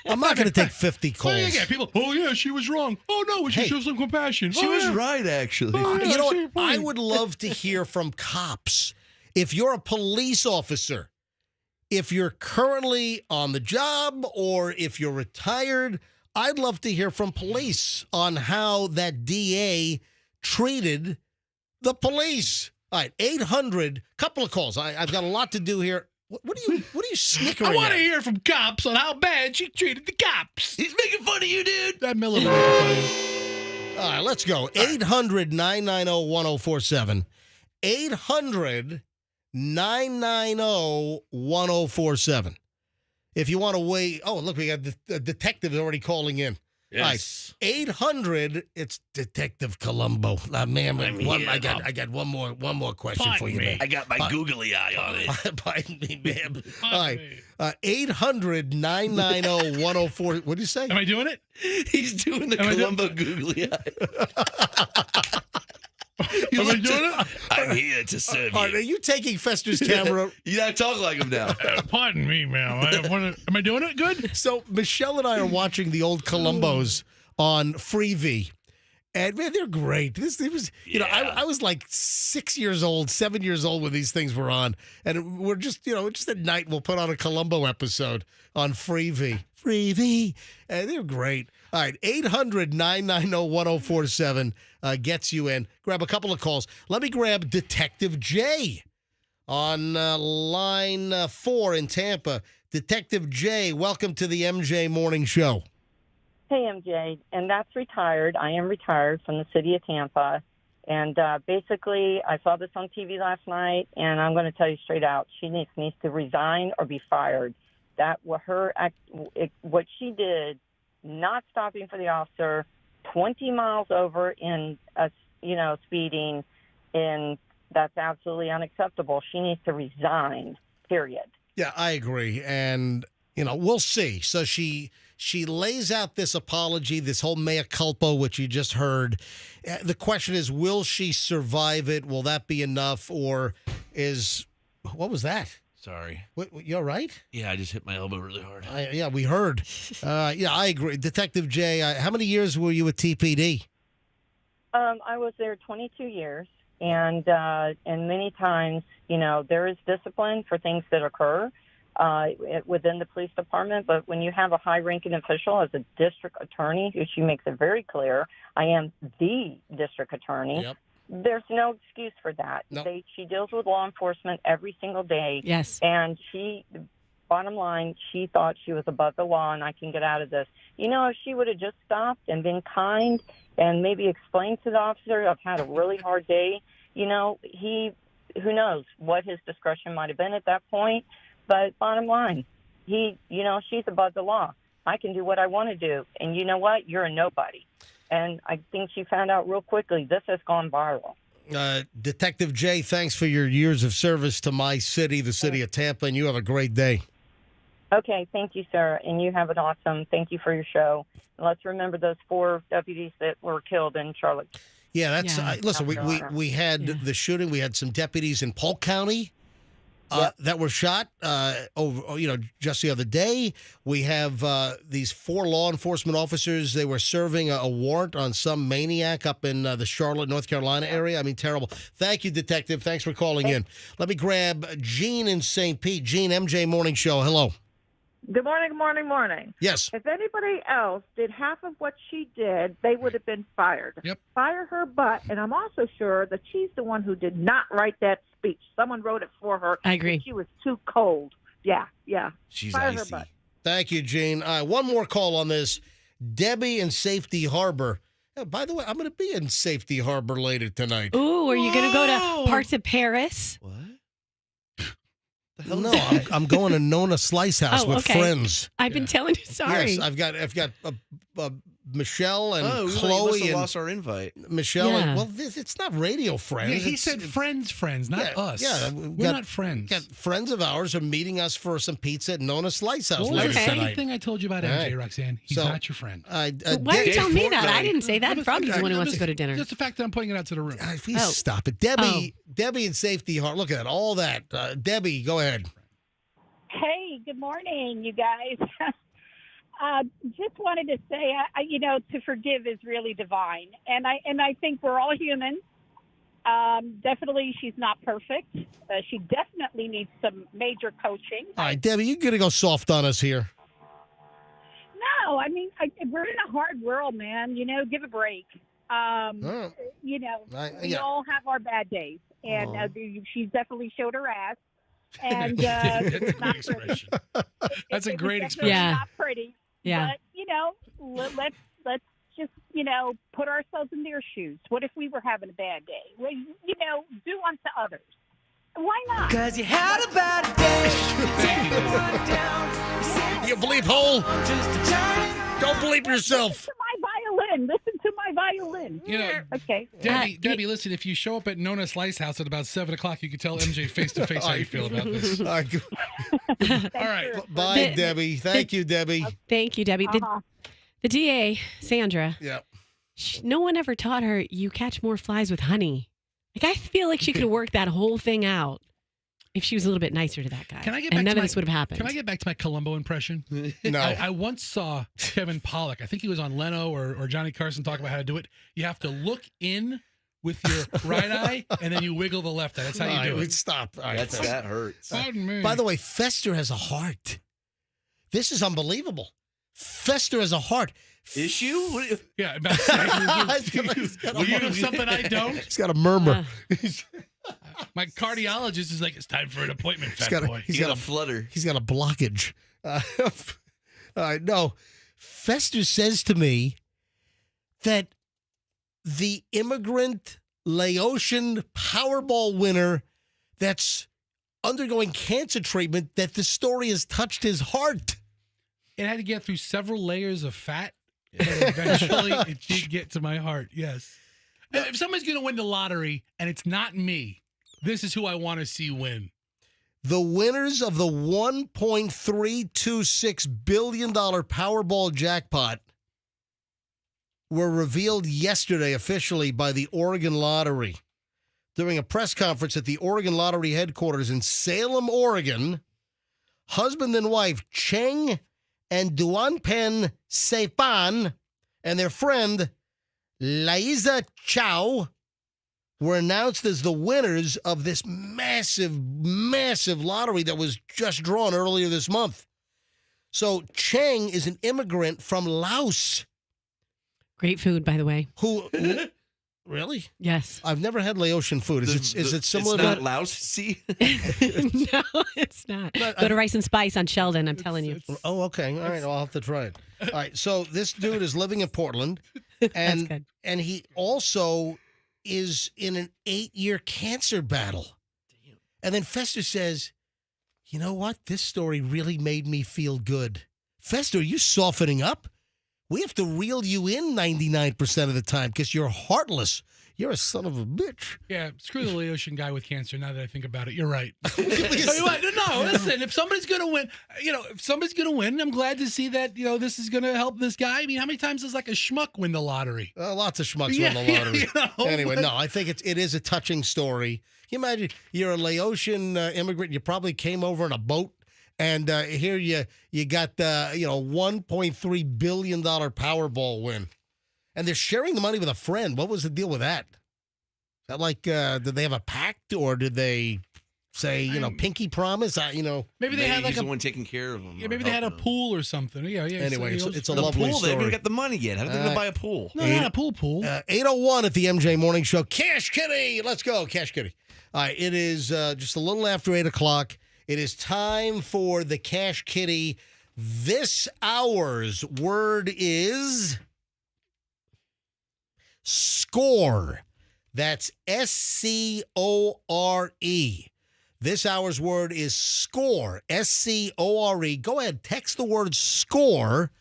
[SPEAKER 1] I'm not going to take 50 calls.
[SPEAKER 3] Oh, yeah, people, oh, yeah, she was wrong. Oh, no, we should show some compassion.
[SPEAKER 12] She was right, actually.
[SPEAKER 1] You know what? I would love to hear from cops. If you're a police officer, if you're currently on the job or if you're retired, I'd love to hear from police on how that DA treated the police. All right, 800, couple of calls. I've got a lot to do here. What are you snickering
[SPEAKER 3] I want to
[SPEAKER 1] at?
[SPEAKER 3] hear from cops on how bad she treated the cops.
[SPEAKER 12] He's making fun of you, dude.
[SPEAKER 3] That Miller was making fun of you.
[SPEAKER 1] All right, let's go. 800-990-1047. 800-990-1047. If you want to wait. Oh, look, we got the detective already calling in.
[SPEAKER 12] Yes.
[SPEAKER 1] All right, 800. It's Detective Columbo. Man, I got one more question for you, man.
[SPEAKER 12] I got my googly eye on it.
[SPEAKER 1] Pardon me, ma'am. All right, 800-990-1047. What did you say?
[SPEAKER 3] Am I doing it?
[SPEAKER 12] He's doing the Columbo googly eye.
[SPEAKER 3] Am I doing it?
[SPEAKER 12] I'm here to serve you.
[SPEAKER 1] Are you taking Fester's camera?
[SPEAKER 12] You gotta talk like him now.
[SPEAKER 3] Pardon me, ma'am. Am I doing it good?
[SPEAKER 1] So Michelle and I are watching the old Columbos on Freevee. And man, they're great. It was, I was like 7 years old when these things were on, and we're just, just at night we'll put on a Columbo episode on Freevee, and they're great. All right, 800-990-1047 gets you in. Grab a couple of calls. Let me grab Detective J on line 4 in Tampa. Detective J, welcome to the MJ Morning Show.
[SPEAKER 20] Hey, MJ, and that's retired. I am retired from the city of Tampa. And basically, I saw this on TV last night, and I'm going to tell you straight out, she needs to resign or be fired. What she did, not stopping for the officer, 20 miles over in, speeding, and that's absolutely unacceptable. She needs to resign, period.
[SPEAKER 1] Yeah, I agree. And, we'll see. So she lays out this apology, this whole mea culpa, which you just heard. The question is, will she survive it? Will that be enough? Or what was that?
[SPEAKER 12] Sorry.
[SPEAKER 1] You all right?
[SPEAKER 12] Yeah, I just hit my elbow really hard.
[SPEAKER 1] Yeah, we heard. I agree. Detective J, how many years were you at TPD?
[SPEAKER 20] I was there 22 years. And many times, there is discipline for things that occur within the police department. But when you have a high-ranking official as a district attorney, who she makes it very clear, I am the district attorney.
[SPEAKER 1] Yep.
[SPEAKER 20] There's no excuse for that.
[SPEAKER 1] Nope.
[SPEAKER 20] She deals with law enforcement every single day.
[SPEAKER 2] Yes.
[SPEAKER 20] And bottom line, she thought she was above the law and I can get out of this. If she would have just stopped and been kind and maybe explained to the officer, I've had a really hard day, who knows what his discretion might have been at that point. But bottom line, she's above the law. I can do what I want to do. And you know what? You're a nobody. And I think she found out real quickly, this has gone viral.
[SPEAKER 1] Detective J, thanks for your years of service to my city, the city of Tampa, and you have a great day.
[SPEAKER 20] Okay, thank you, sir. And you have an awesome, thank you for your show. And let's remember those 4 deputies that were killed in Charlotte.
[SPEAKER 1] Yeah, that's listen. We had the shooting. We had some deputies in Polk County that were shot over. Just the other day. We have these 4 law enforcement officers. They were serving a warrant on some maniac up in the Charlotte, North Carolina area. I mean, terrible. Thank you, Detective. Thanks for calling in. Let me grab Gene in St. Pete. Gene, MJ Morning Show. Hello.
[SPEAKER 21] Good morning, morning, morning.
[SPEAKER 1] Yes.
[SPEAKER 21] If anybody else did half of what she did, they would have been fired.
[SPEAKER 3] Yep.
[SPEAKER 21] Fire her butt. And I'm also sure that she's the one who did not write that speech. Someone wrote it for her.
[SPEAKER 2] I agree.
[SPEAKER 21] She was too cold. Yeah.
[SPEAKER 12] She's
[SPEAKER 21] Fire
[SPEAKER 12] icy.
[SPEAKER 21] her butt.
[SPEAKER 1] Thank you, Gene. One more call on this. Debbie in Safety Harbor. By the way, I'm going to be in Safety Harbor later tonight.
[SPEAKER 2] Ooh, are you going to go to parts of Paris?
[SPEAKER 12] What?
[SPEAKER 1] No, I'm going to Nona Slice House with friends.
[SPEAKER 2] I've been telling you. Sorry.
[SPEAKER 1] Yes, I've got Michelle and
[SPEAKER 12] Oh, we must
[SPEAKER 1] Chloe
[SPEAKER 12] have
[SPEAKER 1] and
[SPEAKER 12] lost our invite.
[SPEAKER 1] Michelle.
[SPEAKER 2] Yeah.
[SPEAKER 1] And, well, it's not radio friends.
[SPEAKER 3] Yeah, he
[SPEAKER 1] It's-
[SPEAKER 3] said friends, not
[SPEAKER 1] yeah,
[SPEAKER 3] us.
[SPEAKER 1] Yeah,
[SPEAKER 3] we're not friends.
[SPEAKER 1] Got friends of ours are meeting us for some pizza at Nona's Slice House
[SPEAKER 3] What was
[SPEAKER 1] later
[SPEAKER 3] the same
[SPEAKER 1] tonight.
[SPEAKER 3] thing I told you about MJ,
[SPEAKER 1] Right.
[SPEAKER 3] Roxanne? He's
[SPEAKER 1] So,
[SPEAKER 3] not your friend.
[SPEAKER 2] Why are you telling me that? I didn't say that. Froggy's the one who wants to go to dinner.
[SPEAKER 3] Just the fact that I'm putting it out to the room.
[SPEAKER 1] Please stop it. Debbie and Safety Heart. Look at that. All that. Debbie, go ahead.
[SPEAKER 5] Hey, good morning, you guys. Just wanted to say, to forgive is really divine, and I think we're all human. Definitely, she's not perfect. She definitely needs some major coaching.
[SPEAKER 1] All right, Debbie, you're going to go soft on us here.
[SPEAKER 5] No, I mean, we're in a hard world, man. Give a break. We all have our bad days, and she's definit's definitely showed her ass. And it's not pretty.
[SPEAKER 3] That's a great
[SPEAKER 5] definitely
[SPEAKER 3] expression.
[SPEAKER 5] Not pretty.
[SPEAKER 2] Yeah.
[SPEAKER 5] But let's just put ourselves in their shoes. What if we were having a bad day? Well, do unto others. Why not?
[SPEAKER 7] 'Cause you had a bad day.
[SPEAKER 1] You bleep hole. Don't bleep yourself.
[SPEAKER 5] Listen to my violin. Okay.
[SPEAKER 3] Debbie, listen, if you show up at Nona's Slice House at about 7 o'clock, you can tell MJ face-to-face how you feel about this.
[SPEAKER 1] All right. Bye, Debbie. Thank you, Debbie.
[SPEAKER 2] Thank you, Debbie. The DA, Sandra.
[SPEAKER 1] Yeah.
[SPEAKER 2] No one ever taught her you catch more flies with honey. Like, I feel like she could work that whole thing out if she was a little bit nicer to that guy.
[SPEAKER 3] Can I get
[SPEAKER 2] and
[SPEAKER 3] back
[SPEAKER 2] none
[SPEAKER 3] to
[SPEAKER 2] of this would have happened.
[SPEAKER 3] Can I get back to my Columbo impression?
[SPEAKER 1] No.
[SPEAKER 3] I once saw Kevin Pollak. I think he was on Leno or Johnny Carson talk about how to do it. You have to look in with your right eye, and then you wiggle the left eye. That's how you do it.
[SPEAKER 1] Stop. All right.
[SPEAKER 12] That hurts.
[SPEAKER 3] Pardon me.
[SPEAKER 1] By the way, Fester has a heart. This is unbelievable. Fester has a heart.
[SPEAKER 12] Issue?
[SPEAKER 3] Yeah, about Will you do something I don't?
[SPEAKER 1] He's got a murmur.
[SPEAKER 3] My cardiologist is like, it's time for an appointment, fat boy.
[SPEAKER 1] He's got
[SPEAKER 12] a flutter.
[SPEAKER 1] He's got a blockage. All right, no. Fester says to me that the immigrant Laotian Powerball winner that's undergoing cancer treatment, that the story has touched his heart.
[SPEAKER 3] It had to get through several layers of fat, but eventually it did get to my heart, yes. If somebody's going to win the lottery and it's not me, this is who I want to see win.
[SPEAKER 1] The winners of the $1.326 billion Powerball jackpot were revealed yesterday officially by the Oregon Lottery. During a press conference at the Oregon Lottery headquarters in Salem, Oregon, husband and wife Cheng and Duanpen Seipan and their friend Liza Chow were announced as the winners of this massive, massive lottery that was just drawn earlier this month. So Cheng is an immigrant from Laos.
[SPEAKER 2] Great food, by the way.
[SPEAKER 1] Who really?
[SPEAKER 2] Yes.
[SPEAKER 1] I've never had Laotian food. Is it similar
[SPEAKER 12] It's not
[SPEAKER 1] to
[SPEAKER 12] Laos-y?
[SPEAKER 2] No, it's not. Go to Rice and Spice on Sheldon, I'm telling you.
[SPEAKER 1] Oh, okay. All right. I'll have to try it. All right. So this dude is living in Portland,
[SPEAKER 2] That's good.
[SPEAKER 1] and he also is in an 8-year cancer battle. Damn. And then Fester says, "You know what? This story really made me feel good." Fester, are you softening up? We have to reel you in 99% of the time because you're heartless. You're a son of a bitch.
[SPEAKER 3] Yeah, screw the Laotian guy with cancer. Now that I think about it, you're right. No, listen. If somebody's gonna win, I'm glad to see that. This is gonna help this guy. I mean, how many times does like a schmuck win the lottery?
[SPEAKER 1] Lots of schmucks win the lottery. Anyway, no, I think it is a touching story. Can you imagine you're a Laotian immigrant. You probably came over in a boat. And here you got the $1.3 billion Powerball win, and they're sharing the money with a friend. What was the deal with that? Is that like did they have a pact, or did they say pinky promise?
[SPEAKER 3] Maybe they had like
[SPEAKER 12] he's the one taking care of them.
[SPEAKER 3] Yeah, maybe they had a pool or something. Yeah.
[SPEAKER 1] Anyway, it's a
[SPEAKER 12] the
[SPEAKER 1] lovely
[SPEAKER 12] pool,
[SPEAKER 1] story.
[SPEAKER 12] They haven't got the money yet. How are they going to buy a pool?
[SPEAKER 3] No, not a pool.
[SPEAKER 1] 8:01 at the MJ Morning Show. Cash Kitty, let's go, Cash Kitty. All right, it is just a little after 8 o'clock. It is time for the Cash Kitty. This hour's word is score. That's SCORE. This hour's word is score. SCORE. Go ahead, text the word score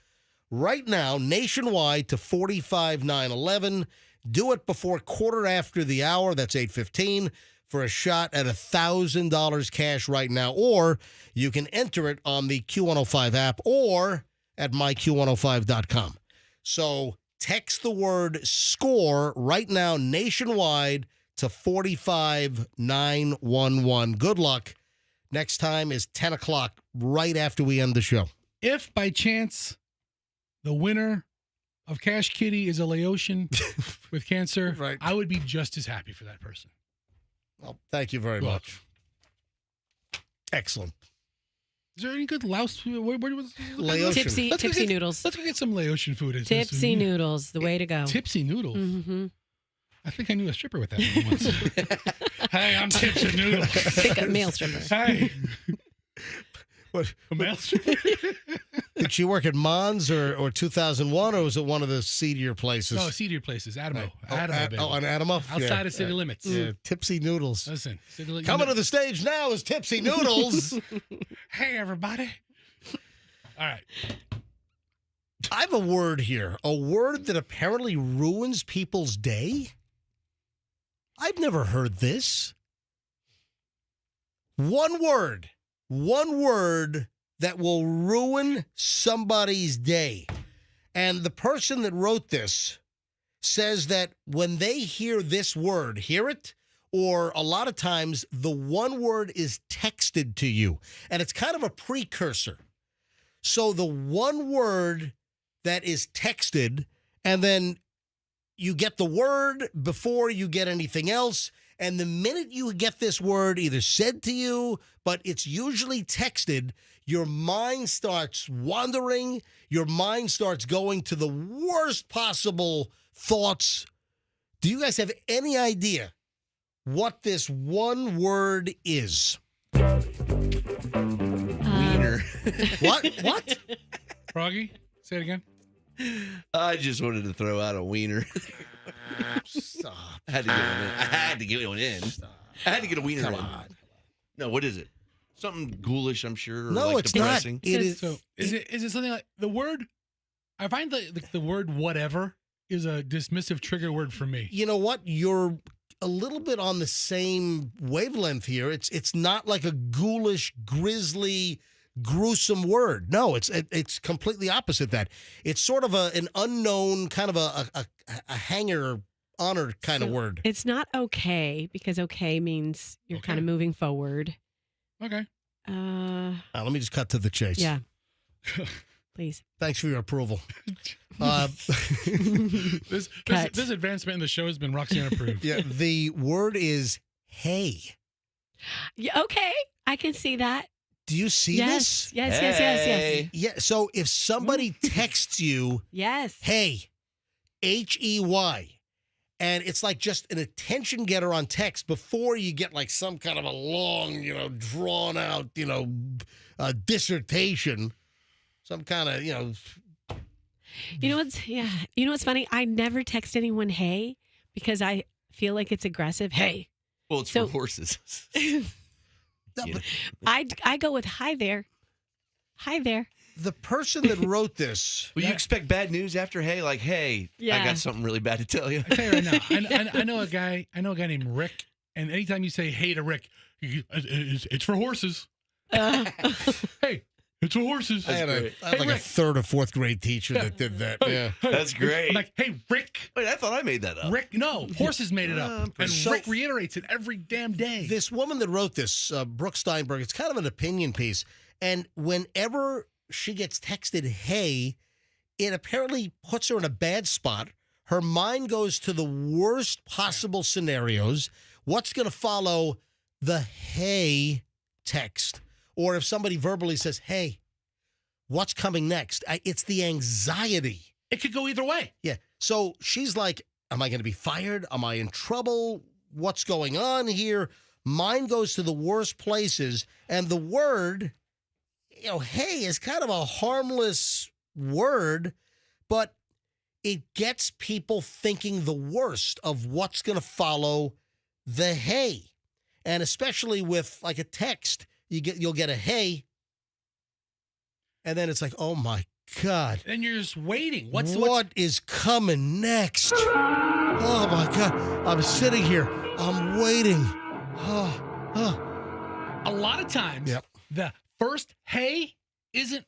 [SPEAKER 1] right now nationwide to 45911. Do it before quarter after the hour. That's 8:15 for a shot at $1,000 cash right now. Or you can enter it on the Q105 app or at myq105.com. So text the word SCORE right now nationwide to 45911. Good luck. Next time is 10 o'clock right after we end the show.
[SPEAKER 3] If by chance the winner of Cash Kitty is a Laotian with cancer,
[SPEAKER 1] Right.
[SPEAKER 3] I would be just as happy for that person.
[SPEAKER 1] Well, thank you very much. Excellent.
[SPEAKER 3] Is there any good Laos? Where was
[SPEAKER 1] Laotian.
[SPEAKER 2] Tipsy noodles.
[SPEAKER 3] Let's go get some Laotian food.
[SPEAKER 2] Tipsy noodles, the way to go.
[SPEAKER 3] Tipsy noodles.
[SPEAKER 2] Mm-hmm.
[SPEAKER 3] I think I knew a stripper with that name once. Hey, I'm Tipsy Noodles.
[SPEAKER 2] Think a male stripper.
[SPEAKER 3] Hey.
[SPEAKER 1] What?
[SPEAKER 3] A male stripper?
[SPEAKER 1] Did she work at Mons or 2001, or was it one of the seedier places?
[SPEAKER 3] No, seedier places. Adamo.
[SPEAKER 1] Baby. On Adamo?
[SPEAKER 3] Outside of city limits.
[SPEAKER 1] Yeah, Tipsy Noodles.
[SPEAKER 3] Listen.
[SPEAKER 1] Coming to the stage now is Tipsy Noodles.
[SPEAKER 3] Hey, everybody. All right.
[SPEAKER 1] I have a word here. A word that apparently ruins people's day? I've never heard this. One word that will ruin somebody's day. And the person that wrote this says that when they hear this word, hear it, or a lot of times the one word is texted to you, and it's kind of a precursor. So the one word that is texted, and then you get the word before you get anything else. And the minute you get this word either said to you, but it's usually texted, your mind starts wandering. Your mind starts going to the worst possible thoughts. Do you guys have any idea what this one word is?
[SPEAKER 12] Wiener.
[SPEAKER 1] What?
[SPEAKER 3] Froggy, say it again.
[SPEAKER 12] I just wanted to throw out a wiener.
[SPEAKER 1] Stop.
[SPEAKER 12] I had to get one in. I had to get a wiener
[SPEAKER 1] Come
[SPEAKER 12] in.
[SPEAKER 1] on.
[SPEAKER 12] No, what is it? Something ghoulish, I'm sure. Or
[SPEAKER 1] No,
[SPEAKER 12] like
[SPEAKER 1] it's
[SPEAKER 12] depressing.
[SPEAKER 1] not. It is.
[SPEAKER 3] So is it something like the word? I find the word whatever is a dismissive trigger word for me.
[SPEAKER 1] You know what? You're a little bit on the same wavelength here. It's not like a ghoulish, grisly, gruesome word. No, it's completely opposite that. It's sort of an unknown kind of a hanger honor kind of word.
[SPEAKER 2] It's not okay, because okay means you're kind of moving forward.
[SPEAKER 3] Okay.
[SPEAKER 1] Let me just cut to the chase.
[SPEAKER 2] Yeah. Please.
[SPEAKER 1] Thanks for your approval.
[SPEAKER 3] This advancement in the show has been Roxanne approved.
[SPEAKER 1] Yeah, the word is hey.
[SPEAKER 2] Yeah, okay, I can see that.
[SPEAKER 1] Do you see this?
[SPEAKER 2] Yes.
[SPEAKER 1] Yeah, so if somebody texts you,
[SPEAKER 2] Yes.
[SPEAKER 1] hey, Hey, and it's like just an attention getter on text before you get like some kind of a long, drawn out, dissertation, some kind of,
[SPEAKER 2] You know what's funny? I never text anyone hey because I feel like it's aggressive. Hey.
[SPEAKER 12] Well, it's for horses.
[SPEAKER 2] I go with hi there. Hi there.
[SPEAKER 1] The person that wrote this.
[SPEAKER 12] Will you expect bad news after hey? Like, hey, I got something really bad to tell you.
[SPEAKER 3] I tell you right now, I know a guy named Rick, and anytime you say hey to Rick, it's for horses. Hey, it's for horses.
[SPEAKER 1] I had a third or fourth grade teacher that did that. Yeah,
[SPEAKER 12] that's great.
[SPEAKER 3] I'm like, hey, Rick.
[SPEAKER 12] Wait, I thought I made that up.
[SPEAKER 3] Rick, no, horses made it up, and
[SPEAKER 1] so-
[SPEAKER 3] Rick reiterates it every damn day.
[SPEAKER 1] This woman that wrote this, Brooke Steinberg, it's kind of an opinion piece, and whenever she gets texted hey, it apparently puts her in a bad spot. Her mind goes to the worst possible scenarios. What's going to follow the hey text? Or if somebody verbally says, hey, what's coming next? It's the anxiety.
[SPEAKER 3] It could go either way.
[SPEAKER 1] Yeah. So she's like, am I going to be fired? Am I in trouble? What's going on here? Mine goes to the worst places. And the word, hey is kind of a harmless word, but it gets people thinking the worst of what's going to follow the hey. And especially with like a text, you'll get a hey, and then it's like, oh my God.
[SPEAKER 3] And you're just waiting. What's
[SPEAKER 1] What is coming next? Oh, my God. I'm sitting here. I'm waiting.
[SPEAKER 3] A lot of times, the first hey isn't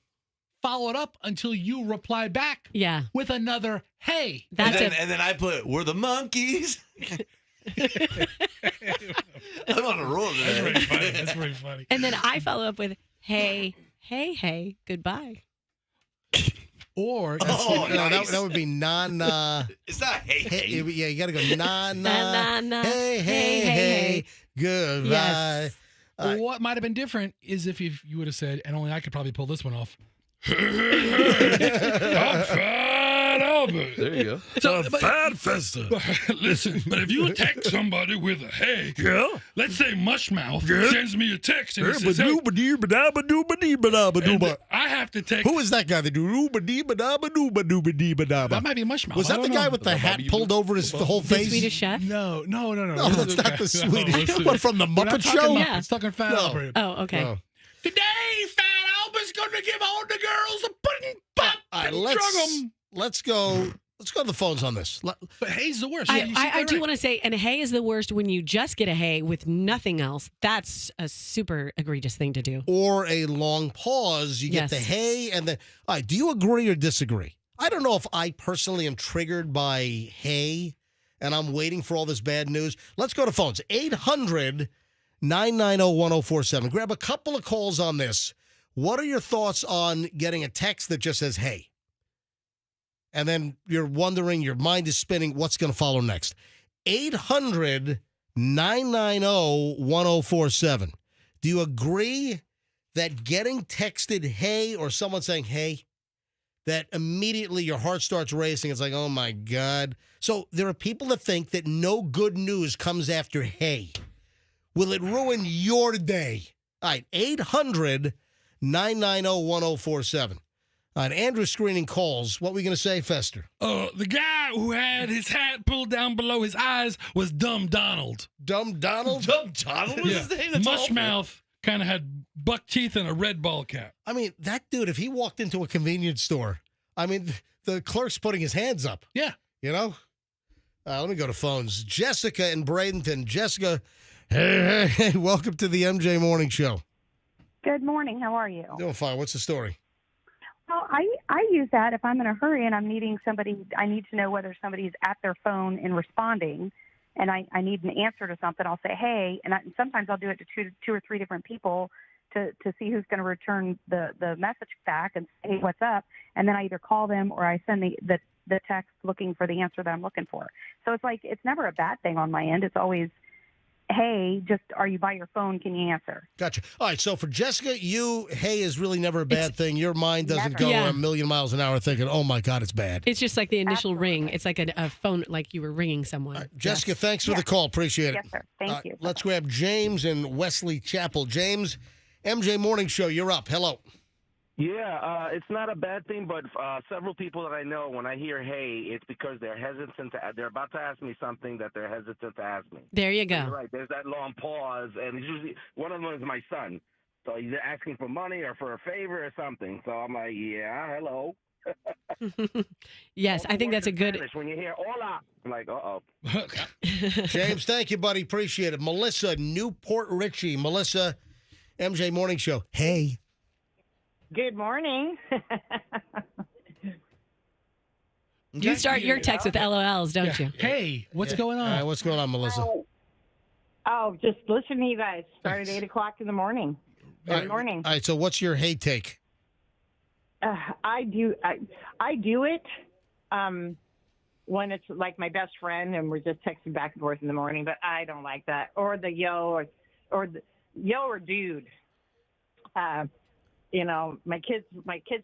[SPEAKER 3] followed up until you reply back with another hey.
[SPEAKER 12] And then I put, we're the monkeys. I'm on a roll today.
[SPEAKER 3] That's pretty funny. That's pretty funny.
[SPEAKER 2] And then I follow up with, hey, goodbye.
[SPEAKER 3] Or
[SPEAKER 1] that would be
[SPEAKER 12] It's not hey.
[SPEAKER 1] Yeah, you got to go hey, goodbye.
[SPEAKER 2] Yes.
[SPEAKER 3] Or what might have been different is if you would have said, and only I could probably pull this one off. I'm Fat Albert.
[SPEAKER 12] There you go.
[SPEAKER 3] Fat Festa. Listen, but if you text somebody with a hey, let's say Mushmouth sends me a text and it says, hey, I have to text.
[SPEAKER 1] Who is that guy that do
[SPEAKER 3] That might be Mushmouth.
[SPEAKER 1] Was that the guy with the hat pulled over his whole face?
[SPEAKER 2] The Swedish Chef?
[SPEAKER 3] No.
[SPEAKER 1] No, that's not the Swedish. What, from the Muppet Show?
[SPEAKER 2] Yeah.
[SPEAKER 3] It's talking Fat Albert.
[SPEAKER 2] Oh, okay.
[SPEAKER 1] No.
[SPEAKER 3] Today, Fat Albert's going to give all the girls a pudding pop and drug 'em.
[SPEAKER 1] Let's go to the phones on this.
[SPEAKER 3] But hey's the worst.
[SPEAKER 2] I do want to say, and hey is the worst when you just get a hey with nothing else. That's a super egregious thing to do.
[SPEAKER 1] Or a long pause. You get the hey and then. All right, do you agree or disagree? I don't know if I personally am triggered by hey and I'm waiting for all this bad news. Let's go to phones. 800-990-1047. Grab a couple of calls on this. What are your thoughts on getting a text that just says hey? And then you're wondering, your mind is spinning, what's going to follow next? 800-990-1047. Do you agree that getting texted hey or someone saying hey, that immediately your heart starts racing? It's like, oh my God. So there are people that think that no good news comes after hey. Will it ruin your day? All right, 800-990-1047. All right, Andrew screening calls. What were we going to say, Fester?
[SPEAKER 3] The guy who had his hat pulled down below his eyes was Dumb Donald.
[SPEAKER 1] Dumb Donald?
[SPEAKER 12] Dumb Donald was his name? That's
[SPEAKER 3] Mushmouth kind of had buck teeth and a red ball cap.
[SPEAKER 1] I mean, that dude, if he walked into a convenience store, I mean, the clerk's putting his hands up.
[SPEAKER 3] Yeah.
[SPEAKER 1] You know? Let me go to phones. Jessica in Bradenton. Jessica, hey, welcome to the MJ Morning Show.
[SPEAKER 6] Good morning. How are you?
[SPEAKER 1] Doing fine. What's the story?
[SPEAKER 6] Well, I use that if I'm in a hurry and I'm needing somebody. I need to know whether somebody's at their phone and responding, and I need an answer to something. I'll say, hey, and sometimes I'll do it to two or three different people to see who's going to return the message back and say, hey, what's up? And then I either call them or I send the text looking for the answer that I'm looking for. So it's like it's never a bad thing on my end. It's always, hey, just are you by your phone? Can you answer?
[SPEAKER 1] Gotcha. All right. So for Jessica, hey is really never a bad thing. Your mind doesn't go a million miles an hour thinking, oh my God, it's bad.
[SPEAKER 2] It's just like the initial ring. It's like a phone, like you were ringing someone.
[SPEAKER 1] Right, Jessica, thanks for the call. Appreciate it.
[SPEAKER 6] Yes, sir. Thank you.
[SPEAKER 1] Let's grab James in Wesley Chapel. James, MJ Morning Show, you're up. Hello.
[SPEAKER 22] Yeah, it's not a bad thing, but several people that I know, when I hear hey, it's because they're hesitant they're about to ask me something that they're hesitant to ask me.
[SPEAKER 2] There you go.
[SPEAKER 22] You're right. There's that long pause, and it's usually one of them is my son. So he's asking for money or for a favor or something. So I'm like, yeah, hello.
[SPEAKER 2] Yes, I think that's a good.
[SPEAKER 22] Spanish, when you hear hola, I'm like, uh-oh.
[SPEAKER 1] James, thank you, buddy. Appreciate it. Melissa, Newport Richie. Melissa, MJ Morning Show. Hey.
[SPEAKER 23] Good morning.
[SPEAKER 2] You start your text with LOLs, don't you?
[SPEAKER 3] Hey, what's going on?
[SPEAKER 1] All right, what's going on, Melissa?
[SPEAKER 23] Oh, just listen to you guys. Start at 8 o'clock in the morning. Good morning.
[SPEAKER 1] All right, so what's your hey take?
[SPEAKER 23] I do it when it's like my best friend and we're just texting back and forth in the morning, but I don't like that. Or the yo or dude. You know, my kids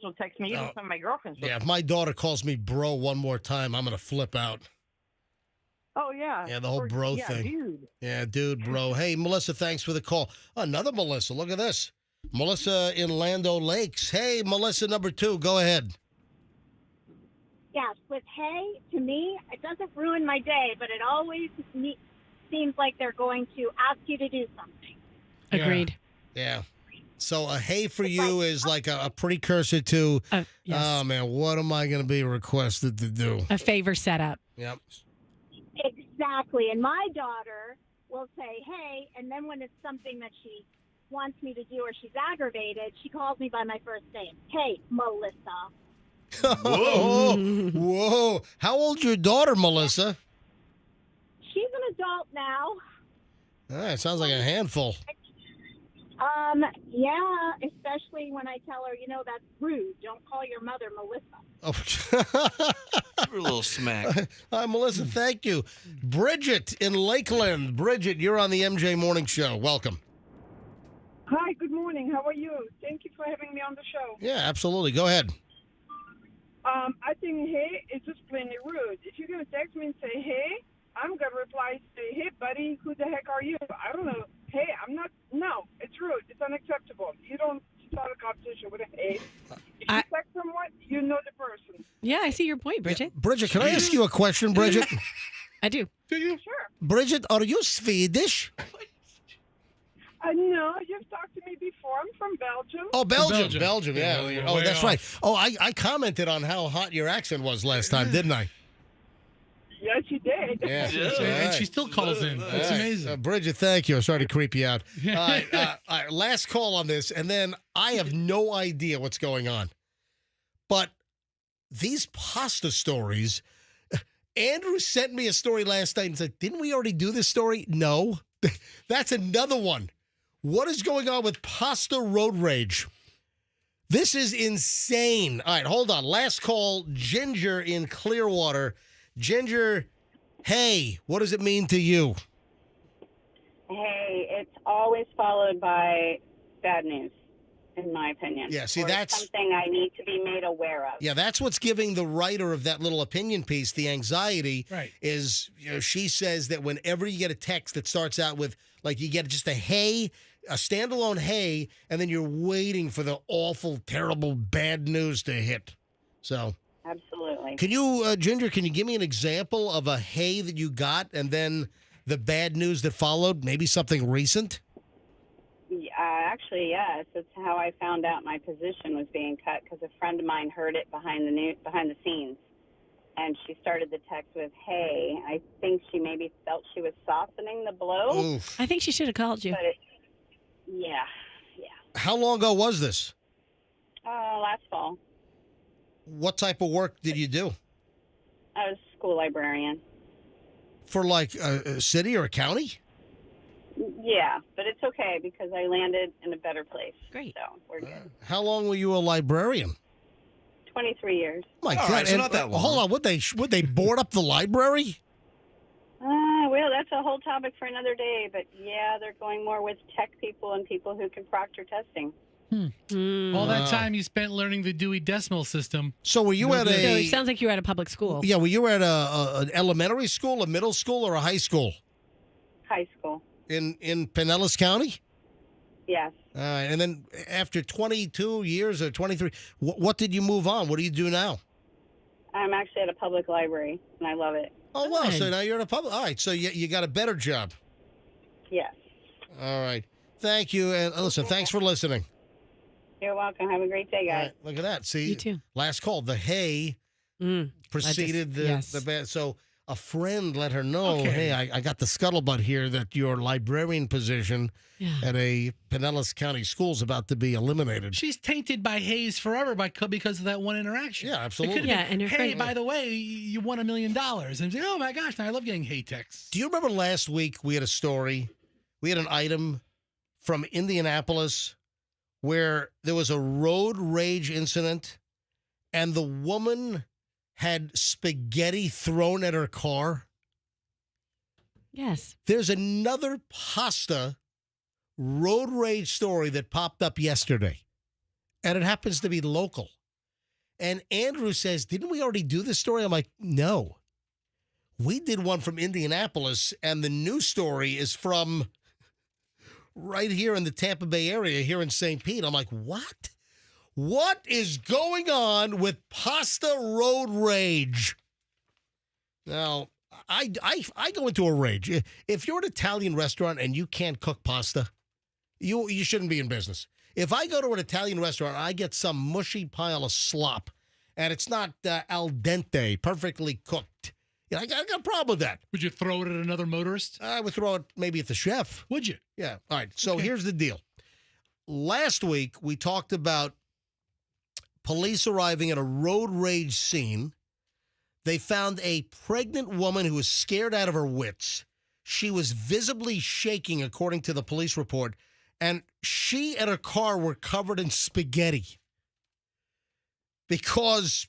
[SPEAKER 23] will text me. Even some of my girlfriends will.
[SPEAKER 1] Yeah, if my daughter calls me bro one more time, I'm going to flip out.
[SPEAKER 23] Oh, yeah.
[SPEAKER 1] Yeah, the whole bro thing.
[SPEAKER 23] Dude.
[SPEAKER 1] Yeah, dude, bro. Hey, Melissa, thanks for the call. Another Melissa. Look at this. Melissa in Lando Lakes. Hey, Melissa number 2. Go ahead.
[SPEAKER 24] Yes, with hey, to me, it doesn't ruin my day, but it always seems like they're going to ask you to do something.
[SPEAKER 2] Agreed.
[SPEAKER 1] Yeah. So a hey for you is like a precursor to,
[SPEAKER 2] yes.
[SPEAKER 1] oh, man, what am I going to be requested to do?
[SPEAKER 2] A favor setup.
[SPEAKER 1] Yep.
[SPEAKER 24] Exactly. And my daughter will say, hey, and then when it's something that she wants me to do or she's aggravated, she calls me by my first name. Hey, Melissa.
[SPEAKER 1] Whoa. Whoa. How old's your daughter, Melissa?
[SPEAKER 24] She's an adult now.
[SPEAKER 1] All right, sounds like a handful.
[SPEAKER 24] Yeah, especially when I tell her, that's rude. Don't call your mother Melissa.
[SPEAKER 1] Oh.
[SPEAKER 12] Give her a little smack.
[SPEAKER 1] Hi, Melissa, thank you. Bridget in Lakeland. Bridget, you're on the MJ Morning Show. Welcome.
[SPEAKER 8] Hi, good morning. How are you? Thank you for having me on the show.
[SPEAKER 1] Yeah, absolutely. Go ahead.
[SPEAKER 8] I think hey is just plainly rude. If you're going to text me and say hey, I'm going to reply, say, hey, buddy, who the heck are you? I don't know. Hey, I'm not. No, it's rude. It's unacceptable. You don't start a conversation with a hey. If you text someone, you know the person.
[SPEAKER 2] Yeah, I see your point, Bridget.
[SPEAKER 1] Bridget, can I ask you a question, Bridget?
[SPEAKER 2] I do.
[SPEAKER 8] Do you? Sure.
[SPEAKER 1] Bridget, are you Swedish?
[SPEAKER 8] No, you've talked to me before. I'm from Belgium.
[SPEAKER 1] Oh, Belgium. Yeah. Oh, that's right. Oh, I commented on how hot your accent was last time, didn't I?
[SPEAKER 8] Yes, you did.
[SPEAKER 1] Yeah.
[SPEAKER 3] And she still calls in. It's amazing.
[SPEAKER 1] Bridget, thank you. I'm sorry to creep you out. All right, last call on this, and then I have no idea what's going on. But these pasta stories, Andrew sent me a story last night and said, didn't we already do this story? No. That's another one. What is going on with pasta road rage? This is insane. All right, hold on. Last call, Ginger in Clearwater. Ginger, hey, what does it mean to you?
[SPEAKER 9] Hey, it's always followed by bad news, in my opinion.
[SPEAKER 1] Yeah, see,
[SPEAKER 9] or
[SPEAKER 1] that's
[SPEAKER 9] something I need to be made aware of.
[SPEAKER 1] Yeah, that's what's giving the writer of that little opinion piece the anxiety.
[SPEAKER 3] Right.
[SPEAKER 1] Is, she says that whenever you get a text that starts out with, like, you get just a hey, a standalone hey, and then you're waiting for the awful, terrible, bad news to hit. So.
[SPEAKER 9] Absolutely.
[SPEAKER 1] Can you, Ginger, can you give me an example of a hey that you got and then the bad news that followed? Maybe something recent?
[SPEAKER 9] Actually, yes. That's how I found out my position was being cut because a friend of mine heard it behind the scenes. And she started the text with, hey. I think she maybe felt she was softening the blow.
[SPEAKER 1] Oof.
[SPEAKER 2] I think she should have called you.
[SPEAKER 9] But yeah.
[SPEAKER 1] How long ago was this?
[SPEAKER 9] Last fall.
[SPEAKER 1] What type of work did you do?
[SPEAKER 9] I was a school librarian.
[SPEAKER 1] For like a city or a county?
[SPEAKER 9] Yeah, but it's okay because I landed in a better place.
[SPEAKER 2] Great.
[SPEAKER 9] So we're good.
[SPEAKER 1] How long were you a librarian?
[SPEAKER 9] 23 years.
[SPEAKER 1] My
[SPEAKER 12] All
[SPEAKER 1] God,
[SPEAKER 12] right, so
[SPEAKER 1] and,
[SPEAKER 12] not that long.
[SPEAKER 1] Hold on, would they board up the library?
[SPEAKER 9] Well, that's a whole topic for another day. But yeah, they're going more with tech people and people who can proctor testing.
[SPEAKER 3] All that time you spent learning the Dewey Decimal System.
[SPEAKER 1] So were you
[SPEAKER 3] No
[SPEAKER 1] at
[SPEAKER 3] good.
[SPEAKER 2] So
[SPEAKER 1] a?
[SPEAKER 2] it sounds like you were at a public school.
[SPEAKER 1] Yeah, were you at an elementary school, a middle school, or a high school?
[SPEAKER 9] High school.
[SPEAKER 1] In Pinellas County?
[SPEAKER 9] Yes.
[SPEAKER 1] All right, and then after 22 years or 23, what did you move on? What do you do now?
[SPEAKER 9] I'm actually at a public library, and I love it.
[SPEAKER 1] Oh, wow, so now you're at a public. All right, so you got a better job.
[SPEAKER 9] Yes.
[SPEAKER 1] All right. Thank you, and listen, thanks for listening.
[SPEAKER 9] You're welcome. Have a great day,
[SPEAKER 1] All
[SPEAKER 9] guys.
[SPEAKER 1] right, look at that. See,
[SPEAKER 2] You too.
[SPEAKER 1] last call, the hey preceded the bad. So a friend let her know,
[SPEAKER 3] Okay.
[SPEAKER 1] hey, I got the scuttlebutt here that your librarian position at a Pinellas County school is about to be eliminated.
[SPEAKER 3] She's tainted by Hayes forever because of that one interaction.
[SPEAKER 1] Yeah, absolutely.
[SPEAKER 3] It could've
[SPEAKER 2] Yeah,
[SPEAKER 3] been,
[SPEAKER 2] and her
[SPEAKER 3] hey,
[SPEAKER 2] friend-
[SPEAKER 3] by the way, you won $1 million. And say, oh my gosh, now I love getting Hay texts.
[SPEAKER 1] Do you remember last week we had a story? We had an item from Indianapolis where there was a road rage incident and the woman had spaghetti thrown at her car.
[SPEAKER 2] Yes.
[SPEAKER 1] There's another pasta road rage story that popped up yesterday, and it happens to be local. And Andrew says, didn't we already do this story? I'm like, no. We did one from Indianapolis, and the new story is from right here in the Tampa Bay area, here in St. Pete. I'm like, what? What is going on with pasta road rage? Now, I go into a rage. If you're an Italian restaurant and you can't cook pasta, you shouldn't be in business. If I go to an Italian restaurant, I get some mushy pile of slop, and it's not al dente, perfectly cooked. I got a problem with that.
[SPEAKER 3] Would you throw it at another motorist?
[SPEAKER 1] I would throw it maybe at the chef.
[SPEAKER 3] Would you?
[SPEAKER 1] Yeah. All right. So here's the deal. Last week, we talked about police arriving at a road rage scene. They found a pregnant woman who was scared out of her wits. She was visibly shaking, according to the police report, and she and her car were covered in spaghetti. Because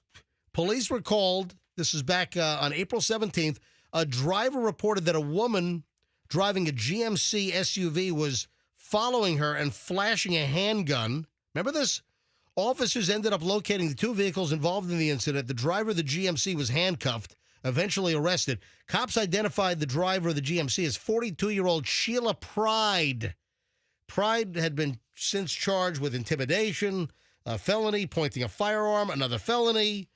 [SPEAKER 1] police were called, this is back on April 17th, a driver reported that a woman driving a GMC SUV was following her and flashing a handgun. Remember this? Officers ended up locating the two vehicles involved in the incident. The driver of the GMC was handcuffed, eventually arrested. Cops identified the driver of the GMC as 42-year-old Sheila Pride. Pride had been since charged with intimidation, a felony, pointing a firearm, another felony.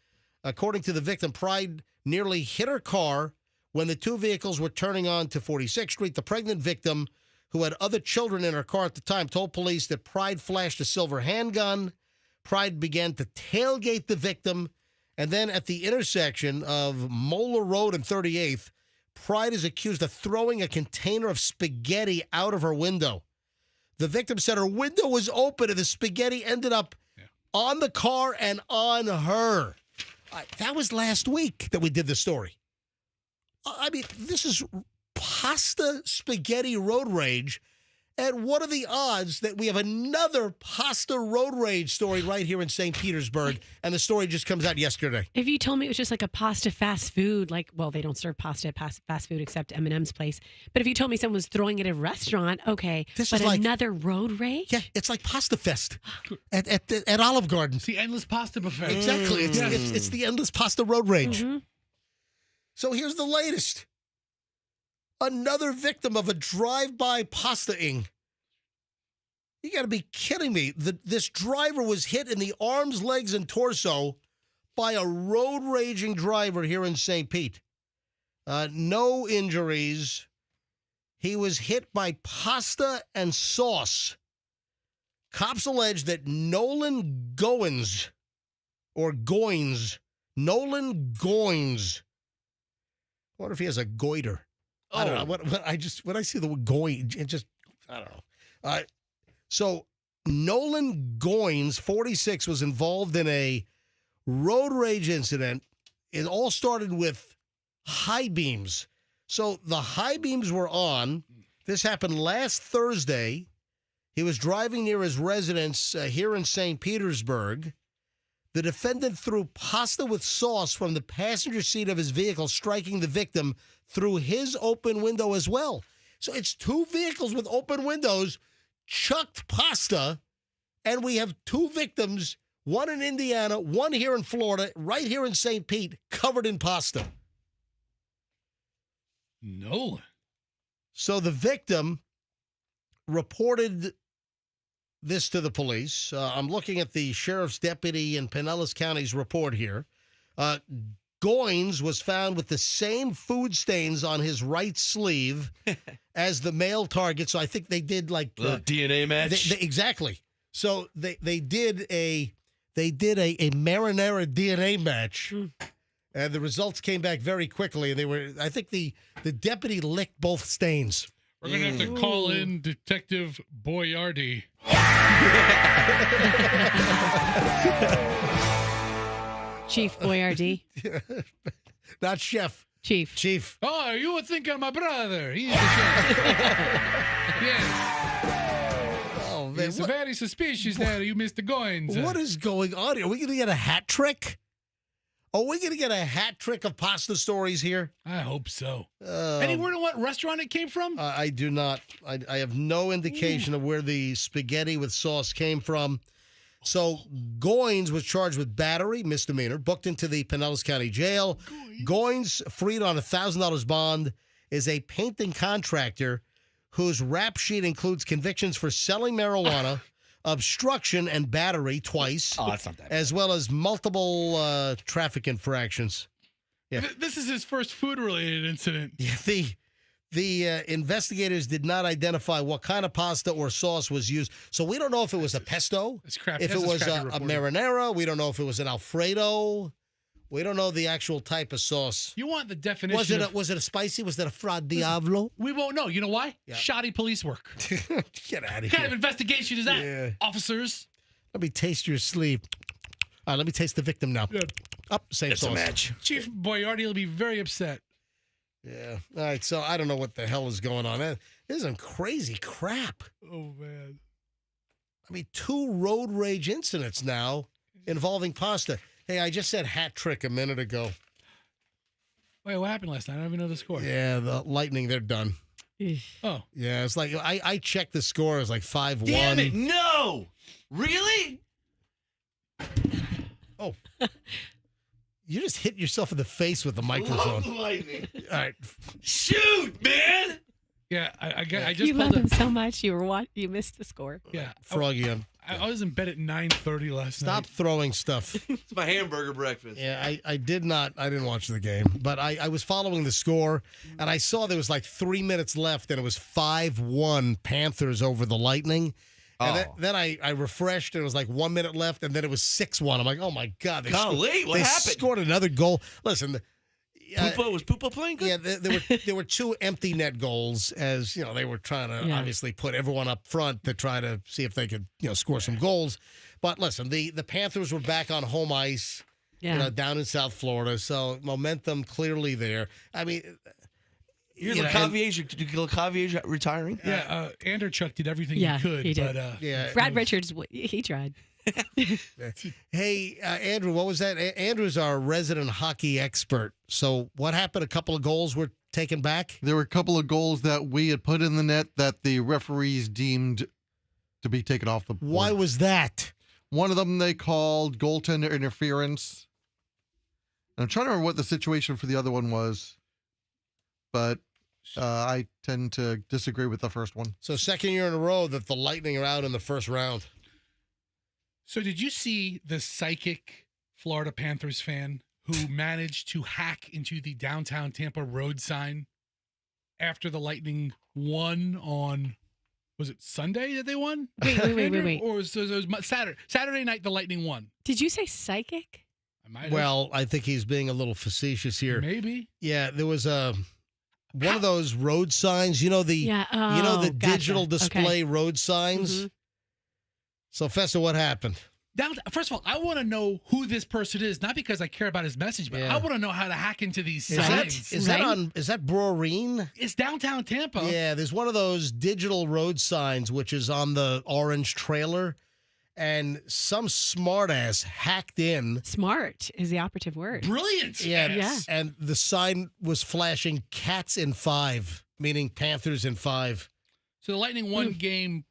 [SPEAKER 1] According to the victim, Pride nearly hit her car when the two vehicles were turning on to 46th Street. The pregnant victim, who had other children in her car at the time, told police that Pride flashed a silver handgun. Pride began to tailgate the victim. And then at the intersection of Moeller Road and 38th, Pride is accused of throwing a container of spaghetti out of her window. The victim said her window was open and the spaghetti ended up on the car and on her. That was last week that we did the story. I mean, this is pasta spaghetti road rage. And what are the odds that we have another pasta road rage story right here in St. Petersburg, and the story just comes out yesterday?
[SPEAKER 2] If you told me it was just like a pasta fast food, like, well, they don't serve pasta at fast food except M&M's place. But if you told me someone was throwing it at a restaurant, okay.
[SPEAKER 1] This
[SPEAKER 2] but
[SPEAKER 1] is like
[SPEAKER 2] another road rage?
[SPEAKER 1] Yeah, it's like Pasta Fest at Olive Garden.
[SPEAKER 3] It's the endless pasta buffet.
[SPEAKER 1] Exactly. It's the endless pasta road rage. Mm-hmm. So here's the latest. Another victim of a drive-by pasta-ing. You got to be kidding me. This driver was hit in the arms, legs, and torso by a road-raging driver here in St. Pete. No injuries. He was hit by pasta and sauce. Cops allege that Nolan Goins, Nolan Goins. I wonder if he has a goiter. I don't know. When I see the word going, it just, I don't know. So Nolan Goins, 46, was involved in a road rage incident. It all started with high beams. So the high beams were on. This happened last Thursday. He was driving near his residence here in St. Petersburg. The defendant threw pasta with sauce from the passenger seat of his vehicle, striking the victim through his open window as well. So it's two vehicles with open windows, chucked pasta, and we have two victims, one in Indiana, one here in Florida, right here in St. Pete, covered in pasta.
[SPEAKER 3] No.
[SPEAKER 1] So the victim reported this to the police. I'm looking at the sheriff's deputy in Pinellas County's report here. Goins was found with the same food stains on his right sleeve as the male target. So I think they did like
[SPEAKER 12] DNA match.
[SPEAKER 1] Exactly. So they did a marinara DNA match, and the results came back very quickly. And they were, I think the deputy licked both stains.
[SPEAKER 3] We're gonna have to call in Detective Boyardi.
[SPEAKER 2] Chief Boyardee.
[SPEAKER 1] Not Chef.
[SPEAKER 2] Chief.
[SPEAKER 3] Oh, you would think I'm my brother. He's the chef. Yes.
[SPEAKER 1] Oh, man.
[SPEAKER 3] It's very suspicious that you missed the Goins.
[SPEAKER 1] What is going on here? Are we going to get a hat trick? Are we going to get a hat trick of pasta stories here?
[SPEAKER 3] I hope so. Any word on what restaurant it came from?
[SPEAKER 1] I do not. I have no indication of where the spaghetti with sauce came from. So Goins was charged with battery, misdemeanor, booked into the Pinellas County Jail. Goins, freed on $1,000 bond, is a painting contractor whose rap sheet includes convictions for selling marijuana, obstruction, and battery twice.
[SPEAKER 12] Oh, that's not that bad.
[SPEAKER 1] As well as multiple traffic infractions. Yeah.
[SPEAKER 3] This is his first food-related incident.
[SPEAKER 1] Yeah, The investigators did not identify what kind of pasta or sauce was used. So we don't know if it was a pesto,
[SPEAKER 3] It's crap.
[SPEAKER 1] if it was a marinara. We don't know if it was an Alfredo. We don't know the actual type of sauce.
[SPEAKER 3] You want the definition?
[SPEAKER 1] Was it a spicy? Was it a Fra Diavolo?
[SPEAKER 3] We won't know. You know why?
[SPEAKER 1] Yeah.
[SPEAKER 3] Shoddy police work.
[SPEAKER 1] Get out of
[SPEAKER 3] What kind
[SPEAKER 1] here.
[SPEAKER 3] of investigation is that,
[SPEAKER 1] Yeah.
[SPEAKER 3] officers?
[SPEAKER 1] Let me taste your sleeve. All right, let me taste the victim now.
[SPEAKER 3] Yeah.
[SPEAKER 1] Up, same
[SPEAKER 12] It's
[SPEAKER 1] sauce.
[SPEAKER 12] a match.
[SPEAKER 3] Chief Boyardi will be very upset.
[SPEAKER 1] Yeah. All right, so I don't know what the hell is going on. This is some crazy crap.
[SPEAKER 3] Oh, man.
[SPEAKER 1] I mean, 2 road rage incidents now involving pasta. Hey, I just said hat trick a minute ago.
[SPEAKER 3] Wait, what happened last night? I don't even know the score.
[SPEAKER 1] Yeah, the Lightning, they're done.
[SPEAKER 3] Oh.
[SPEAKER 1] Yeah, it's like I checked the score. It was like 5-1.
[SPEAKER 12] Damn it! No, really?
[SPEAKER 1] Oh. You just hit yourself in the face with the microphone.
[SPEAKER 12] Love Lightning.
[SPEAKER 1] All right.
[SPEAKER 12] Shoot, man.
[SPEAKER 3] Yeah, I just
[SPEAKER 2] You
[SPEAKER 3] pulled
[SPEAKER 2] love him
[SPEAKER 3] it.
[SPEAKER 2] so much. You missed the score.
[SPEAKER 3] Yeah.
[SPEAKER 1] Froggy,
[SPEAKER 3] I was in bed at 9:30 last
[SPEAKER 1] stop
[SPEAKER 3] night.
[SPEAKER 1] throwing stuff.
[SPEAKER 12] It's my hamburger breakfast.
[SPEAKER 1] Yeah, I didn't watch the game, but I was following the score, and I saw there was like 3 minutes left, and it was 5-1 Panthers over the Lightning. And then I refreshed, and it was like 1 minute left, and then it was 6-1. I'm like, oh my God. They
[SPEAKER 12] Golly, what happened?
[SPEAKER 1] scored another goal. Listen,
[SPEAKER 12] Was Poopa playing good?
[SPEAKER 1] Yeah, there were 2 empty net goals, as you know, they were trying to obviously put everyone up front to try to see if they could score some goals. But listen, the Panthers were back on home ice, down in South Florida, so momentum clearly there. I mean,
[SPEAKER 12] LeCavier's retiring.
[SPEAKER 3] Yeah, Anderchuk did everything
[SPEAKER 2] Yeah,
[SPEAKER 3] he could.
[SPEAKER 2] he did.
[SPEAKER 3] But,
[SPEAKER 2] Brad Richards, he tried.
[SPEAKER 1] Hey, Andrew, what was that? Andrew's our resident hockey expert. So what happened? A couple of goals were taken back?
[SPEAKER 10] There were a couple of goals that we had put in the net that the referees deemed to be taken off the board.
[SPEAKER 1] Why was that?
[SPEAKER 10] One of them they called goaltender interference. And I'm trying to remember what the situation for the other one was, but I tend to disagree with the first one.
[SPEAKER 1] So second year in a row that the Lightning are out in the first round.
[SPEAKER 3] So did you see the psychic Florida Panthers fan who managed to hack into the downtown Tampa road sign after the Lightning won on, was it Sunday that they won?
[SPEAKER 2] Wait.
[SPEAKER 3] Or was it was Saturday night the Lightning won?
[SPEAKER 2] Did you say psychic?
[SPEAKER 3] I might have.
[SPEAKER 1] Well, I think he's being a little facetious here.
[SPEAKER 3] Maybe.
[SPEAKER 1] Yeah, there was one of those road signs, the digital display road signs.
[SPEAKER 2] Mm-hmm.
[SPEAKER 1] So, Festa, what happened?
[SPEAKER 3] First of all, I want to know who this person is, not because I care about his message, but I want to know how to hack into these signs.
[SPEAKER 1] Is that Brewerine?
[SPEAKER 3] It's downtown Tampa.
[SPEAKER 1] Yeah, there's one of those digital road signs which is on the orange trailer, and some smartass hacked in.
[SPEAKER 2] Smart is the operative word.
[SPEAKER 3] Brilliant.
[SPEAKER 1] Yeah. And the sign was flashing Cats in 5, meaning Panthers in 5.
[SPEAKER 3] So the Lightning won game,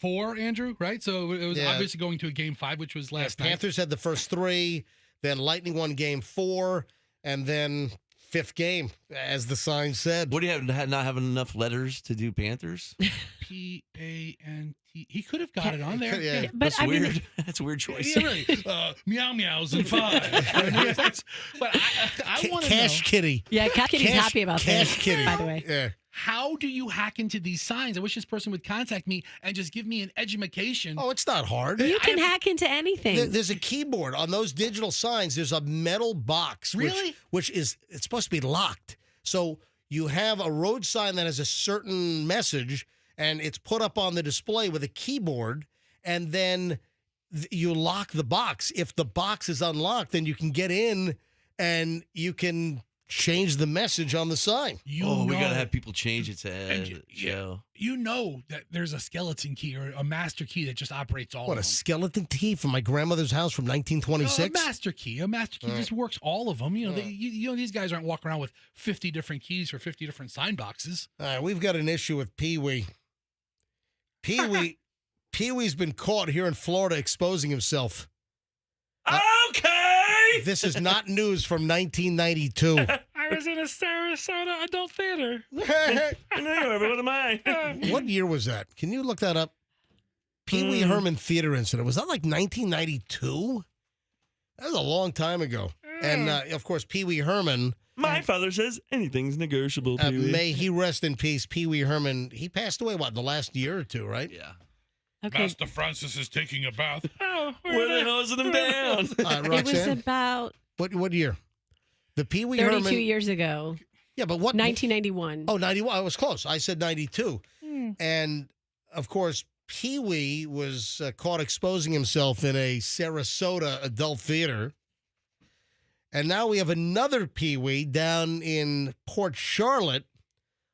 [SPEAKER 3] 4, Andrew, right? So it was obviously going to a game 5, which was last night.
[SPEAKER 1] Panthers had the first 3, then Lightning won game 4, and then 5th game, as the sign said.
[SPEAKER 12] What do you have, not having enough letters to do Panthers?
[SPEAKER 3] P-A-N-T. He could have got it on there.
[SPEAKER 1] Yeah.
[SPEAKER 2] But
[SPEAKER 12] That's weird. That's a weird choice.
[SPEAKER 3] Yeah, really. Meow meows and 5. But I want to know.
[SPEAKER 1] Cash Kitty.
[SPEAKER 2] Yeah, Cash Kitty's happy about
[SPEAKER 1] Cash
[SPEAKER 2] this,
[SPEAKER 1] Kitty.
[SPEAKER 2] by the way.
[SPEAKER 1] Yeah.
[SPEAKER 3] How do you hack into these signs? I wish this person would contact me and just give me an education.
[SPEAKER 1] Oh, it's not hard.
[SPEAKER 2] You can hack into anything.
[SPEAKER 1] There's a keyboard on those digital signs. There's a metal box, which is it's supposed to be locked. So you have a road sign that has a certain message, and it's put up on the display with a keyboard, and then you lock the box. If the box is unlocked, then you can get in and you can change the message on the sign.
[SPEAKER 12] We got to have people change it to show.
[SPEAKER 3] You know that there's a skeleton key or a master key that just operates all
[SPEAKER 1] What,
[SPEAKER 3] of
[SPEAKER 1] a
[SPEAKER 3] them.
[SPEAKER 1] skeleton key from my grandmother's house from 1926?
[SPEAKER 3] A master key just works all of them. You know, these guys aren't walking around with 50 different keys for 50 different sign boxes.
[SPEAKER 1] All right, we've got an issue with Pee-wee. Pee-wee's been caught here in Florida exposing himself.
[SPEAKER 12] Okay!
[SPEAKER 1] This is not news from 1992.
[SPEAKER 3] I was in a Sarasota adult theater.
[SPEAKER 12] I know you were. What am I?
[SPEAKER 1] What year was that? Can you look that up? Pee-wee Herman theater incident. Was that like 1992? That was a long time ago. And, of course, Pee-wee Herman
[SPEAKER 12] My father says anything's negotiable, Pee-wee.
[SPEAKER 1] May he rest in peace. Pee Wee Herman, he passed away, what, the last year or two, right?
[SPEAKER 12] Yeah.
[SPEAKER 2] Okay.
[SPEAKER 3] Master Francis is taking a bath.
[SPEAKER 12] Where they hosing him down?
[SPEAKER 2] It was
[SPEAKER 1] Roxanne,
[SPEAKER 2] about
[SPEAKER 1] what year? The Pee Wee
[SPEAKER 2] 32
[SPEAKER 1] Herman.
[SPEAKER 2] years ago.
[SPEAKER 1] Yeah, but what?
[SPEAKER 2] 1991.
[SPEAKER 1] Oh, 91. I was close. I said 92.
[SPEAKER 2] Hmm.
[SPEAKER 1] And, of course, Pee Wee was caught exposing himself in a Sarasota adult theater. And now we have another Pee Wee down in Port Charlotte.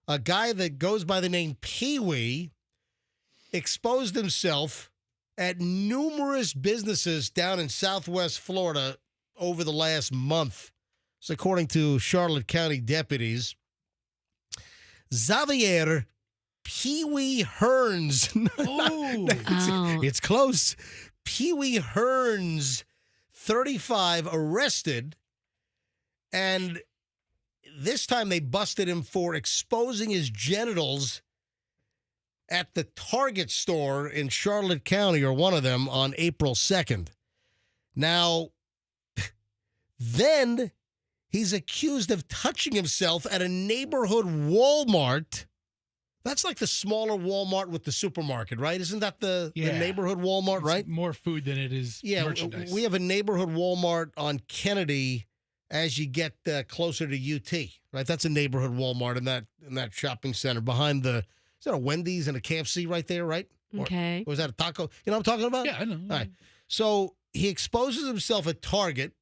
[SPEAKER 1] A guy that goes by the name Pee Wee exposed himself at numerous businesses down in Southwest Florida over the last month. So according to Charlotte County deputies, Xavier Pee Wee Hearns. It's close. Pee Wee Hearns, 35, arrested. And this time they busted him for exposing his genitals at the Target store in Charlotte County, or one of them, on April 2nd. Now, then he's accused of touching himself at a neighborhood Walmart. That's like the smaller Walmart with the supermarket, right? Isn't that the neighborhood Walmart, right?
[SPEAKER 3] It's more food than it is merchandise.
[SPEAKER 1] We have a neighborhood Walmart on Kennedy as you get closer to UT, right? That's a neighborhood Walmart in that shopping center behind the. Is that a Wendy's and a KFC right there, right?
[SPEAKER 2] Okay.
[SPEAKER 1] Or was that a taco? You know what I'm talking about?
[SPEAKER 3] Yeah, I know.
[SPEAKER 1] All right. So he exposes himself at Target,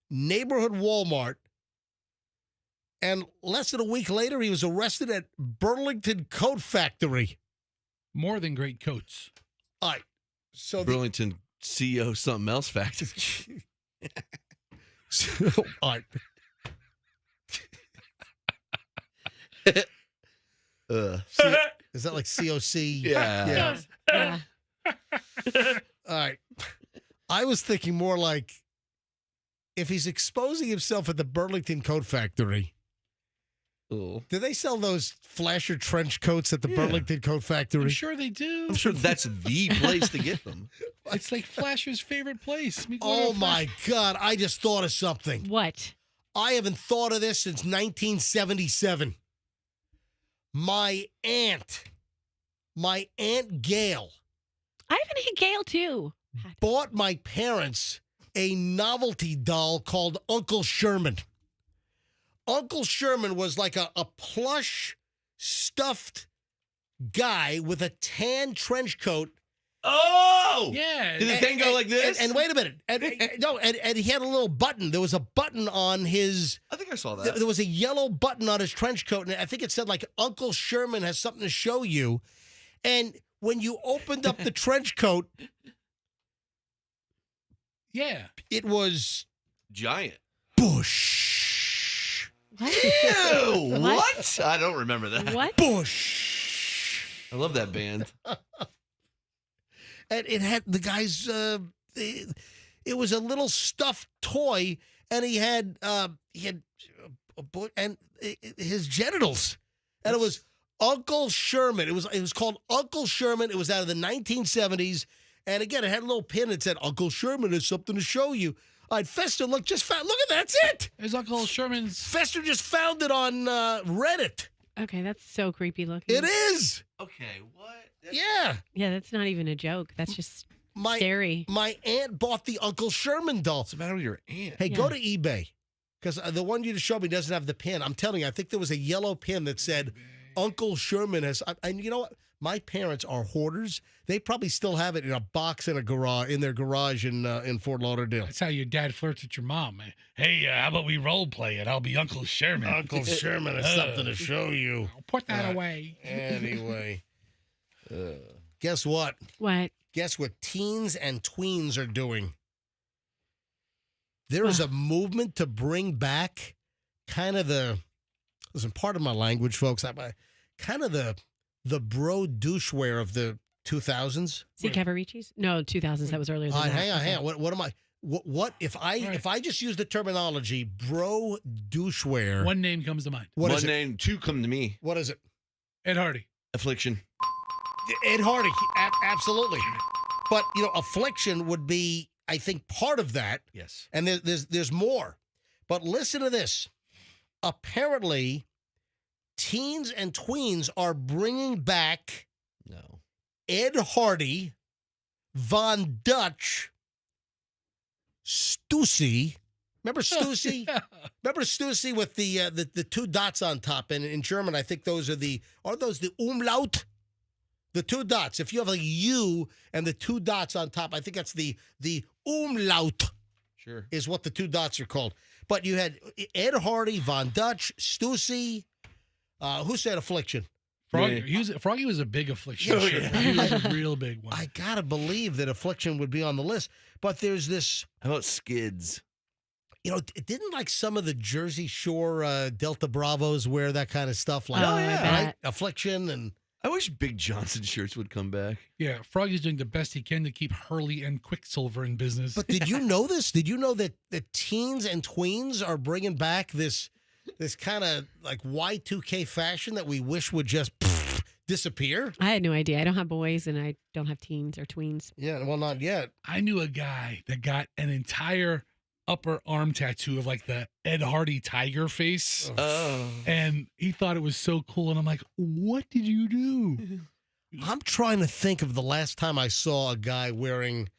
[SPEAKER 1] neighborhood Walmart, and less than a week later, he was arrested at Burlington Coat Factory.
[SPEAKER 3] More than great coats.
[SPEAKER 1] All right. So
[SPEAKER 12] Burlington CEO something else factory.
[SPEAKER 1] All right. Is that like COC?
[SPEAKER 12] Yeah.
[SPEAKER 2] Yeah.
[SPEAKER 1] All right. I was thinking more like if he's exposing himself at the Burlington Coat Factory.
[SPEAKER 12] Oh.
[SPEAKER 1] Do they sell those flasher trench coats at the Burlington Coat Factory?
[SPEAKER 3] I'm sure they do.
[SPEAKER 12] I'm sure that's the place to get them.
[SPEAKER 3] It's like Flasher's favorite place.
[SPEAKER 1] Oh, my God. I just thought of something.
[SPEAKER 2] What?
[SPEAKER 1] I haven't thought of this since 1977. My aunt Gail.
[SPEAKER 2] I have an Aunt Gail, too.
[SPEAKER 1] Bought my parents a novelty doll called Uncle Sherman. Uncle Sherman was like a plush, stuffed guy with a tan trench coat.
[SPEAKER 12] Oh!
[SPEAKER 3] Yeah.
[SPEAKER 12] Did the thing go like this?
[SPEAKER 1] And wait a minute. And he had a little button. There was a button on his...
[SPEAKER 12] I think I saw that.
[SPEAKER 1] There was a yellow button on his trench coat, and I think it said, like, Uncle Sherman has something to show you. And when you opened up the trench coat...
[SPEAKER 3] Yeah.
[SPEAKER 1] It was...
[SPEAKER 12] Giant.
[SPEAKER 1] Bush.
[SPEAKER 2] What?
[SPEAKER 12] Ew! What? I don't remember that.
[SPEAKER 2] What?
[SPEAKER 1] Bush.
[SPEAKER 12] I love that band.
[SPEAKER 1] And it had the guy's, it was a little stuffed toy, and he had his genitals, and it was Uncle Sherman. It was called Uncle Sherman. It was out of the 1970s, and again, it had a little pin that said Uncle Sherman has something to show you. All right, Fester, look at that's it.
[SPEAKER 3] There's Uncle Sherman's.
[SPEAKER 1] Fester just found it on Reddit.
[SPEAKER 2] Okay, that's so creepy looking.
[SPEAKER 1] It is.
[SPEAKER 12] Okay, what?
[SPEAKER 1] Yeah.
[SPEAKER 2] Yeah, that's not even a joke. That's just scary.
[SPEAKER 1] My aunt bought the Uncle Sherman doll.
[SPEAKER 12] What's the matter with your aunt?
[SPEAKER 1] Hey, go to eBay, because the one you just showed me doesn't have the pin. I'm telling you, I think there was a yellow pin that said Uncle Sherman has. And you know what? My parents are hoarders. They probably still have it in a box in their garage in Fort Lauderdale.
[SPEAKER 3] That's how your dad flirts with your mom. Hey, how about we role play it? I'll be Uncle Sherman.
[SPEAKER 1] Uncle Sherman has something to show you.
[SPEAKER 3] Put that away.
[SPEAKER 1] Anyway, guess what?
[SPEAKER 2] What?
[SPEAKER 1] Guess what teens and tweens are doing? There is a movement to bring back kind of listen, part of my language, folks, kind of the bro doucheware of the 2000s.
[SPEAKER 2] See Cavaricci's? No, 2000s. That was earlier than that.
[SPEAKER 1] Hang on. What am I? What if I just use the terminology bro doucheware?
[SPEAKER 3] One name comes to mind.
[SPEAKER 1] What
[SPEAKER 12] One
[SPEAKER 1] is it?
[SPEAKER 12] name, two come to me.
[SPEAKER 1] What is it?
[SPEAKER 3] Ed Hardy.
[SPEAKER 12] Affliction.
[SPEAKER 1] Ed Hardy, absolutely. But affliction would be, I think, part of that.
[SPEAKER 12] Yes.
[SPEAKER 1] And there's more. But listen to this. apparently teens and tweens are bringing back Ed Hardy, Von Dutch, Stussy. Remember Stussy? Remember Stussy with the two dots on top? And in German, I think those are the umlaut? The two dots. If you have a U and the two dots on top, I think that's the umlaut.
[SPEAKER 12] Sure.
[SPEAKER 1] Is what the two dots are called. But you had Ed Hardy, Von Dutch, Stussy. Who said Affliction?
[SPEAKER 3] Froggy. Froggy was a big Affliction.
[SPEAKER 1] Oh,
[SPEAKER 3] shirt.
[SPEAKER 1] yeah.
[SPEAKER 3] He was a real big one.
[SPEAKER 1] I gotta believe that Affliction would be on the list. But there's this.
[SPEAKER 12] How about Skids?
[SPEAKER 1] You know, didn't like some of the Jersey Shore Delta Bravos wear that kind of stuff? Like, right? Affliction and.
[SPEAKER 12] I wish Big Johnson shirts would come back.
[SPEAKER 3] Yeah, Froggy's doing the best he can to keep Hurley and Quicksilver in business.
[SPEAKER 1] But did you know this? Did you know that the teens and tweens are bringing back this kind of like Y2K fashion that we wish would just disappear?
[SPEAKER 2] I had no idea. I don't have boys and I don't have teens or tweens.
[SPEAKER 1] Yeah, well, not yet.
[SPEAKER 3] I knew a guy that got an entire upper arm tattoo of like the Ed Hardy tiger face.
[SPEAKER 12] Oh.
[SPEAKER 3] And he thought it was so cool. And I'm like, what did you do?
[SPEAKER 1] I'm trying to think of the last time I saw a guy wearing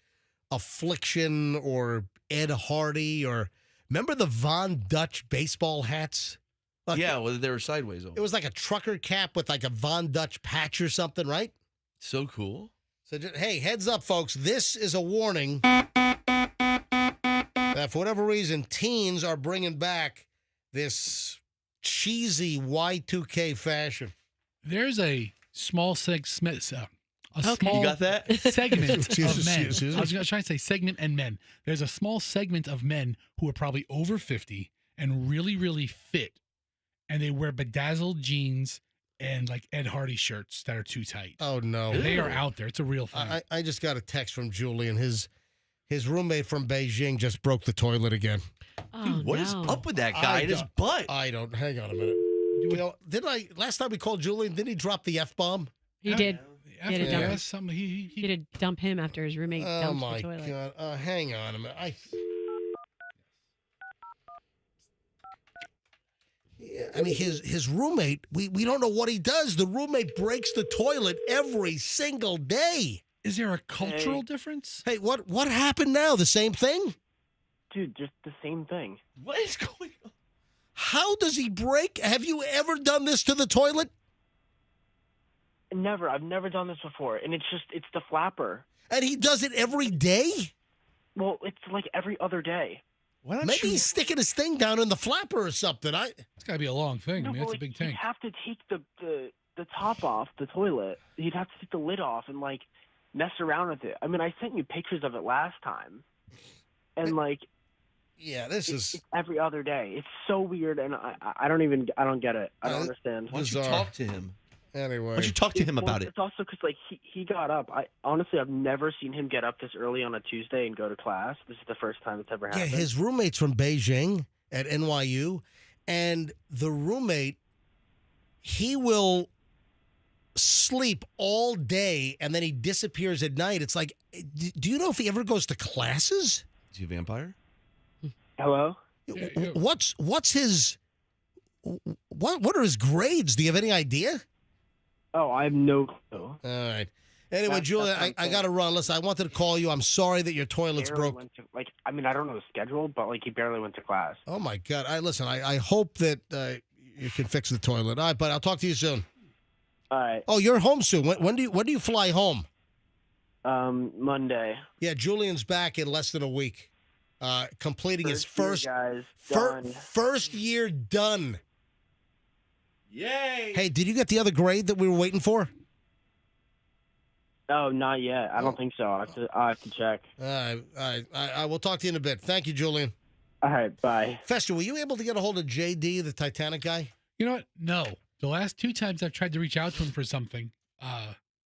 [SPEAKER 1] Affliction or Ed Hardy or remember the Von Dutch baseball hats? Like,
[SPEAKER 12] yeah, well, they were sideways.
[SPEAKER 1] It was like a trucker cap with like a Von Dutch patch or something, right?
[SPEAKER 12] So cool.
[SPEAKER 1] So, hey, heads up, folks. This is a warning that for whatever reason, teens are bringing back this cheesy Y2K fashion.
[SPEAKER 3] There's a small segment.
[SPEAKER 12] You got that?
[SPEAKER 3] Segment
[SPEAKER 1] Excuse
[SPEAKER 3] of men.
[SPEAKER 1] me.
[SPEAKER 3] I was trying to say segment and men. There's a small segment of men who are probably over 50 and really, really fit. And they wear bedazzled jeans and like Ed Hardy shirts that are too tight.
[SPEAKER 1] Oh, no.
[SPEAKER 3] They are out there. It's a real thing.
[SPEAKER 1] I just got a text from Julian. His roommate from Beijing just broke the toilet again.
[SPEAKER 2] Oh,
[SPEAKER 12] Dude, what is up with that guy in his butt?
[SPEAKER 1] I don't. Hang on a minute. Last time we called Julian, didn't he drop the F-bomb?
[SPEAKER 2] He did.
[SPEAKER 3] After
[SPEAKER 2] He had to dump
[SPEAKER 3] that, something
[SPEAKER 2] He did dump him after his roommate
[SPEAKER 1] Oh,
[SPEAKER 2] dumped
[SPEAKER 1] my
[SPEAKER 2] the toilet.
[SPEAKER 1] God. Hang on a minute. I mean, his roommate, we don't know what he does. The roommate breaks the toilet every single day.
[SPEAKER 3] Is there a cultural difference?
[SPEAKER 1] Hey, what happened now? The same thing?
[SPEAKER 11] Dude, just the same thing.
[SPEAKER 12] What is going on?
[SPEAKER 1] How does he break? Have you ever done this to the toilet?
[SPEAKER 11] Never. I've never done this before. And it's the flapper.
[SPEAKER 1] And he does it every day?
[SPEAKER 11] Well, it's like every other day.
[SPEAKER 1] Maybe he's sticking his thing down in the flapper or something.
[SPEAKER 3] It's got to be a long thing.
[SPEAKER 11] No,
[SPEAKER 3] I mean,
[SPEAKER 11] but
[SPEAKER 3] that's a big
[SPEAKER 11] You'd
[SPEAKER 3] tank.
[SPEAKER 11] have to take the top off the toilet. You'd have to take the lid off and like mess around with it. I mean, I sent you pictures of it last time. And like
[SPEAKER 1] yeah, it's
[SPEAKER 11] every other day. It's so weird, and I don't get it. I don't understand.
[SPEAKER 12] Why don't you talk to him?
[SPEAKER 1] Anyway,
[SPEAKER 12] why don't you talk to him about it?
[SPEAKER 11] It's also because like he got up. I've never seen him get up this early on a Tuesday and go to class. This is the first time it's ever happened.
[SPEAKER 1] Yeah, his roommate's from Beijing at NYU, and the roommate, he will sleep all day and then he disappears at night. It's like, do you know if he ever goes to classes?
[SPEAKER 12] Is he a vampire?
[SPEAKER 11] Hello?
[SPEAKER 1] What's his what are his grades? Do you have any idea?
[SPEAKER 11] Oh, I have no clue.
[SPEAKER 1] All right. Anyway, Julian, I got to run. Listen, I wanted to call you. I'm sorry that your toilet's broke.
[SPEAKER 11] I don't know the schedule, but like he barely went to class.
[SPEAKER 1] Oh my God! I hope that you can fix the toilet. All right, but I'll talk to you soon.
[SPEAKER 11] All right.
[SPEAKER 1] Oh, you're home soon. When do you fly home?
[SPEAKER 11] Monday.
[SPEAKER 1] Yeah, Julian's back in less than a week, completing his first year done.
[SPEAKER 12] Yay!
[SPEAKER 1] Hey, did you get the other grade that we were waiting for?
[SPEAKER 11] Oh, not yet. I don't think so. I have to check.
[SPEAKER 1] All right. I will talk to you in a bit. Thank you, Julian.
[SPEAKER 11] All right, bye.
[SPEAKER 1] Fester, were you able to get a hold of JD, the Titanic guy?
[SPEAKER 3] You know what? No. The last two times I've tried to reach out to him for something.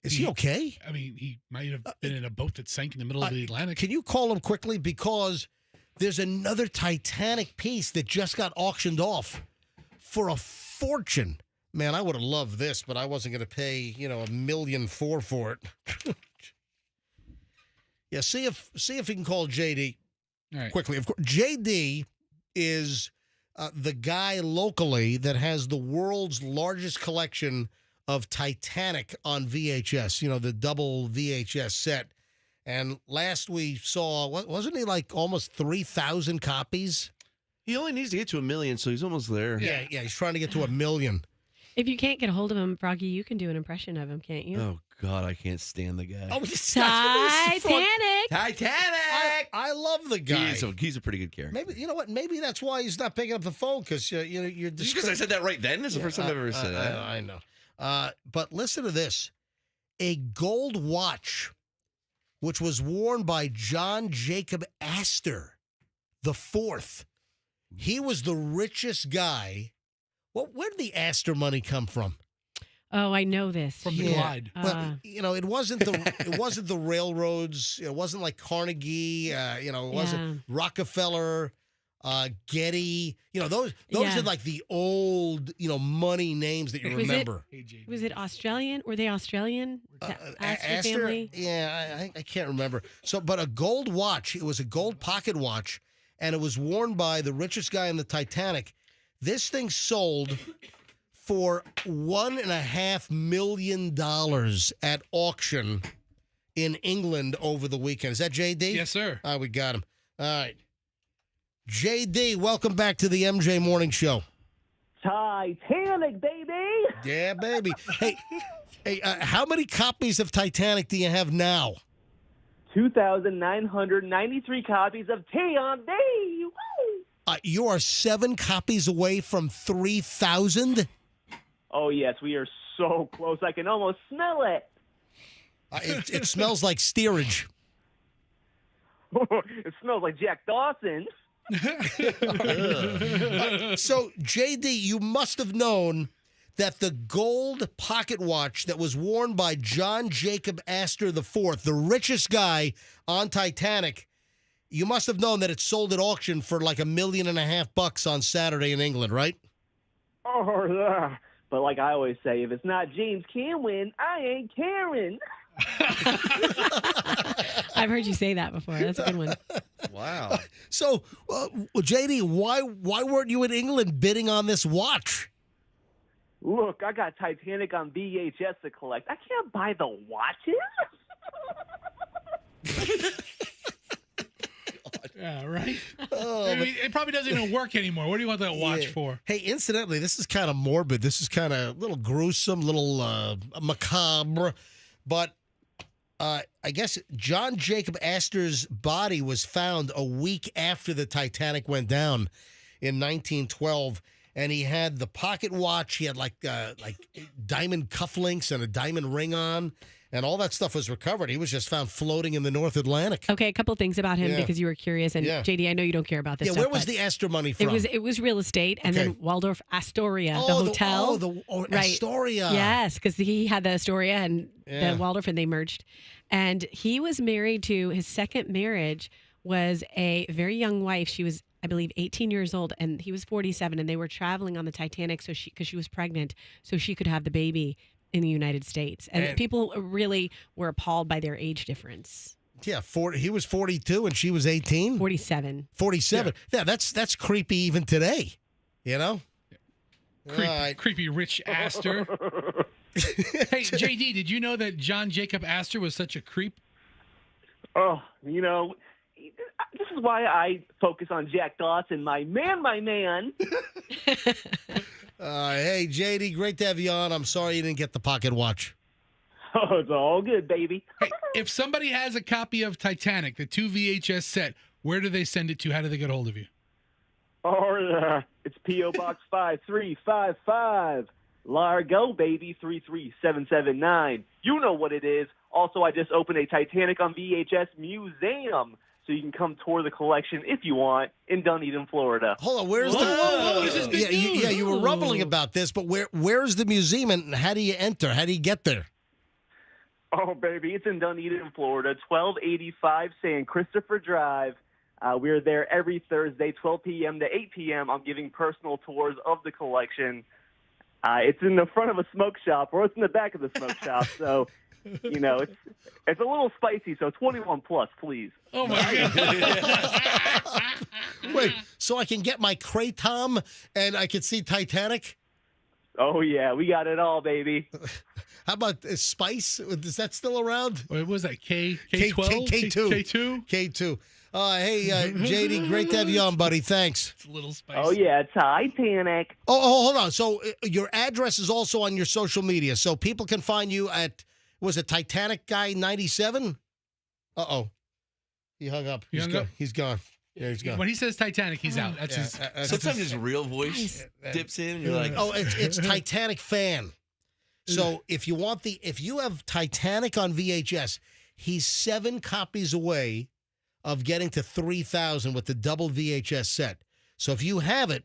[SPEAKER 1] Is he okay?
[SPEAKER 3] I mean, he might have been in a boat that sank in the middle of the Atlantic.
[SPEAKER 1] Can you call him quickly? Because there's another Titanic piece that just got auctioned off for a fortune. Man, I would have loved this, but I wasn't going to pay, $1.4 million for it. Yeah, see if you can call JD
[SPEAKER 3] All right.
[SPEAKER 1] quickly. Of course, JD is the guy locally that has the world's largest collection of Titanic on VHS, the double VHS set. And last we saw, wasn't he like almost 3,000 copies?
[SPEAKER 12] He only needs to get to 1 million, so he's almost there.
[SPEAKER 1] Yeah, he's trying to get to 1 million.
[SPEAKER 2] If you can't get a hold of him, Froggy, you can do an impression of him, can't you?
[SPEAKER 12] Oh, God, I can't stand the guy.
[SPEAKER 1] Oh,
[SPEAKER 2] Titanic.
[SPEAKER 12] Titanic.
[SPEAKER 1] I love the guy.
[SPEAKER 12] He's a pretty good character.
[SPEAKER 1] Maybe, you know what? Maybe that's why he's not picking up the phone, because you're
[SPEAKER 12] Just because I said that right then? It's the first time I've ever said that.
[SPEAKER 1] I know. But listen to this. A gold watch, which was worn by John Jacob Astor the Fourth. He was the richest guy. Well, where did the Astor money come from?
[SPEAKER 2] Oh, I know this.
[SPEAKER 3] From the Clyde.
[SPEAKER 1] Well, it wasn't the railroads. It wasn't like Carnegie. It wasn't Rockefeller, Getty. Those are like the old money names that you remember.
[SPEAKER 2] Was it Australian? Were they Australian? Astor family?
[SPEAKER 1] Yeah, I can't remember. So, but a gold watch. It was a gold pocket watch, and it was worn by the richest guy in the Titanic. This thing sold for $1.5 million at auction in England over the weekend. Is that JD?
[SPEAKER 3] Yes, sir.
[SPEAKER 1] We got him. All right. JD, welcome back to the MJ Morning Show.
[SPEAKER 13] Titanic, baby.
[SPEAKER 1] Yeah, baby. Hey, how many copies of Titanic do you have now?
[SPEAKER 13] 2,993 copies of T.on.D. Woo!
[SPEAKER 1] You are 7 copies away from 3,000?
[SPEAKER 13] Oh, yes, we are so close. I can almost smell it.
[SPEAKER 1] It smells like steerage.
[SPEAKER 13] It smells like Jack Dawson.
[SPEAKER 1] So, JD, you must have known that the gold pocket watch that was worn by John Jacob Astor IV, the richest guy on Titanic, you must have known that it sold at auction for like $1.5 million on Saturday in England, right?
[SPEAKER 13] Oh, yeah. But like I always say, if it's not James Cameron, I ain't Karen.
[SPEAKER 2] I've heard you say that before. That's a good one.
[SPEAKER 12] Wow.
[SPEAKER 1] So, JD, why weren't you in England bidding on this watch?
[SPEAKER 13] Look, I got Titanic on VHS to collect. I can't buy the watches.
[SPEAKER 3] Yeah, right?
[SPEAKER 1] Oh,
[SPEAKER 3] it probably doesn't even work anymore. What do you want that watch for?
[SPEAKER 1] Hey, incidentally, this is kind of morbid. This is kind of a little gruesome, little macabre. But I guess John Jacob Astor's body was found a week after the Titanic went down in 1912. And he had the pocket watch. He had like diamond cufflinks and a diamond ring on. And all that stuff was recovered. He was just found floating in the North Atlantic.
[SPEAKER 2] Okay, a couple things about him because you were curious. And JD, I know you don't care about this stuff.
[SPEAKER 1] Where was the Astor money from?
[SPEAKER 2] It was real estate, and then Waldorf Astoria, the hotel.
[SPEAKER 1] Right. Astoria.
[SPEAKER 2] Yes, because he had the Astoria and the Waldorf, and they merged. And he was married to, his second marriage was a very young wife. She was, I believe, 18 years old, and he was 47, and they were traveling on the Titanic because she was pregnant, so she could have the baby in the United States. And people really were appalled by their age difference.
[SPEAKER 1] Yeah, he was 42 and she was 18?
[SPEAKER 2] 47.
[SPEAKER 1] 47. Yeah, that's creepy even today, you know?
[SPEAKER 3] Creepy rich Astor. Hey, JD, did you know that John Jacob Astor was such a creep?
[SPEAKER 13] Oh, this is why I focus on Jack Dawson, my man.
[SPEAKER 1] Hey, JD, great to have you on. I'm sorry you didn't get the pocket watch.
[SPEAKER 13] Oh, it's all good, baby.
[SPEAKER 3] Hey, if somebody has a copy of Titanic, the 2 VHS set, where do they send it to? How do they get a hold of you?
[SPEAKER 13] It's P.O. Box 5355. Largo, baby, 33779. You know what it is. Also, I just opened a Titanic on VHS museum. So you can come tour the collection if you want in Dunedin, Florida.
[SPEAKER 1] Hold on, where's
[SPEAKER 3] this is big news.
[SPEAKER 1] You were rumbling about this, but where's the museum and how do you enter? How do you get there?
[SPEAKER 13] Oh, baby, it's in Dunedin, Florida, 1285 San Christopher Drive. We're there every Thursday, 12 p.m. to 8 p.m. I'm giving personal tours of the collection. It's in the front of a smoke shop, or it's in the back of the smoke shop. So You know, it's a little spicy, so 21 plus, please.
[SPEAKER 3] Oh my God.
[SPEAKER 1] Wait, so I can get my Kratom and I can see Titanic?
[SPEAKER 13] Oh yeah, we got it all, baby.
[SPEAKER 1] How about Spice? Is that still around?
[SPEAKER 3] What was that? K12?
[SPEAKER 1] K2.
[SPEAKER 3] K2?
[SPEAKER 1] K2. Hey, JD, great to have you on, buddy. Thanks.
[SPEAKER 3] It's a little spicy.
[SPEAKER 13] Oh yeah, Titanic.
[SPEAKER 1] Oh, hold on. So your address is also on your social media, so people can find you at, was it Titanic Guy 97? Uh-oh. He hung up. He's gone. Yeah, he's gone.
[SPEAKER 3] When he says Titanic, he's out. That's
[SPEAKER 12] Sometimes his real voice dips in, and you're like,
[SPEAKER 1] oh, it's Titanic fan. So if you have Titanic on VHS, he's 7 copies away of getting to 3,000 with the double VHS set. So if you have it,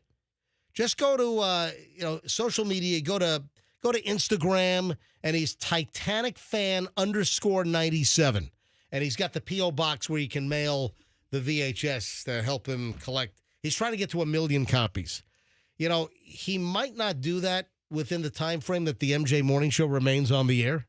[SPEAKER 1] just go to social media, go to Instagram, and he's Titanic fan _97. And he's got the P.O. box where you can mail the VHS to help him collect. He's trying to get to 1 million copies. You know, he might not do that within the time frame that the MJ Morning Show remains on the air.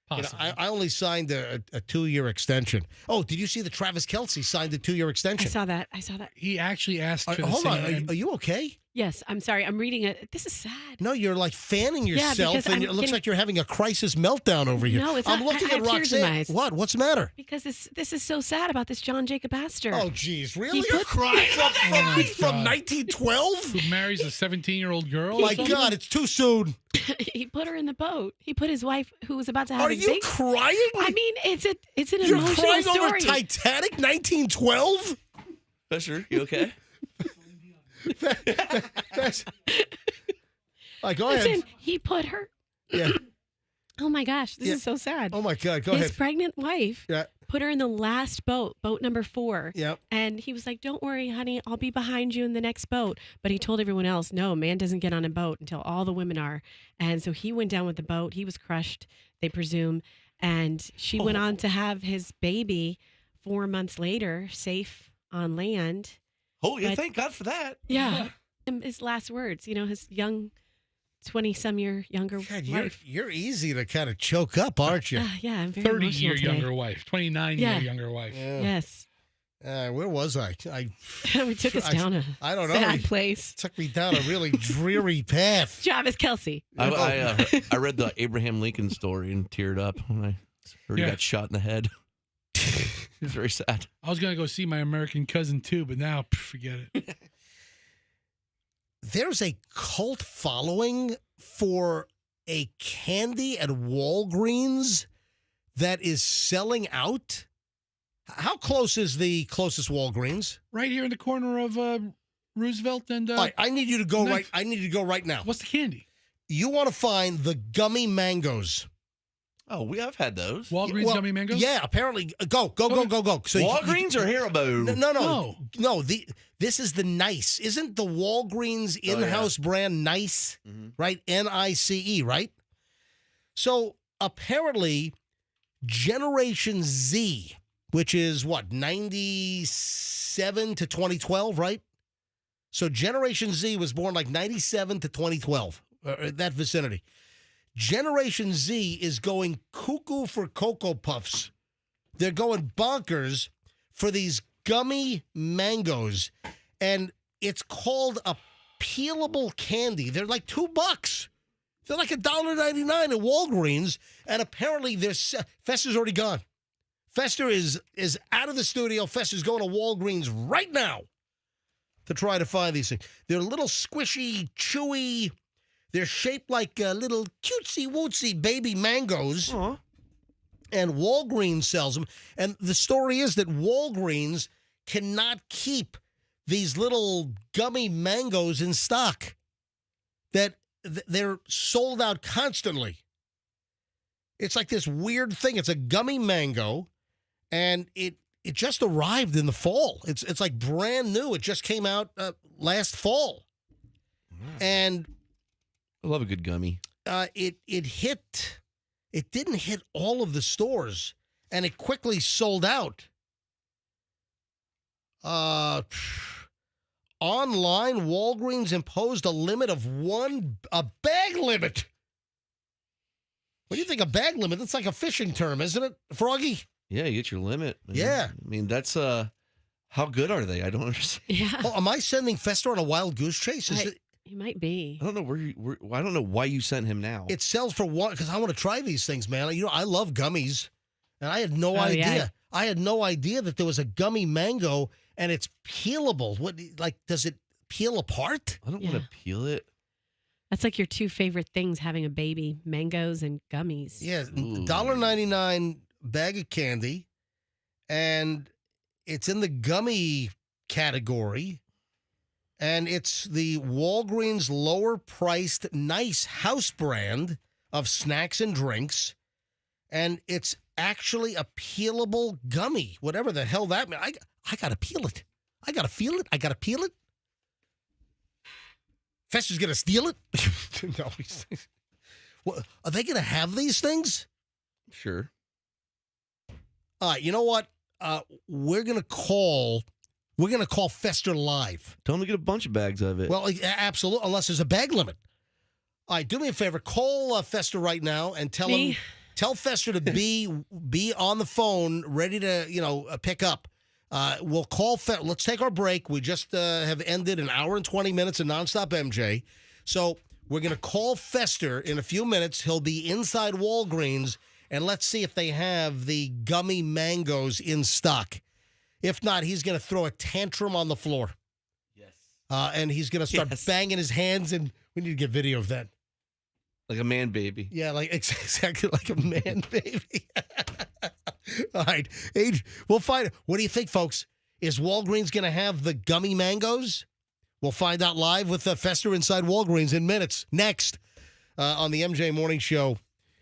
[SPEAKER 3] Possibly.
[SPEAKER 1] I only signed a 2-year extension. Oh, did you see that Travis Kelce signed a 2-year extension?
[SPEAKER 2] I saw that.
[SPEAKER 3] He actually asked for the
[SPEAKER 1] hold on.
[SPEAKER 3] same.
[SPEAKER 1] Are you okay?
[SPEAKER 2] Yes, I'm sorry. I'm reading it. This is sad.
[SPEAKER 1] No, you're like fanning yourself,
[SPEAKER 2] because
[SPEAKER 1] and it looks like you're having a crisis meltdown over here.
[SPEAKER 2] No, it's
[SPEAKER 1] I'm
[SPEAKER 2] not.
[SPEAKER 1] looking
[SPEAKER 2] I
[SPEAKER 1] at
[SPEAKER 2] have tears in my
[SPEAKER 1] Roxanne.
[SPEAKER 2] eyes.
[SPEAKER 1] What? What's the matter?
[SPEAKER 2] Because this is so sad about this John Jacob Astor.
[SPEAKER 1] Oh, geez. Really?
[SPEAKER 2] He
[SPEAKER 1] You're
[SPEAKER 2] put-
[SPEAKER 1] crying
[SPEAKER 3] my
[SPEAKER 1] from
[SPEAKER 3] God.
[SPEAKER 1] 1912?
[SPEAKER 3] Who marries a 17-year-old girl?
[SPEAKER 1] My God, it's too soon.
[SPEAKER 2] He put her in the boat. He put his wife, who was about to have
[SPEAKER 1] Are
[SPEAKER 2] his
[SPEAKER 1] you
[SPEAKER 2] baby.
[SPEAKER 1] crying?
[SPEAKER 2] I mean, it's an
[SPEAKER 1] You're
[SPEAKER 2] emotional
[SPEAKER 1] crying
[SPEAKER 2] story.
[SPEAKER 1] over Titanic 1912?
[SPEAKER 12] Fisher, you okay?
[SPEAKER 1] Go ahead.
[SPEAKER 2] Listen, he put her.
[SPEAKER 1] Yeah.
[SPEAKER 2] Oh my gosh, this is so sad.
[SPEAKER 1] Oh my God, go
[SPEAKER 2] His
[SPEAKER 1] ahead.
[SPEAKER 2] pregnant wife put her in the last boat number 4.
[SPEAKER 1] Yep.
[SPEAKER 2] And he was like, "Don't worry, honey, I'll be behind you in the next boat." But he told everyone else, "No, man doesn't get on a boat until all the women are." And so he went down with the boat. He was crushed, they presume, and she went on to have his baby 4 months later, safe on land.
[SPEAKER 12] Oh, yeah,
[SPEAKER 2] But-
[SPEAKER 12] thank God for that.
[SPEAKER 2] Yeah. His last words, his young 20-some-year younger
[SPEAKER 1] God,
[SPEAKER 2] wife.
[SPEAKER 1] you're easy to kind of choke up, aren't you?
[SPEAKER 2] Yeah, I'm very
[SPEAKER 3] 30-year
[SPEAKER 2] emotional today.
[SPEAKER 3] younger wife, 29-year
[SPEAKER 2] Yeah.
[SPEAKER 3] younger wife.
[SPEAKER 2] Yes.
[SPEAKER 1] Where was I?
[SPEAKER 2] We took us down a
[SPEAKER 1] I don't know.
[SPEAKER 2] sad
[SPEAKER 1] He
[SPEAKER 2] place.
[SPEAKER 1] took me down a really dreary path.
[SPEAKER 2] Travis Kelce.
[SPEAKER 12] I read the Abraham Lincoln story and teared up when I heard he got shot in the head. It was very sad.
[SPEAKER 3] I was going to go see my American cousin, too, but now, forget it.
[SPEAKER 1] There's a cult following for a candy at Walgreens that is selling out. How close is the closest Walgreens?
[SPEAKER 3] Right here in the corner of Roosevelt and...
[SPEAKER 1] All right, I need you to go
[SPEAKER 3] Knife.
[SPEAKER 1] right. I need you to go right now.
[SPEAKER 3] What's the candy?
[SPEAKER 1] You want to find the gummy mangoes.
[SPEAKER 12] Oh, we have had those.
[SPEAKER 3] Walgreens gummy mangoes?
[SPEAKER 1] Yeah, apparently. Go. So
[SPEAKER 12] Walgreens or Haribo?
[SPEAKER 1] No. This is the Nice. Isn't the Walgreens in-house brand Nice? Right? NICE, right? So apparently, Generation Z, which is what, 97 to 2012, right? So Generation Z was born like 97 to 2012, that vicinity. Generation Z is going cuckoo for Cocoa Puffs. They're going bonkers for these gummy mangoes, and it's called a peelable candy. They're like $2. They're like $1.99 at Walgreens, and apparently Fester's already gone. Fester is out of the studio. Fester's going to Walgreens right now to try to find these things. They're little squishy, chewy. They're shaped like little cutesy-wootsy baby mangoes.
[SPEAKER 12] Aww.
[SPEAKER 1] And Walgreens sells them. And the story is that Walgreens cannot keep these little gummy mangoes in stock. That they're sold out constantly. It's like this weird thing. It's a gummy mango, and it just arrived in the fall. It's like brand new. It just came out last fall. And
[SPEAKER 12] I love a good gummy.
[SPEAKER 1] It didn't hit all of the stores, and it quickly sold out. Online, Walgreens imposed a limit of a bag limit. What do you think? A bag limit? That's like a fishing term, isn't it, Froggy?
[SPEAKER 12] Yeah, you get your limit. Man.
[SPEAKER 1] Yeah.
[SPEAKER 12] I mean, that's how good are they? I don't understand.
[SPEAKER 2] Yeah.
[SPEAKER 1] Oh, am I sending Fester on a wild goose chase? Is it?
[SPEAKER 2] You might be.
[SPEAKER 12] I don't know I don't know why you sent him now.
[SPEAKER 1] It sells for one because I want to try these things, man. You know, I love gummies, and I had no idea.
[SPEAKER 2] Yeah.
[SPEAKER 1] I had no idea that there was a gummy mango and it's peelable. What, like, does it peel apart?
[SPEAKER 12] I don't want to peel it.
[SPEAKER 2] That's like your two favorite things having a baby: mangoes and gummies.
[SPEAKER 1] Yeah, $1.99 bag of candy, and it's in the gummy category. And it's the Walgreens lower-priced nice house brand of snacks and drinks. And it's actually a peelable gummy, whatever the hell that means. I got to peel it. I got to feel it. I got to peel it. Fester's going to steal it? No. Well, are they going to have these things?
[SPEAKER 12] Sure.
[SPEAKER 1] All right, you know what? We're going to call Fester live.
[SPEAKER 12] Tell him to get a bunch of bags of it.
[SPEAKER 1] Well, absolutely, unless there's a bag limit. All right, do me a favor. Call Fester right now and tell Fester to be on the phone, ready to pick up. We'll call Fester. Let's take our break. We just have ended an hour and 20 minutes of nonstop MJ. So we're going to call Fester in a few minutes. He'll be inside Walgreens, and let's see if they have the gummy mangoes in stock. If not, he's going to throw a tantrum on the floor. Yes. And he's going to start banging his hands, and we need to get video of that.
[SPEAKER 12] Like a man baby.
[SPEAKER 1] Yeah, like exactly like a man baby. All right, Age, we'll find it. What do you think, folks? Is Walgreens going to have the gummy mangoes? We'll find out live with Fester inside Walgreens in minutes. Next on the MJ Morning Show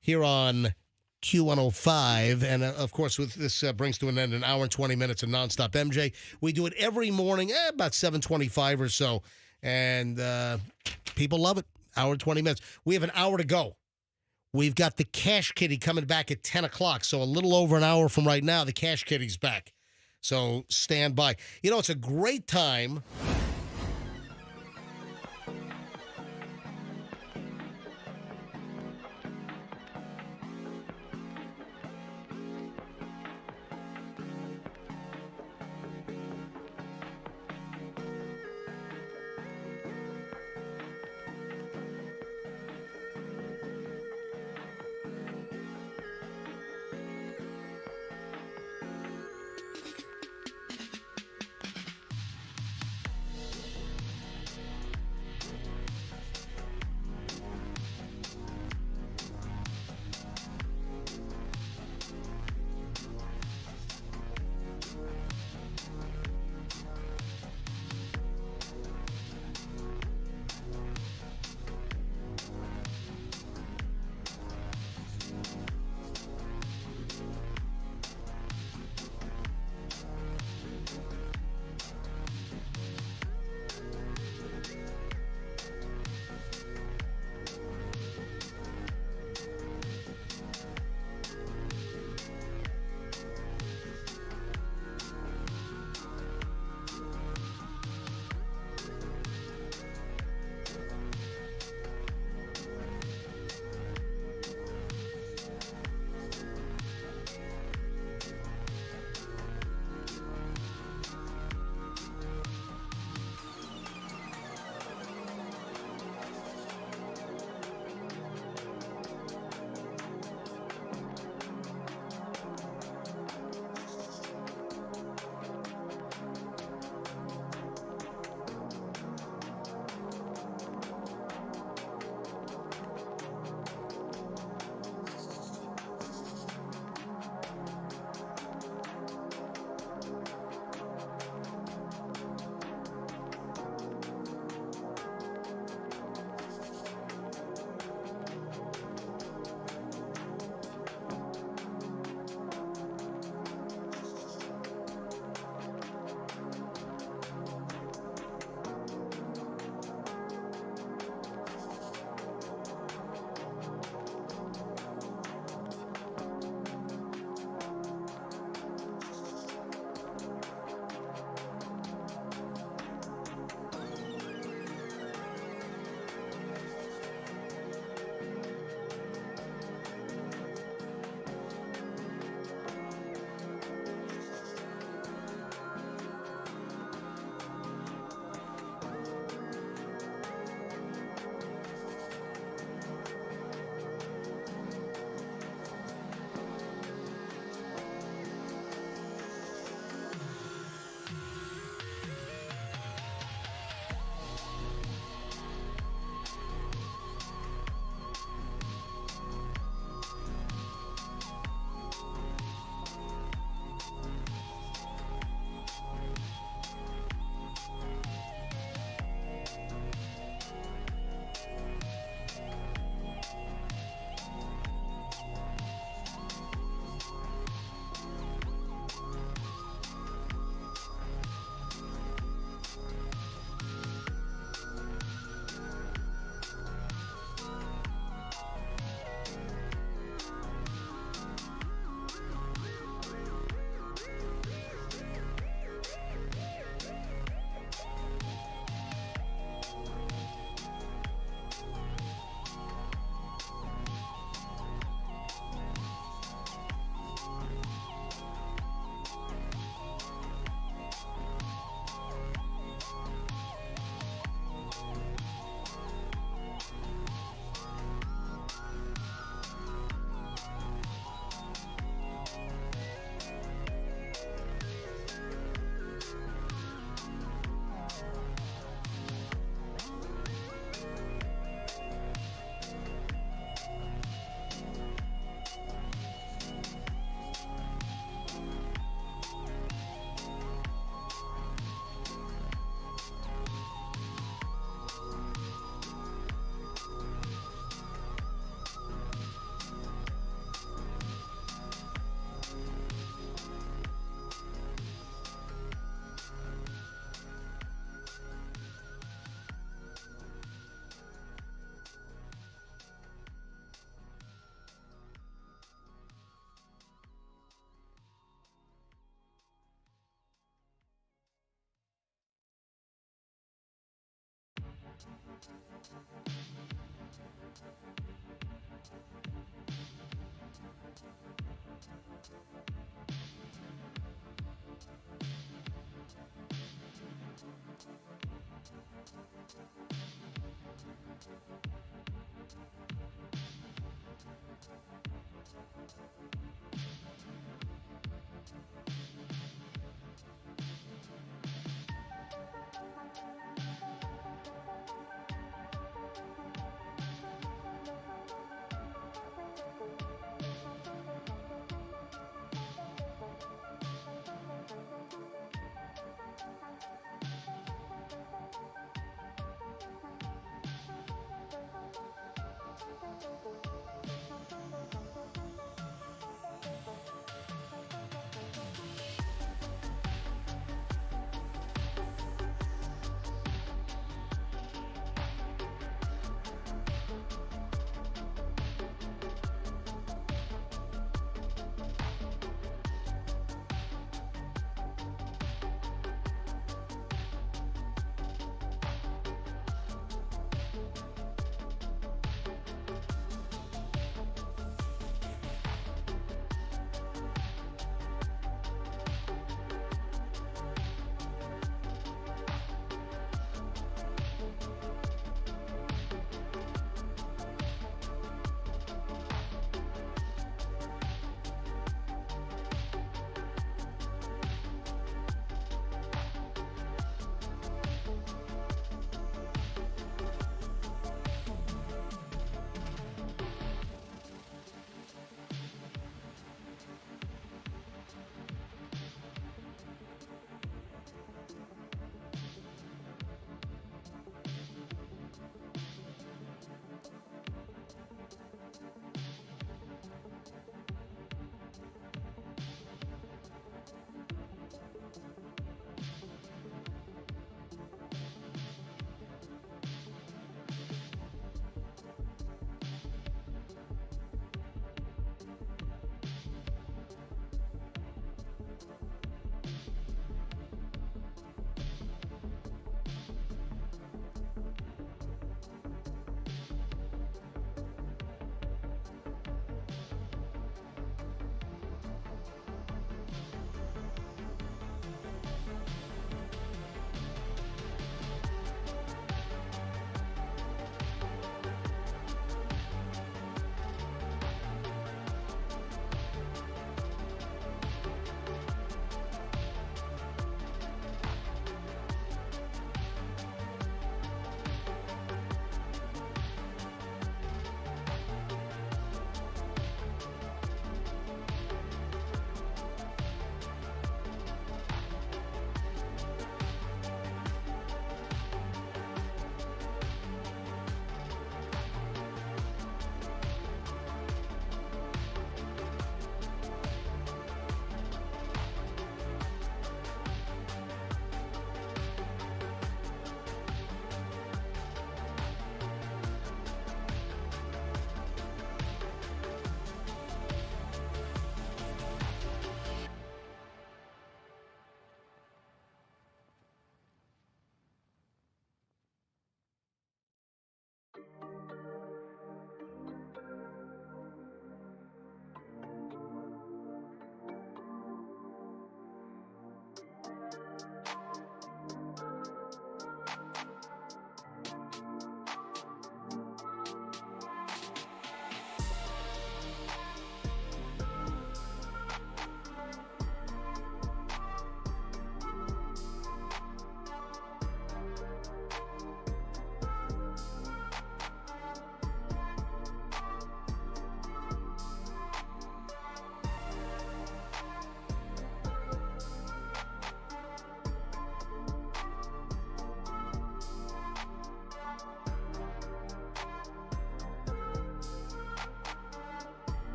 [SPEAKER 1] here on Q105. And, of course, with this brings to an end an hour and 20 minutes of nonstop MJ. We do it every morning, about 7:25 or so. And people love it. Hour and 20 minutes. We have an hour to go. We've got the Cash Kitty coming back at 10 o'clock. So a little over an hour from right now, the Cash Kitty's back. So stand by. You know, it's a great time.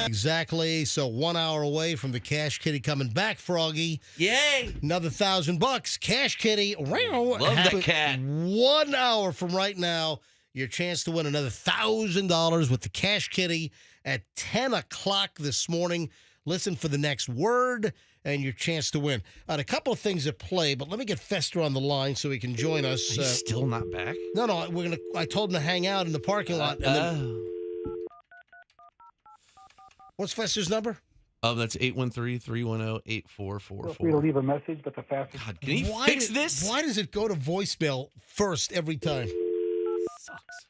[SPEAKER 1] Exactly. So 1 hour away from the Cash Kitty coming back, Froggy.
[SPEAKER 12] Yay!
[SPEAKER 1] Another $1,000. Cash Kitty.
[SPEAKER 12] Love that cat.
[SPEAKER 1] 1 hour from right now, your chance to win another $1,000 with the Cash Kitty at 10 o'clock this morning. Listen for the next word and your chance to win. A couple of things at play, but let me get Fester on the line so he can join us.
[SPEAKER 12] He's still not back?
[SPEAKER 1] No. I told him to hang out in the parking lot. And then, what's Fester's number?
[SPEAKER 12] That's 813-310-8444.
[SPEAKER 14] Feel free to leave a message, but the fastest.
[SPEAKER 12] God, can he fix this?
[SPEAKER 1] Why does it go to voicemail first every time?
[SPEAKER 12] Sucks.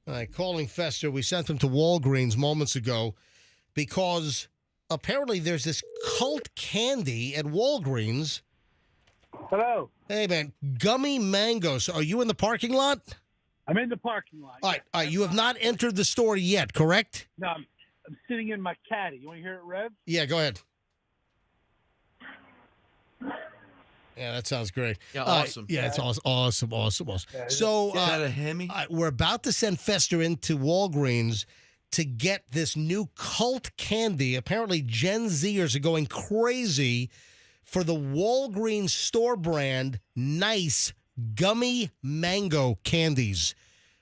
[SPEAKER 1] All right, calling Fester. We sent him to Walgreens moments ago because apparently there's this cult candy at Walgreens.
[SPEAKER 14] Hello.
[SPEAKER 1] Hey, man, gummy mangoes. Are you in the parking lot?
[SPEAKER 14] I'm in the parking lot.
[SPEAKER 1] All right. You have not entered the store yet, correct?
[SPEAKER 14] No, I'm sitting in my caddy. You want to hear it rev?
[SPEAKER 1] Yeah, go ahead. Yeah, that sounds great.
[SPEAKER 12] Yeah, awesome.
[SPEAKER 1] Yeah, it's awesome.
[SPEAKER 14] Yeah,
[SPEAKER 1] So
[SPEAKER 12] Is that a Hemi?
[SPEAKER 1] we're about to send Fester into Walgreens to get this new cult candy. Apparently, Gen Zers are going crazy for the Walgreens store brand Nice Gummy Mango Candies,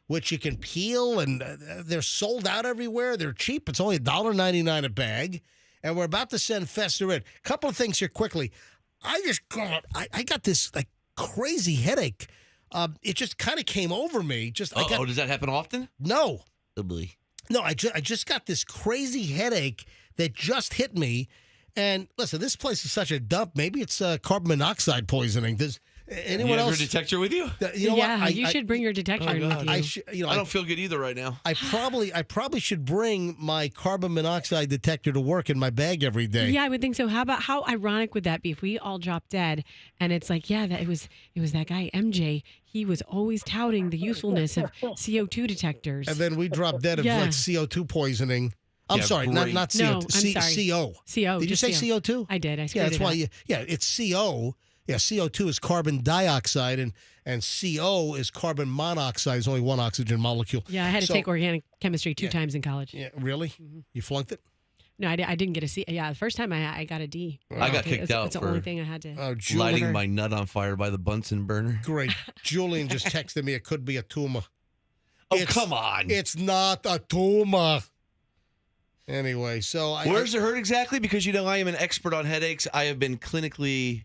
[SPEAKER 1] which you can peel, and they're sold out everywhere. They're cheap. It's only $1.99 a bag. And we're about to send Fester in. Couple of things here quickly. I got this like crazy headache. It just kind of came over me.
[SPEAKER 12] Does that happen often?
[SPEAKER 1] No.
[SPEAKER 12] Oh, boy.
[SPEAKER 1] No, I just got this crazy headache that just hit me. And listen, this place is such a dump. Maybe it's carbon monoxide poisoning. Does anyone else?
[SPEAKER 12] You have your detector with you?
[SPEAKER 1] You know what?
[SPEAKER 2] You should bring your detector in with you.
[SPEAKER 1] I
[SPEAKER 12] don't feel good either right now.
[SPEAKER 1] I probably should bring my carbon monoxide detector to work in my bag every day.
[SPEAKER 2] Yeah, I would think so. How ironic would that be if we all dropped dead and it's like, yeah, it was that guy MJ. He was always touting the usefulness of CO2 detectors.
[SPEAKER 1] And then we dropped dead of like CO2 poisoning. I'm sorry, not CO2.
[SPEAKER 2] No, I'm sorry.
[SPEAKER 1] CO.
[SPEAKER 2] CO.
[SPEAKER 1] Did you say CO2?
[SPEAKER 2] I did. I
[SPEAKER 1] Yeah, that's why. It's CO. Yeah, CO2 is carbon dioxide, and CO is carbon monoxide. There's only one oxygen molecule.
[SPEAKER 2] Yeah, I had to take organic chemistry two times in college.
[SPEAKER 1] Yeah, really? You flunked it?
[SPEAKER 2] No, I didn't get a C. Yeah, the first time I got a D.
[SPEAKER 12] I got kicked out
[SPEAKER 2] It's
[SPEAKER 12] for
[SPEAKER 2] the only thing I had to.
[SPEAKER 12] lighting my nut on fire by the Bunsen burner.
[SPEAKER 1] Great. Julian just texted me it could be a tumor.
[SPEAKER 12] Oh, come on.
[SPEAKER 1] It's not a tumor. Anyway, so
[SPEAKER 12] where's it hurt exactly? Because I am an expert on headaches. I have been clinically.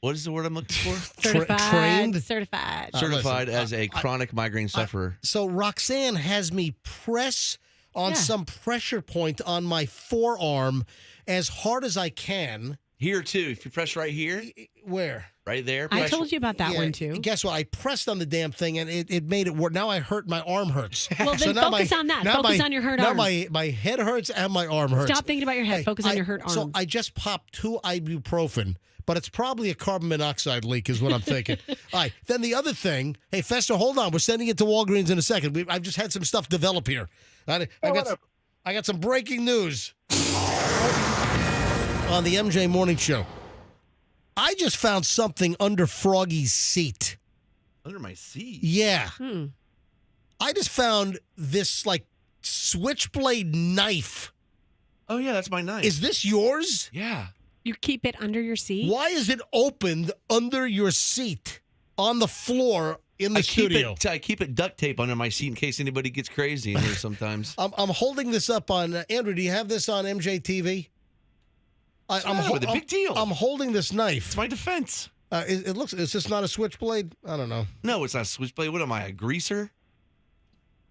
[SPEAKER 12] What is the word I'm looking for?
[SPEAKER 1] Trained?
[SPEAKER 2] Certified
[SPEAKER 12] as a chronic migraine sufferer.
[SPEAKER 1] So Roxanne has me press on some pressure point on my forearm as hard as I can.
[SPEAKER 12] Here, too. If you press right here.
[SPEAKER 1] Where?
[SPEAKER 12] Right there.
[SPEAKER 2] I told you about that one, too.
[SPEAKER 1] Guess what? I pressed on the damn thing, and it made it work. Now I hurt. My arm hurts.
[SPEAKER 2] Well, then focus on that. Focus on your hurt arm.
[SPEAKER 1] Now my head hurts and my arm hurts.
[SPEAKER 2] Stop thinking about your head. Focus on your hurt arm.
[SPEAKER 1] So I just popped 2 ibuprofen, but it's probably a carbon monoxide leak is what I'm thinking. All right. Then the other thing, hey, Fester, hold on. We're sending it to Walgreens in a second. I've just had some stuff develop here. I got some breaking news on the MJ Morning Show. I just found something under Froggy's seat.
[SPEAKER 12] Under my seat?
[SPEAKER 1] Yeah. I just found this, switchblade knife.
[SPEAKER 12] Oh, yeah, that's my knife.
[SPEAKER 1] Is this yours?
[SPEAKER 12] Yeah.
[SPEAKER 2] You keep it under your seat?
[SPEAKER 1] Why is it opened under your seat on the floor in the studio?
[SPEAKER 12] I keep it duct tape under my seat in case anybody gets crazy in here sometimes.
[SPEAKER 1] I'm holding this up on... Andrew, do you have this on MJTV?
[SPEAKER 12] I'm a big deal.
[SPEAKER 1] I'm holding this knife.
[SPEAKER 12] It's my defense.
[SPEAKER 1] It looks. Is this not a switchblade? I don't know.
[SPEAKER 12] No, it's not a switchblade. What am I, a greaser?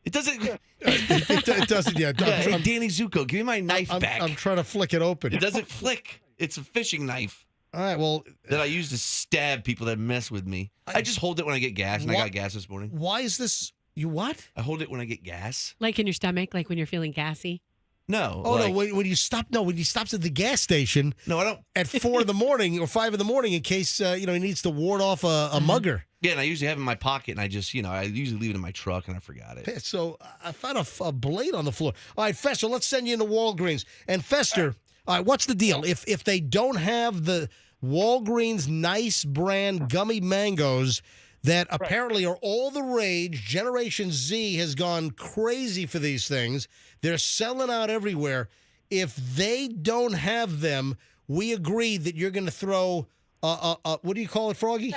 [SPEAKER 12] It doesn't.
[SPEAKER 1] It doesn't yet.
[SPEAKER 12] Hey, Danny Zuko, give me my knife back.
[SPEAKER 1] I'm trying to flick it open.
[SPEAKER 12] It doesn't flick. It's a fishing knife.
[SPEAKER 1] All right. Well,
[SPEAKER 12] that I use to stab people that mess with me. I just hold it when I get gas, and I got gas this morning.
[SPEAKER 1] Why is this? You what?
[SPEAKER 12] I hold it when I get gas.
[SPEAKER 2] Like in your stomach, like when you're feeling gassy.
[SPEAKER 12] No.
[SPEAKER 1] Oh no! When you stop, when he stops at the gas station.
[SPEAKER 12] No, I don't.
[SPEAKER 1] At 4 in the morning or 5 in the morning, in case he needs to ward off a mugger.
[SPEAKER 12] Yeah, and I usually have it in my pocket, and I just I usually leave it in my truck, and I forgot it.
[SPEAKER 1] So I found a blade on the floor. All right, Fester, let's send you into Walgreens. And Fester, all right, what's the deal? If they don't have the Walgreens Nice brand gummy mangoes, that apparently are all the rage. Generation Z has gone crazy for these things. They're selling out everywhere. If they don't have them, we agree that you're going to throw what do you call it, Froggy?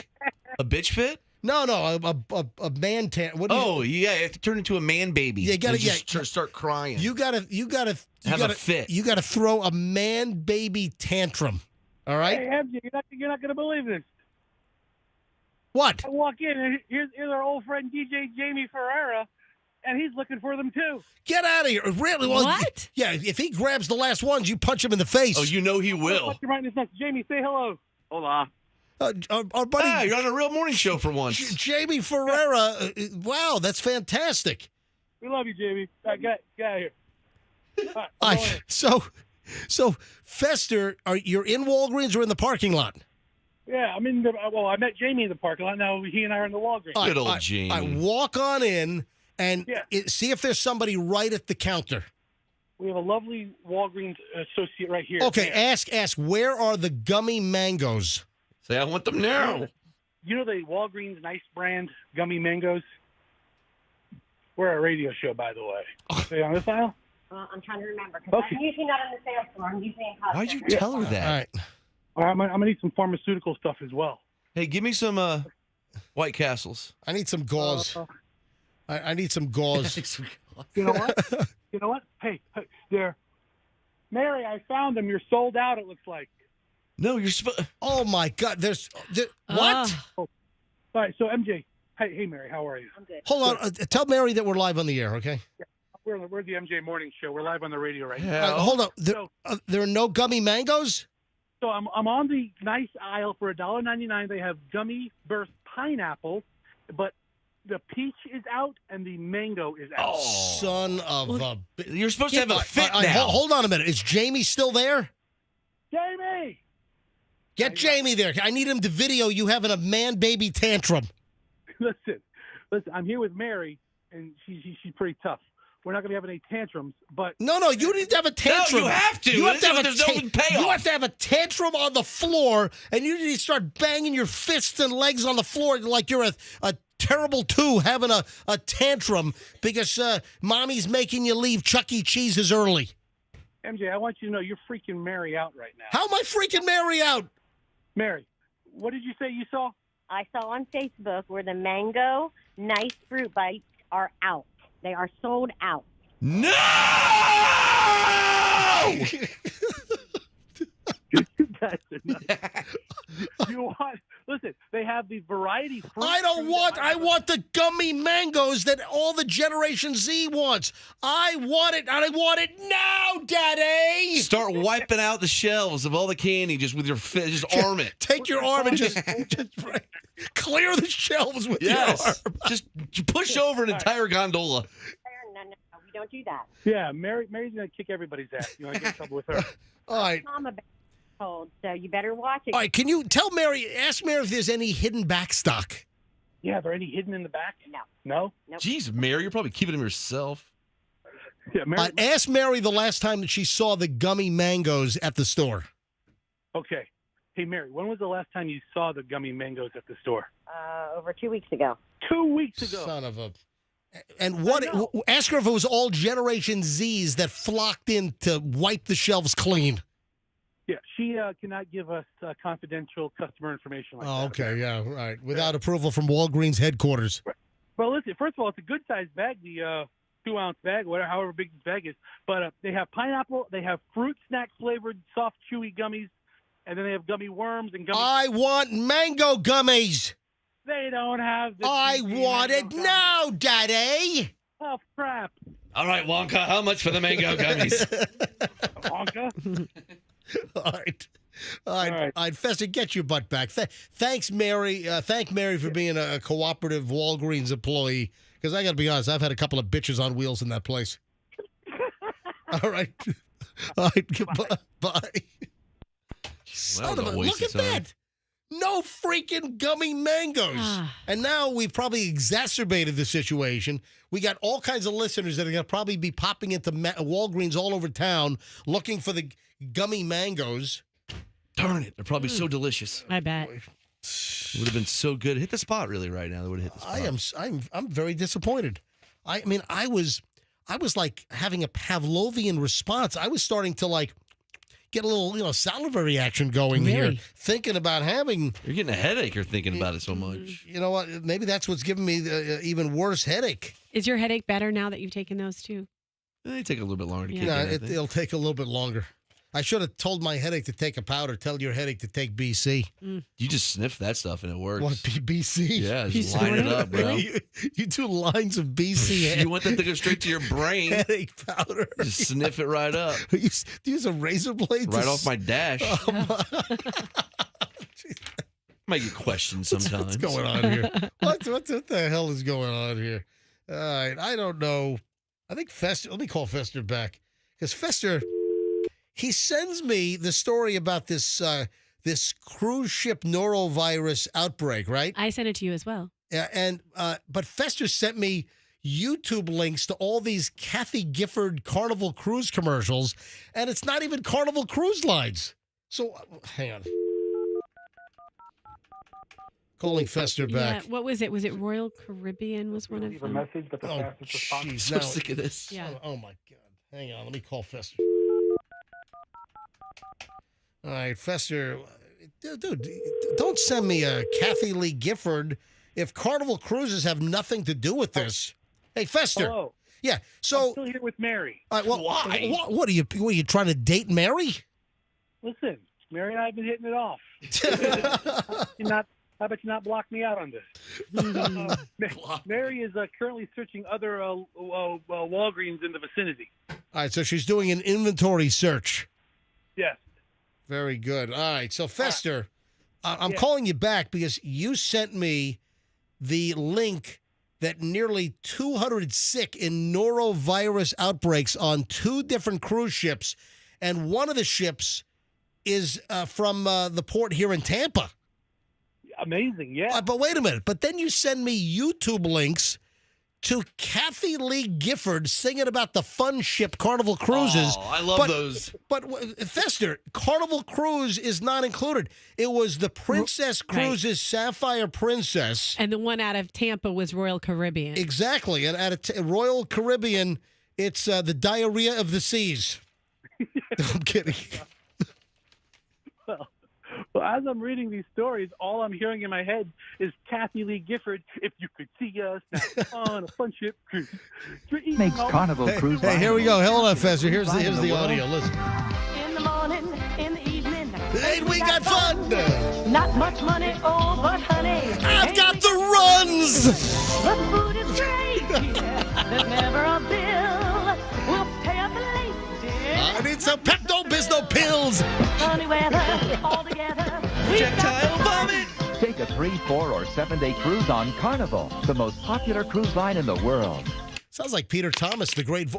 [SPEAKER 12] A bitch fit?
[SPEAKER 1] No, a man what do you,
[SPEAKER 12] you have to turn into a man baby.
[SPEAKER 1] You gotta
[SPEAKER 12] start crying.
[SPEAKER 1] You gotta
[SPEAKER 12] have a fit.
[SPEAKER 1] You gotta throw a man baby tantrum. All right.
[SPEAKER 14] Hey, MJ, you're not going to believe this.
[SPEAKER 1] What?
[SPEAKER 14] I walk in, and here's our old friend DJ Jamie Ferreira, and he's looking for them too.
[SPEAKER 1] Get out of here! Really? Well,
[SPEAKER 2] What?
[SPEAKER 1] Yeah. If he grabs the last ones, you punch him in the face.
[SPEAKER 12] Oh, you know he will.
[SPEAKER 14] Punch him right in his nuts. Jamie, say hello.
[SPEAKER 13] Hola.
[SPEAKER 1] Our buddy,
[SPEAKER 12] you're on a real morning show for once.
[SPEAKER 1] Jamie Ferreira. Wow, that's fantastic.
[SPEAKER 14] We love you, Jamie. All right, get out of here. All right,
[SPEAKER 1] So Fester, you're in Walgreens or in the parking lot?
[SPEAKER 14] yeah, I'm in the. Well, I met Jamie in the parking lot. Now he and I are in the Walgreens.
[SPEAKER 1] All right,
[SPEAKER 12] Good old
[SPEAKER 1] all right,
[SPEAKER 12] Jamie.
[SPEAKER 1] all right, walk on in and
[SPEAKER 14] Yeah.
[SPEAKER 1] see if there's somebody right at the counter.
[SPEAKER 14] We have a lovely Walgreens associate right here.
[SPEAKER 1] Okay,
[SPEAKER 14] Yeah.
[SPEAKER 1] ask where are the gummy mangoes?
[SPEAKER 12] Say, I want them now.
[SPEAKER 14] You know the Walgreens Nice brand gummy mangoes? We're a radio show, by the way. They on this aisle?
[SPEAKER 23] I'm trying to remember because
[SPEAKER 14] Okay.
[SPEAKER 23] I'm usually not on the sales floor. I'm usually in Costco.
[SPEAKER 12] Why'd you tell her that?
[SPEAKER 1] All right.
[SPEAKER 14] All right, I'm gonna need some pharmaceutical stuff as well.
[SPEAKER 12] Hey, give me some White Castles.
[SPEAKER 1] I need some gauze. I need some gauze.
[SPEAKER 14] You know what? You know what? Hey, there, Mary, I found them. You're sold out. It looks like.
[SPEAKER 12] No, you're supposed.
[SPEAKER 1] Oh my God! What?
[SPEAKER 14] All right, so MJ, hey, Mary, how are you?
[SPEAKER 23] I'm good.
[SPEAKER 1] Hold on. Tell Mary that we're live on the air. Okay.
[SPEAKER 14] We're the MJ Morning Show. We're live on the radio right
[SPEAKER 12] Yeah.
[SPEAKER 14] now.
[SPEAKER 1] Hold on. There are no gummy mangoes.
[SPEAKER 14] So I'm on the nice aisle for $1.99. They have gummy burst pineapple, but the peach is out and the mango is out.
[SPEAKER 1] Oh, son of a!
[SPEAKER 12] You're supposed to have a fit now.
[SPEAKER 1] Hold on a minute. Is Jamie still there?
[SPEAKER 14] Jamie!
[SPEAKER 1] Get Jamie there. I need him to video you having a man baby tantrum.
[SPEAKER 14] Listen. I'm here with Mary, and she's pretty tough. We're not going to have any tantrums, but
[SPEAKER 1] No, you need to have a tantrum.
[SPEAKER 12] No, you have to.
[SPEAKER 1] You have to have
[SPEAKER 12] There's no payoff.
[SPEAKER 1] You have to have a tantrum on the floor, and you need to start banging your fists and legs on the floor like you're a terrible two having a tantrum because mommy's making you leave Chuck E. Cheese's early.
[SPEAKER 14] MJ, I want you to know you're freaking Mary out right now.
[SPEAKER 1] How am I freaking Mary out?
[SPEAKER 14] Mary, what did you say you saw?
[SPEAKER 23] I saw on Facebook where the mango nice fruit bites are out. They are sold out.
[SPEAKER 12] No!
[SPEAKER 14] You guys are nuts. Listen, they have the variety fruit.
[SPEAKER 1] I want the gummy mangoes that all the Generation Z wants. I want it, and I want it now, Daddy.
[SPEAKER 12] Start wiping out the shelves of all the candy just with your fist. Just arm it.
[SPEAKER 1] Take your arm and just clear the shelves with your arm.
[SPEAKER 12] Just push over an entire gondola.
[SPEAKER 23] No, we don't do that.
[SPEAKER 14] Yeah, Mary's going to kick everybody's ass. You want to get in trouble with her.
[SPEAKER 1] All right.
[SPEAKER 23] Mama told, so you better watch it.
[SPEAKER 1] All right, can you tell Mary, ask Mary if there's any hidden back stock?
[SPEAKER 14] Yeah, are there any hidden in the back?
[SPEAKER 23] No.
[SPEAKER 14] No?
[SPEAKER 23] Nope.
[SPEAKER 12] Jeez, Mary, you're probably keeping them yourself.
[SPEAKER 14] Yeah, Mary.
[SPEAKER 1] Ask Mary the last time that she saw the gummy mangoes at the store.
[SPEAKER 14] Okay. Hey, Mary, when was the last time you saw the gummy mangoes at the store?
[SPEAKER 23] Over 2 weeks ago.
[SPEAKER 14] 2 weeks ago.
[SPEAKER 1] Son of a... And what? Ask her if it was all Generation Zs that flocked in to wipe the shelves clean.
[SPEAKER 14] Yeah, she cannot give us confidential customer information like that.
[SPEAKER 1] Oh, okay, yeah, right. Without approval from Walgreens headquarters.
[SPEAKER 14] Well, listen, first of all, it's a good-sized bag, the 2-ounce bag, whatever, however big this bag is. But they have pineapple, they have fruit snack-flavored soft, chewy gummies, and then they have gummy worms and gummy...
[SPEAKER 1] I want mango gummies.
[SPEAKER 14] They don't have the...
[SPEAKER 1] I want it now, Daddy.
[SPEAKER 14] Oh, crap.
[SPEAKER 12] All right, Wonka, how much for the mango gummies?
[SPEAKER 14] Wonka?
[SPEAKER 1] All right. Fester, get your butt back. Thanks, Mary. Thank Mary for being a cooperative Walgreens employee. Because I got to be honest, I've had a couple of bitches on wheels in that place. All right. All right. Goodbye. Bye. Son of a, look at that. No freaking gummy mangoes. And now we've probably exacerbated the situation. We got all kinds of listeners that are going to probably be popping into Walgreens all over town looking for the gummy mangoes.
[SPEAKER 12] Darn it. They're probably so delicious.
[SPEAKER 2] I bet.
[SPEAKER 12] Would have been so good. Hit the spot really right now. That would have hit the spot.
[SPEAKER 1] I'm very disappointed. I mean, I was like having a Pavlovian response. I was starting to like get a little, salivary action going here, thinking about having.
[SPEAKER 12] You're getting a headache. You're thinking about it so much.
[SPEAKER 1] You know what? Maybe that's what's giving me the even worse headache.
[SPEAKER 2] Is your headache better now that you've taken those two?
[SPEAKER 12] They take a little bit longer to kick in.
[SPEAKER 1] It'll take a little bit longer. I should have told my headache to take a powder. Tell your headache to take BC.
[SPEAKER 12] You just sniff that stuff and it works.
[SPEAKER 1] What, BC?
[SPEAKER 12] Yeah, just line it up, bro.
[SPEAKER 1] You do lines of BC.
[SPEAKER 12] You want that to go straight to your brain.
[SPEAKER 1] Headache powder.
[SPEAKER 12] Just sniff it right up.
[SPEAKER 1] Do you use a razor blade?
[SPEAKER 12] Right off my dash.
[SPEAKER 1] Oh,
[SPEAKER 12] Might get questioned sometimes.
[SPEAKER 1] What's going on here? What the hell is going on here? All right, I don't know. I think Fester. Let me call Fester back because Fester. He sends me the story about this this cruise ship norovirus outbreak, right?
[SPEAKER 2] I sent it to you as well.
[SPEAKER 1] Yeah, but Fester sent me YouTube links to all these Kathy Gifford Carnival Cruise commercials, and it's not even Carnival Cruise Lines. So, hang on. Calling Fester back.
[SPEAKER 2] Yeah, what was it? Was it Royal Caribbean was one of
[SPEAKER 14] Leave a
[SPEAKER 2] them?
[SPEAKER 14] message, but the fastest response.
[SPEAKER 1] Jeez,
[SPEAKER 12] So sick of this.
[SPEAKER 2] Yeah.
[SPEAKER 1] Oh, my God. Hang on. Let me call Fester. All right, Fester. Dude, don't send me a Kathy Lee Gifford if Carnival Cruises have nothing to do with this. Hey, Fester.
[SPEAKER 14] Hello.
[SPEAKER 1] Yeah, so.
[SPEAKER 14] I'm still here with Mary.
[SPEAKER 1] Why? What are you trying to date Mary?
[SPEAKER 14] Listen, Mary and I have been hitting it off. How about you not block me out on this? Mary is currently searching other Walgreens in the vicinity.
[SPEAKER 1] All right, so she's doing an inventory search.
[SPEAKER 14] Yes.
[SPEAKER 1] Very good. All right, so Fester, I'm calling you back because you sent me the link that nearly 200 sick in norovirus outbreaks on 2 different cruise ships, and one of the ships is from the port here in Tampa.
[SPEAKER 14] Amazing, yeah.
[SPEAKER 1] But wait a minute. But then you send me YouTube links to Kathy Lee Gifford singing about the fun ship Carnival Cruises.
[SPEAKER 12] Oh, I love those.
[SPEAKER 1] But Fester, Carnival Cruise is not included. It was the Princess Cruises Sapphire Princess.
[SPEAKER 2] And the one out of Tampa was Royal Caribbean.
[SPEAKER 1] Exactly. And at Royal Caribbean, it's the Diarrhea of the Seas. I'm kidding.
[SPEAKER 14] Well, as I'm reading these stories, all I'm hearing in my head is Kathy Lee Gifford. If you could see us now on a fun ship cruise.
[SPEAKER 15] Makes Carnival Cruise.
[SPEAKER 1] Hey, here we go. Hold on, Fester. Here's the audio. Listen.
[SPEAKER 16] In the morning, in the evening.
[SPEAKER 1] Ain't we got fun?
[SPEAKER 16] Not much money, oh, but honey.
[SPEAKER 1] I've got the runs.
[SPEAKER 16] The food is great. There's never a bill. We'll pay up late, dear.
[SPEAKER 1] I need some Pepto-Bismol pills.
[SPEAKER 16] Funny weather, all together.
[SPEAKER 15] Projectile vomit. Take a 3, 4, or 7-day cruise on Carnival, the most popular cruise line in the world.
[SPEAKER 1] Sounds like Peter Thomas, the great.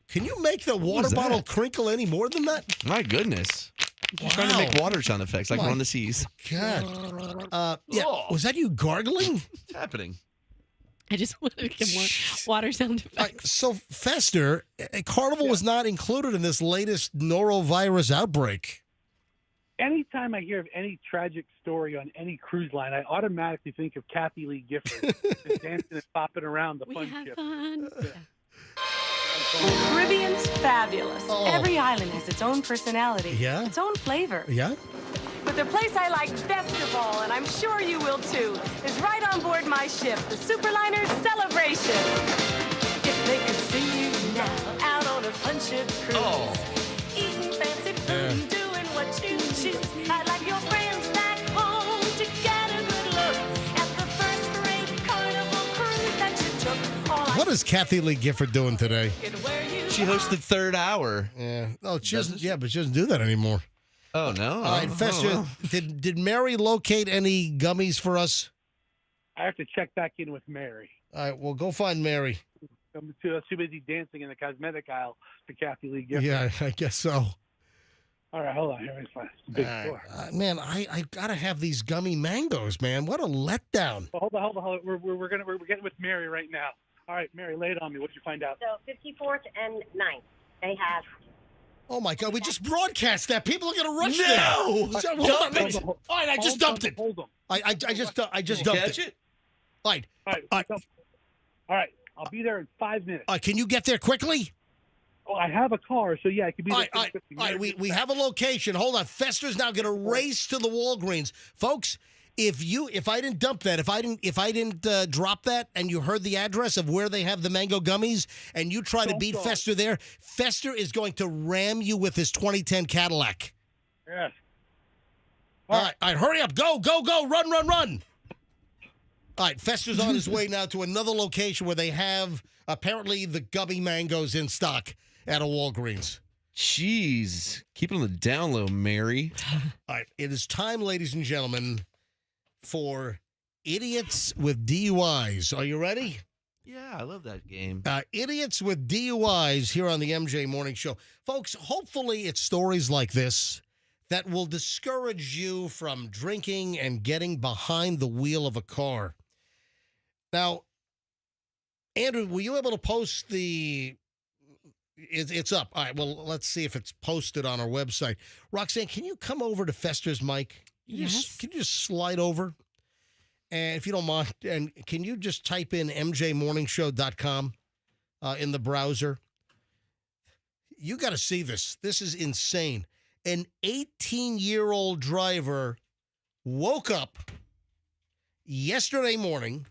[SPEAKER 1] Can you make the water bottle crinkle any more than that?
[SPEAKER 12] My goodness. Wow. Trying to make water sound effects like we're on the seas.
[SPEAKER 1] God. Yeah. Was that you gargling?
[SPEAKER 12] What's happening?
[SPEAKER 2] I just wanted to give more water sound effects.
[SPEAKER 1] So, Fester, Carnival was not included in this latest norovirus outbreak.
[SPEAKER 14] Anytime I hear of any tragic story on any cruise line, I automatically think of Kathy Lee Gifford and dancing and popping around the fun ship.
[SPEAKER 2] Fun.
[SPEAKER 17] Caribbean's fabulous. Every island has its own personality, its own flavor.
[SPEAKER 1] Yeah?
[SPEAKER 17] But the place I like best of all, and I'm sure you will too, is right on board my ship, the Superliner Celebration. If they could see you now, out on a fun ship cruise, eating fancy food, doing what you choose. I'd like your friends back home to get a good look at the first-rate Carnival cruise that you took.
[SPEAKER 1] What is Kathy Lee Gifford doing today?
[SPEAKER 12] She hosted Third Hour.
[SPEAKER 1] Yeah. Oh, she doesn't. Yeah, but she doesn't do that anymore.
[SPEAKER 12] Oh no!
[SPEAKER 1] All right, Fester. Did Mary locate any gummies for us?
[SPEAKER 14] I have to check back in with Mary.
[SPEAKER 1] All right, well, go find Mary.
[SPEAKER 14] I'm too busy dancing in the cosmetic aisle to Kathy Lee Gifford.
[SPEAKER 1] Yeah, I guess so.
[SPEAKER 14] All right, hold on. Here it's fine. It's a big store.
[SPEAKER 1] Man, I gotta have these gummy mangoes, man. What a letdown.
[SPEAKER 14] Well, hold on. We're getting with Mary right now. All right, Mary, lay it on me. What did you find out?
[SPEAKER 18] So 54th and 9th, they have
[SPEAKER 1] Oh my God! We just broadcast that. People are going to rush
[SPEAKER 12] No!
[SPEAKER 1] there. So, hold on,
[SPEAKER 12] Dump it.
[SPEAKER 1] all right, I just dumped it.
[SPEAKER 14] Hold on.
[SPEAKER 1] I just dumped
[SPEAKER 12] Catch
[SPEAKER 1] it.
[SPEAKER 12] it?
[SPEAKER 1] All right.
[SPEAKER 14] All right. I'll be there in 5 minutes.
[SPEAKER 1] Can you get there quickly?
[SPEAKER 14] Oh, I have a car, so yeah, I could be there.
[SPEAKER 1] All right, we have a location. Hold on. Fester's now going to race to the Walgreens. Folks, if I didn't dump that, if I didn't drop that and you heard the address of where they have the mango gummies and you try to beat Fester there, Fester is going to ram you with his 2010 Cadillac.
[SPEAKER 14] Yes.
[SPEAKER 1] All right, hurry up. Go, run. All right, Fester's on his way now to another location where they have apparently the gummy mangoes in stock at a Walgreens.
[SPEAKER 12] Jeez. Keep it on the down low, Mary.
[SPEAKER 1] All right, it is time, ladies and gentlemen, for Idiots with DUIs. Are you ready?
[SPEAKER 12] Yeah, I love that game.
[SPEAKER 1] Idiots with DUIs here on the MJ Morning Show. Folks, hopefully it's stories like this that will discourage you from drinking and getting behind the wheel of a car. Now, Andrew, were you able to post the... It's up. All right, well, let's see if it's posted on our website. Roxanne, can you come over to Fester's mic?
[SPEAKER 2] Yes.
[SPEAKER 1] Can you just slide over? And if you don't mind, and can you just type in mjmorningshow.com in the browser? You got to see this. This is insane. An 18-year-old driver woke up yesterday morning.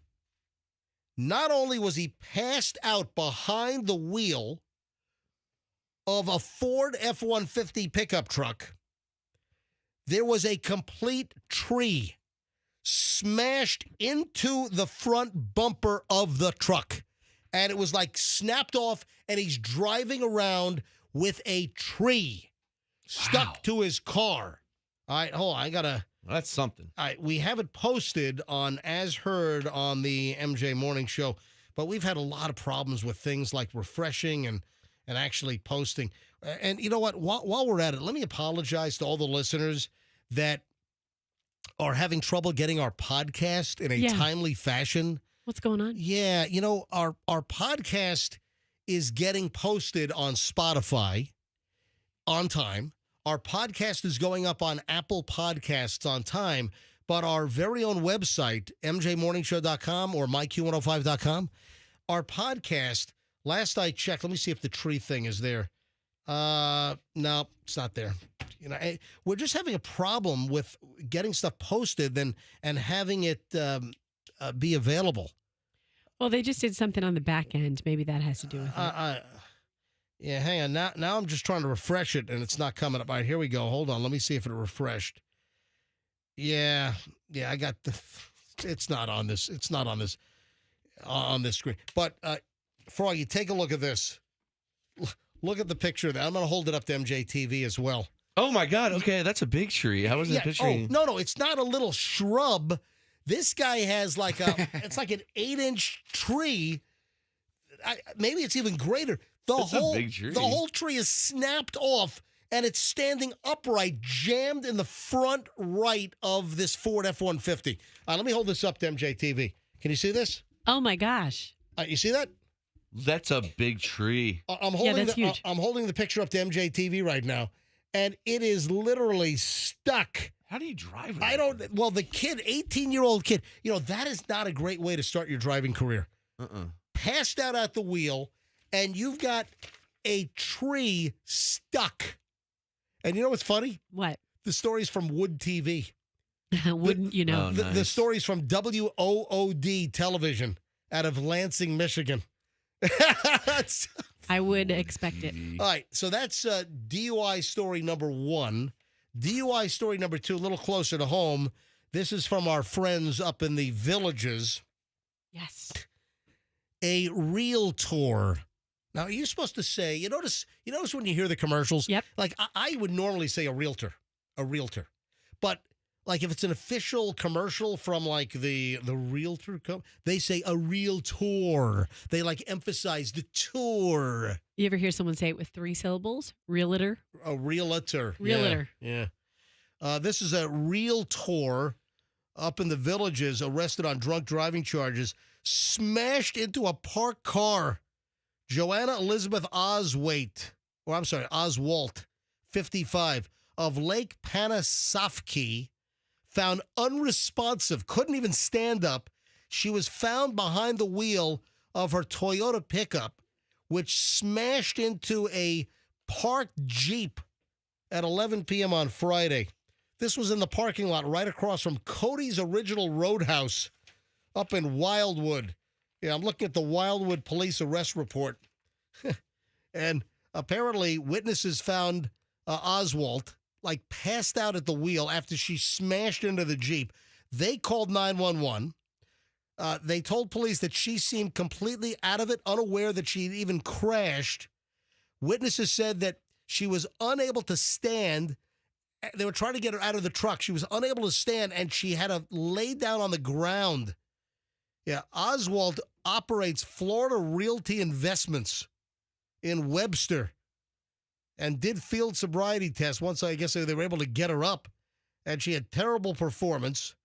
[SPEAKER 1] Not only was he passed out behind the wheel of a Ford F-150 pickup truck, there was a complete tree smashed into the front bumper of the truck. And it was like snapped off, and he's driving around with a tree stuck to his car. All right, hold on.
[SPEAKER 12] That's something.
[SPEAKER 1] All right, we have it posted on As Heard on the MJ Morning Show, but we've had a lot of problems with things like refreshing and actually posting. And you know what? While we're at it, let me apologize to all the listeners that are having trouble getting our podcast in a timely fashion.
[SPEAKER 2] What's going on?
[SPEAKER 1] Yeah, you know, our podcast is getting posted on Spotify on time. Our podcast is going up on Apple Podcasts on time, but our very own website, mjmorningshow.com or myq105.com, our podcast, last I checked, let me see if the tree thing is there. No, it's not there. You know, we're just having a problem with getting stuff posted and having it be available.
[SPEAKER 2] Well, they just did something on the back end. Maybe that has to do with it.
[SPEAKER 1] Yeah, hang on. Now I'm just trying to refresh it, and it's not coming up. All right, here we go. Hold on. Let me see if it refreshed. Yeah, I got the... It's not on this. It's not on this screen. But, Froggy, take a look at this. Look at the picture. I'm going to hold it up to MJTV as well.
[SPEAKER 12] Oh, my God. Okay, that's a big tree. How was it picturing?
[SPEAKER 1] Oh, no, it's not a little shrub. This guy has like it's like an 8-inch tree. Maybe it's even greater.
[SPEAKER 12] That's a big tree.
[SPEAKER 1] The whole tree is snapped off, and it's standing upright, jammed in the front right of this Ford F-150. Let me hold this up to MJTV. Can you see this?
[SPEAKER 2] Oh, my gosh.
[SPEAKER 1] You see that?
[SPEAKER 12] That's a big tree.
[SPEAKER 1] I'm holding
[SPEAKER 2] that's huge.
[SPEAKER 1] I'm holding the picture up to MJTV right now, and it is literally stuck.
[SPEAKER 12] How do you drive it?
[SPEAKER 1] Well, the kid, 18-year-old kid, you know, that is not a great way to start your driving career. Passed out at the wheel, and you've got a tree stuck. And you know what's funny?
[SPEAKER 2] What?
[SPEAKER 1] The story's from Wood TV.
[SPEAKER 2] Wouldn't you know?
[SPEAKER 1] The story's from WOOD television out of Lansing, Michigan.
[SPEAKER 2] I would expect it.
[SPEAKER 1] All right, so that's DUI story number 1. DUI story number 2, a little closer to home. This is from our friends up in the Villages.
[SPEAKER 2] Yes.
[SPEAKER 1] A realtor. Now, you're supposed to say, you notice when you hear the commercials?
[SPEAKER 2] Yep.
[SPEAKER 1] Like, I would normally say a realtor. But, like, if it's an official commercial from, like, the realtor, they say a realtor. They, like, emphasize the tour.
[SPEAKER 2] You ever hear someone say it with 3 syllables? Realtor?
[SPEAKER 1] A realtor.
[SPEAKER 2] Realtor.
[SPEAKER 1] Yeah. This is a realtor up in the Villages, arrested on drunk driving charges, smashed into a parked car. Joanna Elizabeth Oswaite Oswalt, 55, of Lake Panasafki, found unresponsive, couldn't even stand up. She was found behind the wheel of her Toyota pickup, which smashed into a parked Jeep at 11 p.m. on Friday. This was in the parking lot right across from Cody's Original Roadhouse up in Wildwood. Yeah, I'm looking at the Wildwood police arrest report. And apparently witnesses found Oswald passed out at the wheel after she smashed into the Jeep. They called 911. They told police that she seemed completely out of it, unaware that she'd even crashed. Witnesses said that she was unable to stand. They were trying to get her out of the truck. She was unable to stand, and she had to lay down on the ground. Yeah, Oswald operates Florida Realty Investments in Webster and did field sobriety tests once I guess they were able to get her up. And she had terrible performance.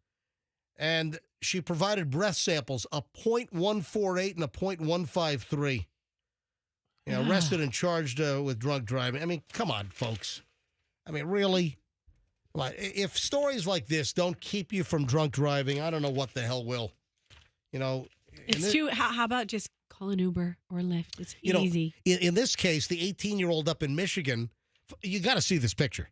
[SPEAKER 1] And she provided breath samples, a .148 and a .153. Yeah, arrested and charged with drunk driving. I mean, come on, folks. I mean, really? If stories like this don't keep you from drunk driving, I don't know what the hell will.
[SPEAKER 2] It's too. How about just call an Uber or Lyft? It's easy.
[SPEAKER 1] In this case, the 18-year-old up in Michigan, you got to see this picture.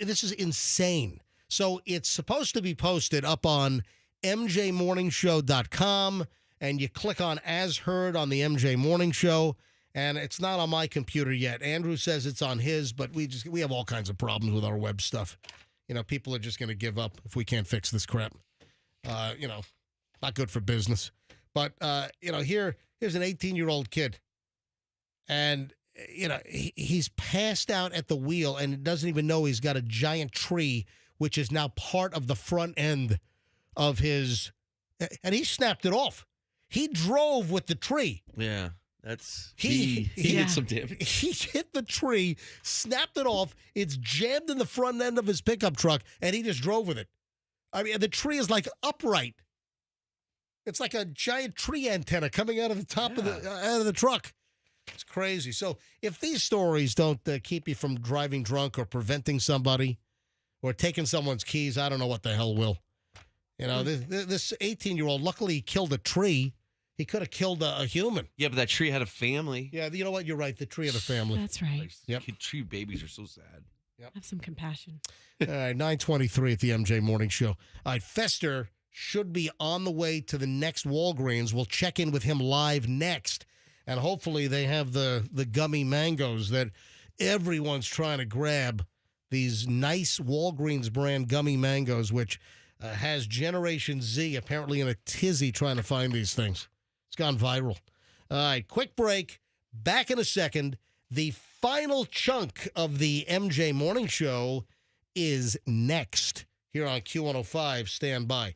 [SPEAKER 1] This is insane. So it's supposed to be posted up on mjmorningshow.com, and you click on As Heard on the MJ Morning Show, and it's not on my computer yet. Andrew says it's on his, but we have all kinds of problems with our web stuff. People are just going to give up if we can't fix this crap. Not good for business. But, here's an 18-year-old kid. And, he's passed out at the wheel and doesn't even know he's got a giant tree, which is now part of the front end of his. And he snapped it off. He drove with the tree.
[SPEAKER 12] Yeah, that's. He did some damage.
[SPEAKER 1] He hit the tree, snapped it off. It's jammed in the front end of his pickup truck, and he just drove with it. I mean, the tree is upright. It's like a giant tree antenna coming out of the top of the truck. It's crazy. So if these stories don't keep you from driving drunk or preventing somebody or taking someone's keys, I don't know what the hell will. This 18-year-old, luckily he killed a tree. He could have killed a human.
[SPEAKER 12] Yeah, but that tree had a family.
[SPEAKER 1] Yeah, you know what? You're right. The tree had a family.
[SPEAKER 2] That's right.
[SPEAKER 1] Yep.
[SPEAKER 12] Tree babies are so sad.
[SPEAKER 1] Yep.
[SPEAKER 2] Have some compassion.
[SPEAKER 1] All right, 9:23 at the MJ Morning Show. All right, Fester should be on the way to the next Walgreens. We'll check in with him live next. And hopefully they have the gummy mangoes that everyone's trying to grab. These nice Walgreens brand gummy mangoes, which has Generation Z apparently in a tizzy trying to find these things. It's gone viral. All right, quick break. Back in a second. The final chunk of the MJ Morning Show is next here on Q105. Stand by.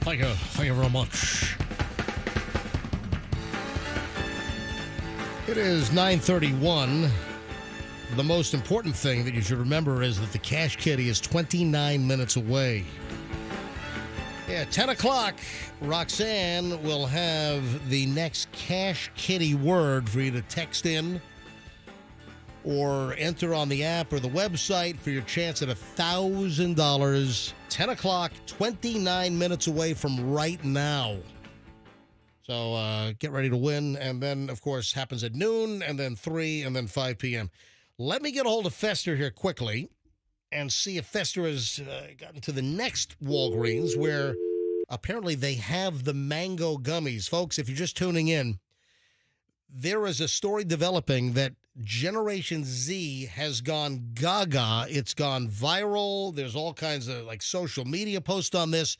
[SPEAKER 1] Thank you. Thank you very much. It is 9:31. The most important thing that you should remember is that the Cash Kitty is 29 minutes away. Yeah, 10 o'clock, Roxanne will have the next Cash Kitty word for you to text in or enter on the app or the website for your chance at $1,000. 10 o'clock, 29 minutes away from right now. So get ready to win. And then, of course, happens at noon, and then 3, and then 5 p.m. Let me get a hold of Fester here quickly and see if Fester has gotten to the next Walgreens, where apparently they have the mango gummies. Folks, if you're just tuning in, there is a story developing that Generation Z has gone gaga. It's gone viral. There's all kinds of like social media posts on this.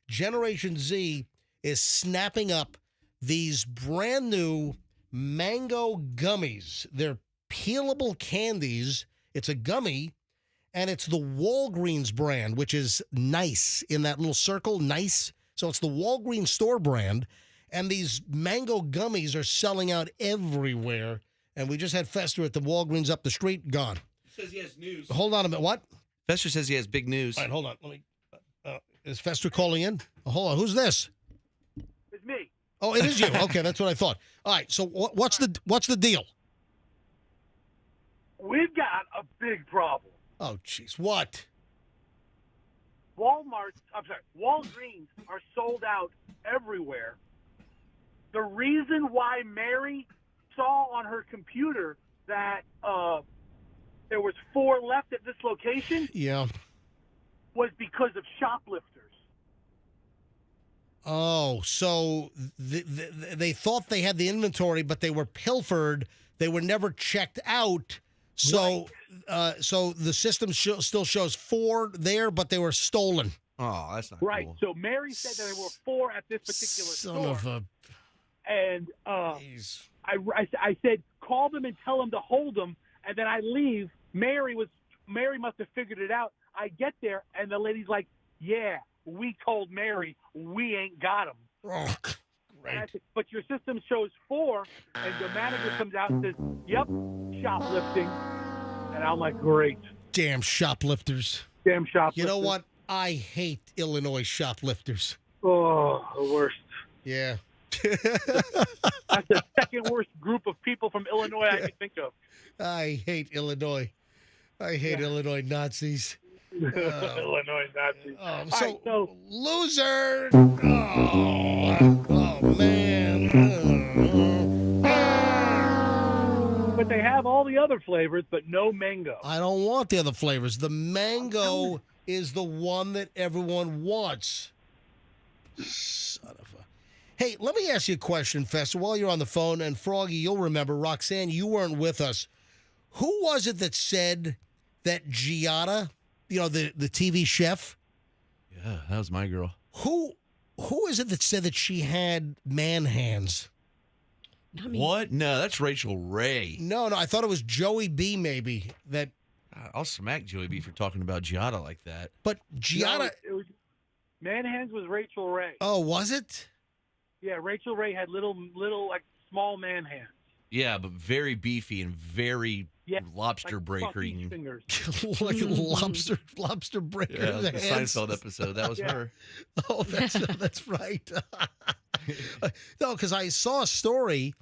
[SPEAKER 1] Generation Z is snapping up these brand new mango gummies. They're peelable candies. It's a gummy, and it's the Walgreens brand, which is nice in that little circle, nice. So it's the Walgreens store brand, and these mango gummies are selling out everywhere. And we just had Fester at the Walgreens up the street, gone.
[SPEAKER 12] He says he has news.
[SPEAKER 1] Hold on a minute. What?
[SPEAKER 12] Fester says he has big news.
[SPEAKER 1] All right, hold on. Let me. Is Fester calling in? Hold on. Who's this?
[SPEAKER 14] It's me.
[SPEAKER 1] Oh, it is you. Okay, that's what I thought. All right. So what's the deal?
[SPEAKER 14] We've got a big problem.
[SPEAKER 1] Oh, jeez. What?
[SPEAKER 14] Walgreens are sold out everywhere. The reason why Mary saw on her computer that there was 4 left at this location was because of shoplifters.
[SPEAKER 1] Oh, so they thought they had the inventory, but they were pilfered. They were never checked out. So, so the system still shows 4 there, but they were stolen.
[SPEAKER 12] Oh, that's not
[SPEAKER 14] right.
[SPEAKER 12] cool.
[SPEAKER 14] So Mary said that there were 4 at this particular
[SPEAKER 1] Son of a...
[SPEAKER 14] And I said, call them and tell them to hold them. And then I leave. Mary must have figured it out. I get there, and the lady's like, yeah, we told Mary we ain't got them.
[SPEAKER 1] Oh,
[SPEAKER 14] Right. But your system shows 4, and the manager comes out and says, "Yep, shoplifting," and I'm like, "Great,
[SPEAKER 1] Damn shoplifters.
[SPEAKER 14] damn shoplifters."
[SPEAKER 1] You know what? I hate Illinois shoplifters.
[SPEAKER 14] Oh, the worst.
[SPEAKER 1] Yeah.
[SPEAKER 14] That's the second worst group of people from Illinois I can think of.
[SPEAKER 1] I hate Illinois. I hate Illinois Nazis.
[SPEAKER 14] Illinois Nazis.
[SPEAKER 1] Oh,
[SPEAKER 14] so
[SPEAKER 1] loser. Oh, man.
[SPEAKER 14] But they have all the other flavors, but no mango.
[SPEAKER 1] I don't want the other flavors. The mango is the one that everyone wants. Son of a... Hey, let me ask you a question, Fester, while you're on the phone. And Froggy, you'll remember, Roxanne, you weren't with us. Who was it that said that Giada, you know, the TV chef?
[SPEAKER 12] Yeah, that was my girl.
[SPEAKER 1] Who is it that said that she had man hands?
[SPEAKER 2] Not me.
[SPEAKER 12] What? No, that's Rachel Ray.
[SPEAKER 1] No, I thought it was Joey B. Maybe that.
[SPEAKER 12] I'll smack Joey B for talking about Giada like that.
[SPEAKER 1] But Giada,
[SPEAKER 14] No, it was, Man Hands was Rachel Ray.
[SPEAKER 1] oh, was it?
[SPEAKER 14] Yeah, Rachel Ray had little like small man hands.
[SPEAKER 12] Yeah, but very beefy and very lobster
[SPEAKER 14] like
[SPEAKER 12] breakery.
[SPEAKER 14] funky fingers.
[SPEAKER 1] Like lobster breakers.
[SPEAKER 12] Yeah, the
[SPEAKER 1] hands.
[SPEAKER 12] Seinfeld episode. That was her.
[SPEAKER 1] Oh, that's right. No, because I saw a story.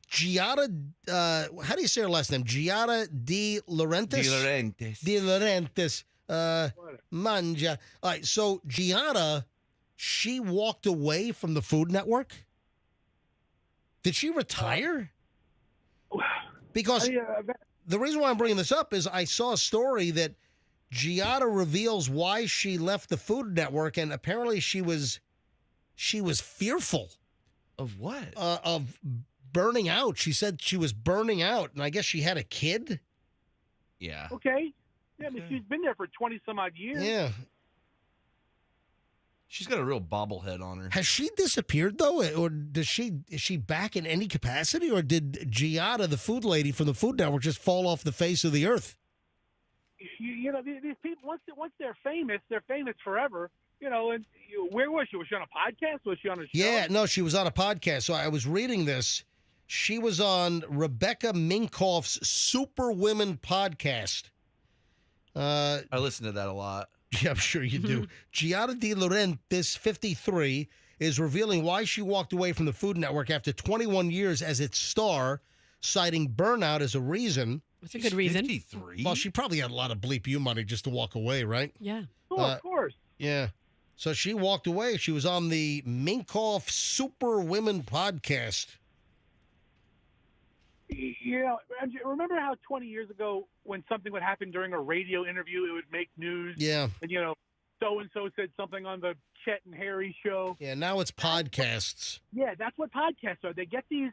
[SPEAKER 1] Giada, how do you say her last name? Giada De Laurentiis? De Laurentiis. Manja. All right, so Giada, she walked away from the Food Network? Did she retire? Because the reason why I'm bringing this up is I saw a story that Giada reveals why she left the Food Network, and apparently she was fearful
[SPEAKER 12] of what?
[SPEAKER 1] Of burning out. She said she was burning out, and I guess she had a kid.
[SPEAKER 12] Yeah.
[SPEAKER 14] Okay. Yeah, but she's been there for 20 some odd years.
[SPEAKER 1] Yeah.
[SPEAKER 12] She's got a real bobblehead on her.
[SPEAKER 1] Has she disappeared though, or is she back in any capacity, or did Giada, the food lady from the Food Network, just fall off the face of the earth?
[SPEAKER 14] You know, these people once they're famous forever. You know, and where was she? Was she on a podcast? Was she on a show?
[SPEAKER 1] Yeah, no, she was on a podcast. So I was reading this. She was on Rebecca Minkoff's Super Women podcast.
[SPEAKER 12] I listen to that a lot.
[SPEAKER 1] Yeah, I'm sure you do. Giada De Laurentiis, 53, is revealing why she walked away from the Food Network after 21 years as its star, citing burnout as a reason.
[SPEAKER 2] That's a good reason.
[SPEAKER 12] 53?
[SPEAKER 1] Well, she probably had a lot of bleep you money just to walk away, right?
[SPEAKER 2] Yeah.
[SPEAKER 14] Oh, of course.
[SPEAKER 1] Yeah. So she walked away. She was on the Minkoff Super Women podcast.
[SPEAKER 14] You know, remember how 20 years ago when something would happen during a radio interview, it would make news?
[SPEAKER 1] Yeah.
[SPEAKER 14] And, you know, so-and-so said something on the Chet and Harry show.
[SPEAKER 1] Yeah, now it's podcasts.
[SPEAKER 14] Yeah, that's what podcasts are. They get these,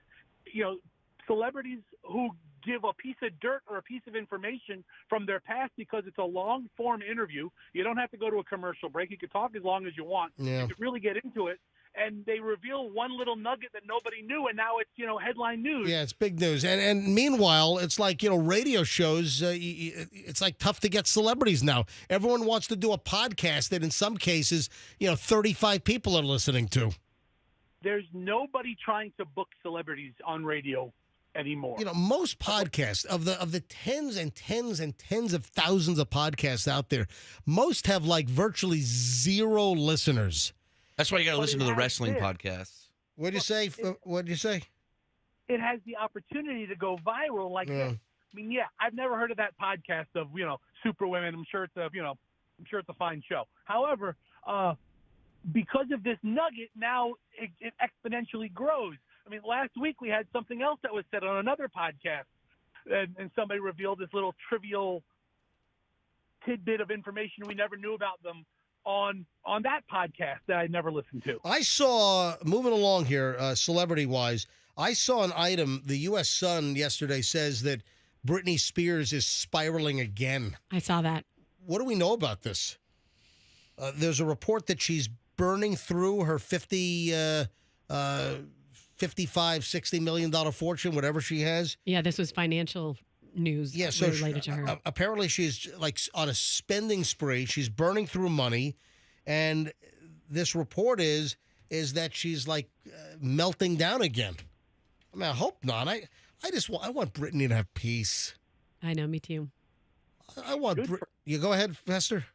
[SPEAKER 14] you know, celebrities who give a piece of dirt or a piece of information from their past because it's a long-form interview. You don't have to go to a commercial break. You can talk as long as you want.
[SPEAKER 1] Yeah.
[SPEAKER 14] You can really get into it. And they reveal one little nugget that nobody knew, and now it's, you know, headline news.
[SPEAKER 1] Yeah, it's big news. And meanwhile, it's like, you know, radio shows, it's like tough to get celebrities now. Everyone wants to do a podcast that in some cases, you know, 35 people are listening to.
[SPEAKER 14] There's nobody trying to book celebrities on radio anymore.
[SPEAKER 1] You know, most podcasts of the tens and tens and tens of thousands of podcasts out there, most have like virtually zero listeners.
[SPEAKER 12] That's why you got to
[SPEAKER 14] But
[SPEAKER 12] listen
[SPEAKER 14] it
[SPEAKER 12] to the
[SPEAKER 14] has
[SPEAKER 12] wrestling
[SPEAKER 14] this.
[SPEAKER 12] podcasts.
[SPEAKER 1] What'd you say? What'd you say?
[SPEAKER 14] It has the opportunity to go viral like
[SPEAKER 1] Yeah.
[SPEAKER 14] this. I mean, yeah, I've never heard of that podcast of, you know, Super Women. I'm sure it's a fine show. However, because of this nugget, now it exponentially grows. I mean, last week we had something else that was said on another podcast, and somebody revealed this little trivial tidbit of information we never knew about them on that podcast that I never listened to.
[SPEAKER 1] I saw, moving along here, celebrity-wise, I saw an item, the U.S. Sun yesterday says that Britney Spears is spiraling again.
[SPEAKER 2] I saw that.
[SPEAKER 1] What do we know about this? There's a report that she's burning through her $55, $60 million fortune, whatever she has.
[SPEAKER 2] Yeah, this was financial news related to her.
[SPEAKER 1] Apparently she's like on a spending spree. She's burning through money. And this report is is that she's like melting down again. I mean, I hope not. I want Brittany to have peace.
[SPEAKER 2] I know, me too.
[SPEAKER 1] I want you go ahead, Fester.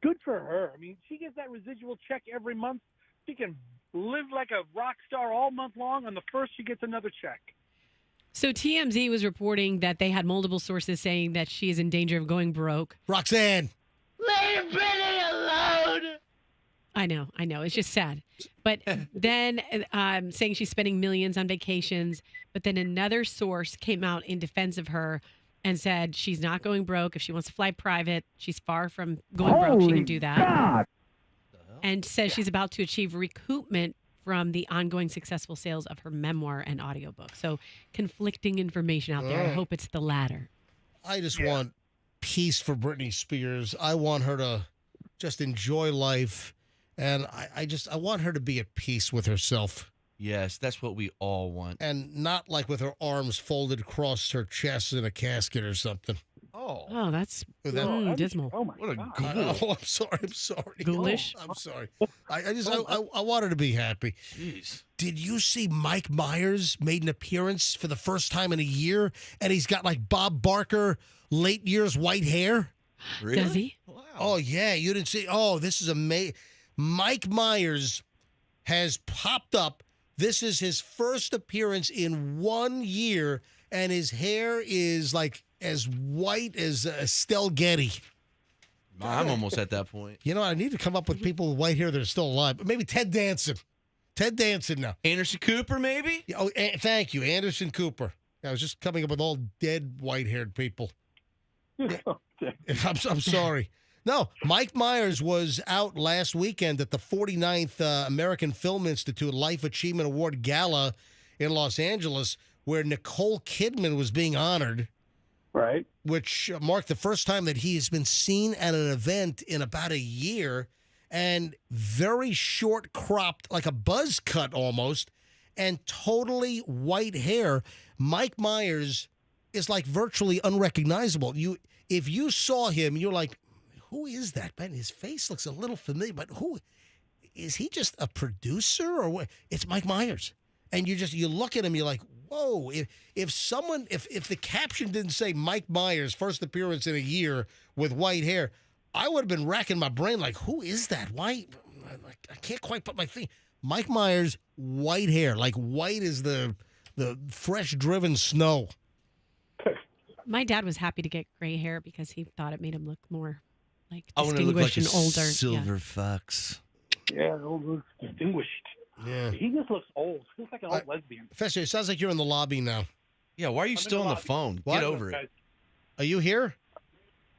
[SPEAKER 14] Good for her. I mean, she gets that residual check every month. She can live like a rock star all month long. On the first, she gets another check.
[SPEAKER 2] So TMZ was reporting that they had multiple sources saying that she is in danger of going broke.
[SPEAKER 1] Roxanne.
[SPEAKER 16] Leave Brittany alone.
[SPEAKER 2] I know. It's just sad. But then saying she's spending millions on vacations. But then another source came out in defense of her and said she's not going broke. If she wants to fly private, she's far from going broke. She can do that.
[SPEAKER 14] God.
[SPEAKER 2] And says she's about to achieve recoupment from the ongoing successful sales of her memoir and audiobook. So conflicting information out there. I hope it's the latter.
[SPEAKER 1] I just want peace for Britney Spears. I want her to just enjoy life. And I want her to be at peace with herself.
[SPEAKER 12] Yes, that's what we all want.
[SPEAKER 1] And not like with her arms folded across her chest in a casket or something.
[SPEAKER 2] Oh, that's dismal.
[SPEAKER 14] Oh, my
[SPEAKER 12] What a
[SPEAKER 14] God.
[SPEAKER 12] ghoul.
[SPEAKER 1] I'm sorry.
[SPEAKER 2] Ghoulish?
[SPEAKER 1] I'm sorry. I want her to be happy.
[SPEAKER 12] Jeez.
[SPEAKER 1] Did you see Mike Myers made an appearance for the first time in a year? And he's got like Bob Barker late years white hair?
[SPEAKER 12] Really?
[SPEAKER 2] Does he?
[SPEAKER 12] Wow.
[SPEAKER 1] Oh, yeah. You didn't see. Oh, this is amazing. Mike Myers has popped up. This is his first appearance in 1 year, and his hair is like as white as Estelle Getty.
[SPEAKER 12] I'm almost at that point.
[SPEAKER 1] You know, I need to come up with people with white hair that are still alive. Maybe Ted Danson. Ted Danson now.
[SPEAKER 12] Anderson Cooper, maybe?
[SPEAKER 1] Yeah, oh, thank you, Anderson Cooper. I was just coming up with all dead white-haired people. I'm sorry. No, Mike Myers was out last weekend at the 49th American Film Institute Life Achievement Award Gala in Los Angeles, where Nicole Kidman was being honored.
[SPEAKER 14] Right.
[SPEAKER 1] Which marked the first time that he has been seen at an event in about a year, and very short cropped, like a buzz cut almost, and totally white hair. Mike Myers is like virtually unrecognizable. If you saw him, you're like, who is that, man? His face looks a little familiar, but who is he? Just a producer or what? It's Mike Myers. And you look at him, you're like, whoa, if the caption didn't say Mike Myers, first appearance in a year with white hair, I would have been racking my brain like, who is that? Why? I can't quite put my thing. Mike Myers, white hair, like white as the fresh driven snow.
[SPEAKER 2] My dad was happy to get gray hair because he thought it made him look more like
[SPEAKER 12] I want to look like
[SPEAKER 2] distinguished
[SPEAKER 12] a
[SPEAKER 2] and older.
[SPEAKER 12] silver fox.
[SPEAKER 14] Yeah, it looks distinguished.
[SPEAKER 1] Yeah.
[SPEAKER 14] He just looks old. He looks like an old lesbian.
[SPEAKER 1] Fester, it sounds like you're in the lobby now.
[SPEAKER 12] Yeah, why are you still on the phone?
[SPEAKER 1] What?
[SPEAKER 12] Get over it.
[SPEAKER 1] Are you here?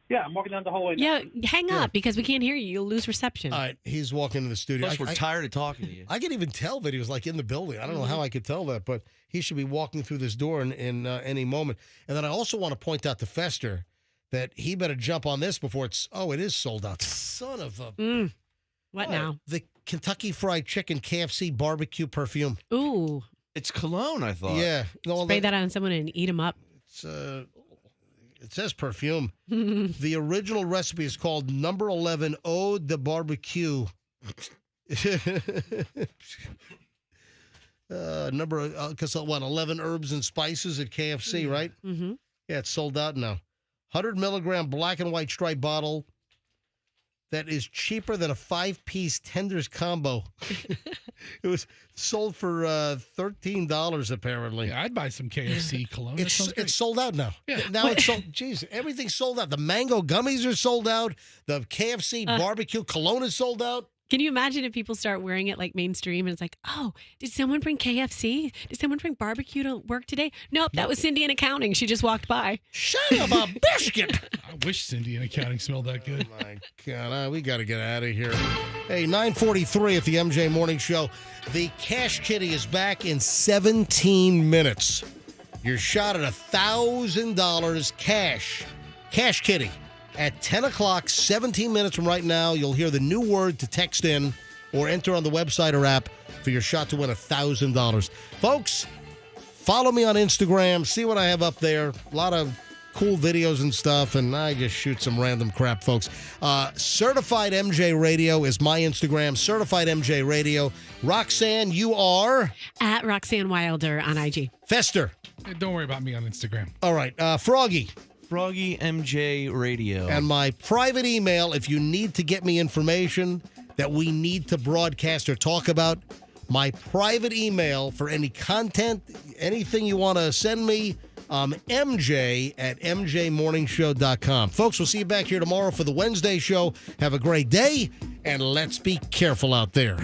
[SPEAKER 14] Yeah, I'm walking down the hallway now.
[SPEAKER 2] Yeah, hang up because we can't hear you. You'll lose reception.
[SPEAKER 1] All right, he's walking into the studio.
[SPEAKER 12] Plus, we're tired of talking to you.
[SPEAKER 1] I can even tell that he was like in the building. I don't know how I could tell that, but he should be walking through this door in any moment. And then I also want to point out to Fester that he better jump on this before it is sold out. Son of a...
[SPEAKER 2] What now?
[SPEAKER 1] The Kentucky Fried Chicken KFC barbecue perfume.
[SPEAKER 2] Ooh.
[SPEAKER 12] It's cologne, I thought.
[SPEAKER 1] Yeah. No,
[SPEAKER 2] Spray that on someone and eat them up.
[SPEAKER 1] It says perfume. The original recipe is called Number 11 Eau de Barbecue. Because 11 herbs and spices at KFC, right?
[SPEAKER 2] Mm-hmm.
[SPEAKER 1] Yeah, it's sold out now. 100 milligram black and white stripe bottle that is cheaper than a 5-piece tenders combo. It was sold for $13 apparently.
[SPEAKER 3] Yeah, I'd buy some KFC cologne.
[SPEAKER 1] It's sold out now.
[SPEAKER 3] Yeah.
[SPEAKER 1] Now it's sold. Jeez, everything's sold out. The mango gummies are sold out. The KFC barbecue cologne is sold out.
[SPEAKER 2] Can you imagine if people start wearing it like mainstream and it's like, oh, did someone bring KFC? Did someone bring barbecue to work today? Nope, that was Cindy in accounting. She just walked by.
[SPEAKER 1] Son of a biscuit.
[SPEAKER 3] I wish Cindy in accounting smelled that good.
[SPEAKER 1] Oh, my God. We got to get out of here. Hey, 9:43 at the MJ Morning Show. The Cash Kitty is back in 17 minutes. Your shot at $1,000 cash. Cash Kitty. At 10 o'clock, 17 minutes from right now, you'll hear the new word to text in or enter on the website or app for your shot to win $1,000. Folks, follow me on Instagram. See what I have up there. A lot of cool videos and stuff, and I just shoot some random crap, folks. Certified MJ Radio is my Instagram, Certified MJ Radio. Roxanne, you are?
[SPEAKER 2] At Roxanne Wilder on IG.
[SPEAKER 1] Fester.
[SPEAKER 3] Hey, don't worry about me on Instagram.
[SPEAKER 1] All right. Froggy.
[SPEAKER 12] Froggy MJ Radio.
[SPEAKER 1] And my private email, if you need to get me information that we need to broadcast or talk about, my private email for any content, anything you want to send me, MJ at mjmorningshow.com. Folks, we'll see you back here tomorrow for the Wednesday show. Have a great day, and let's be careful out there.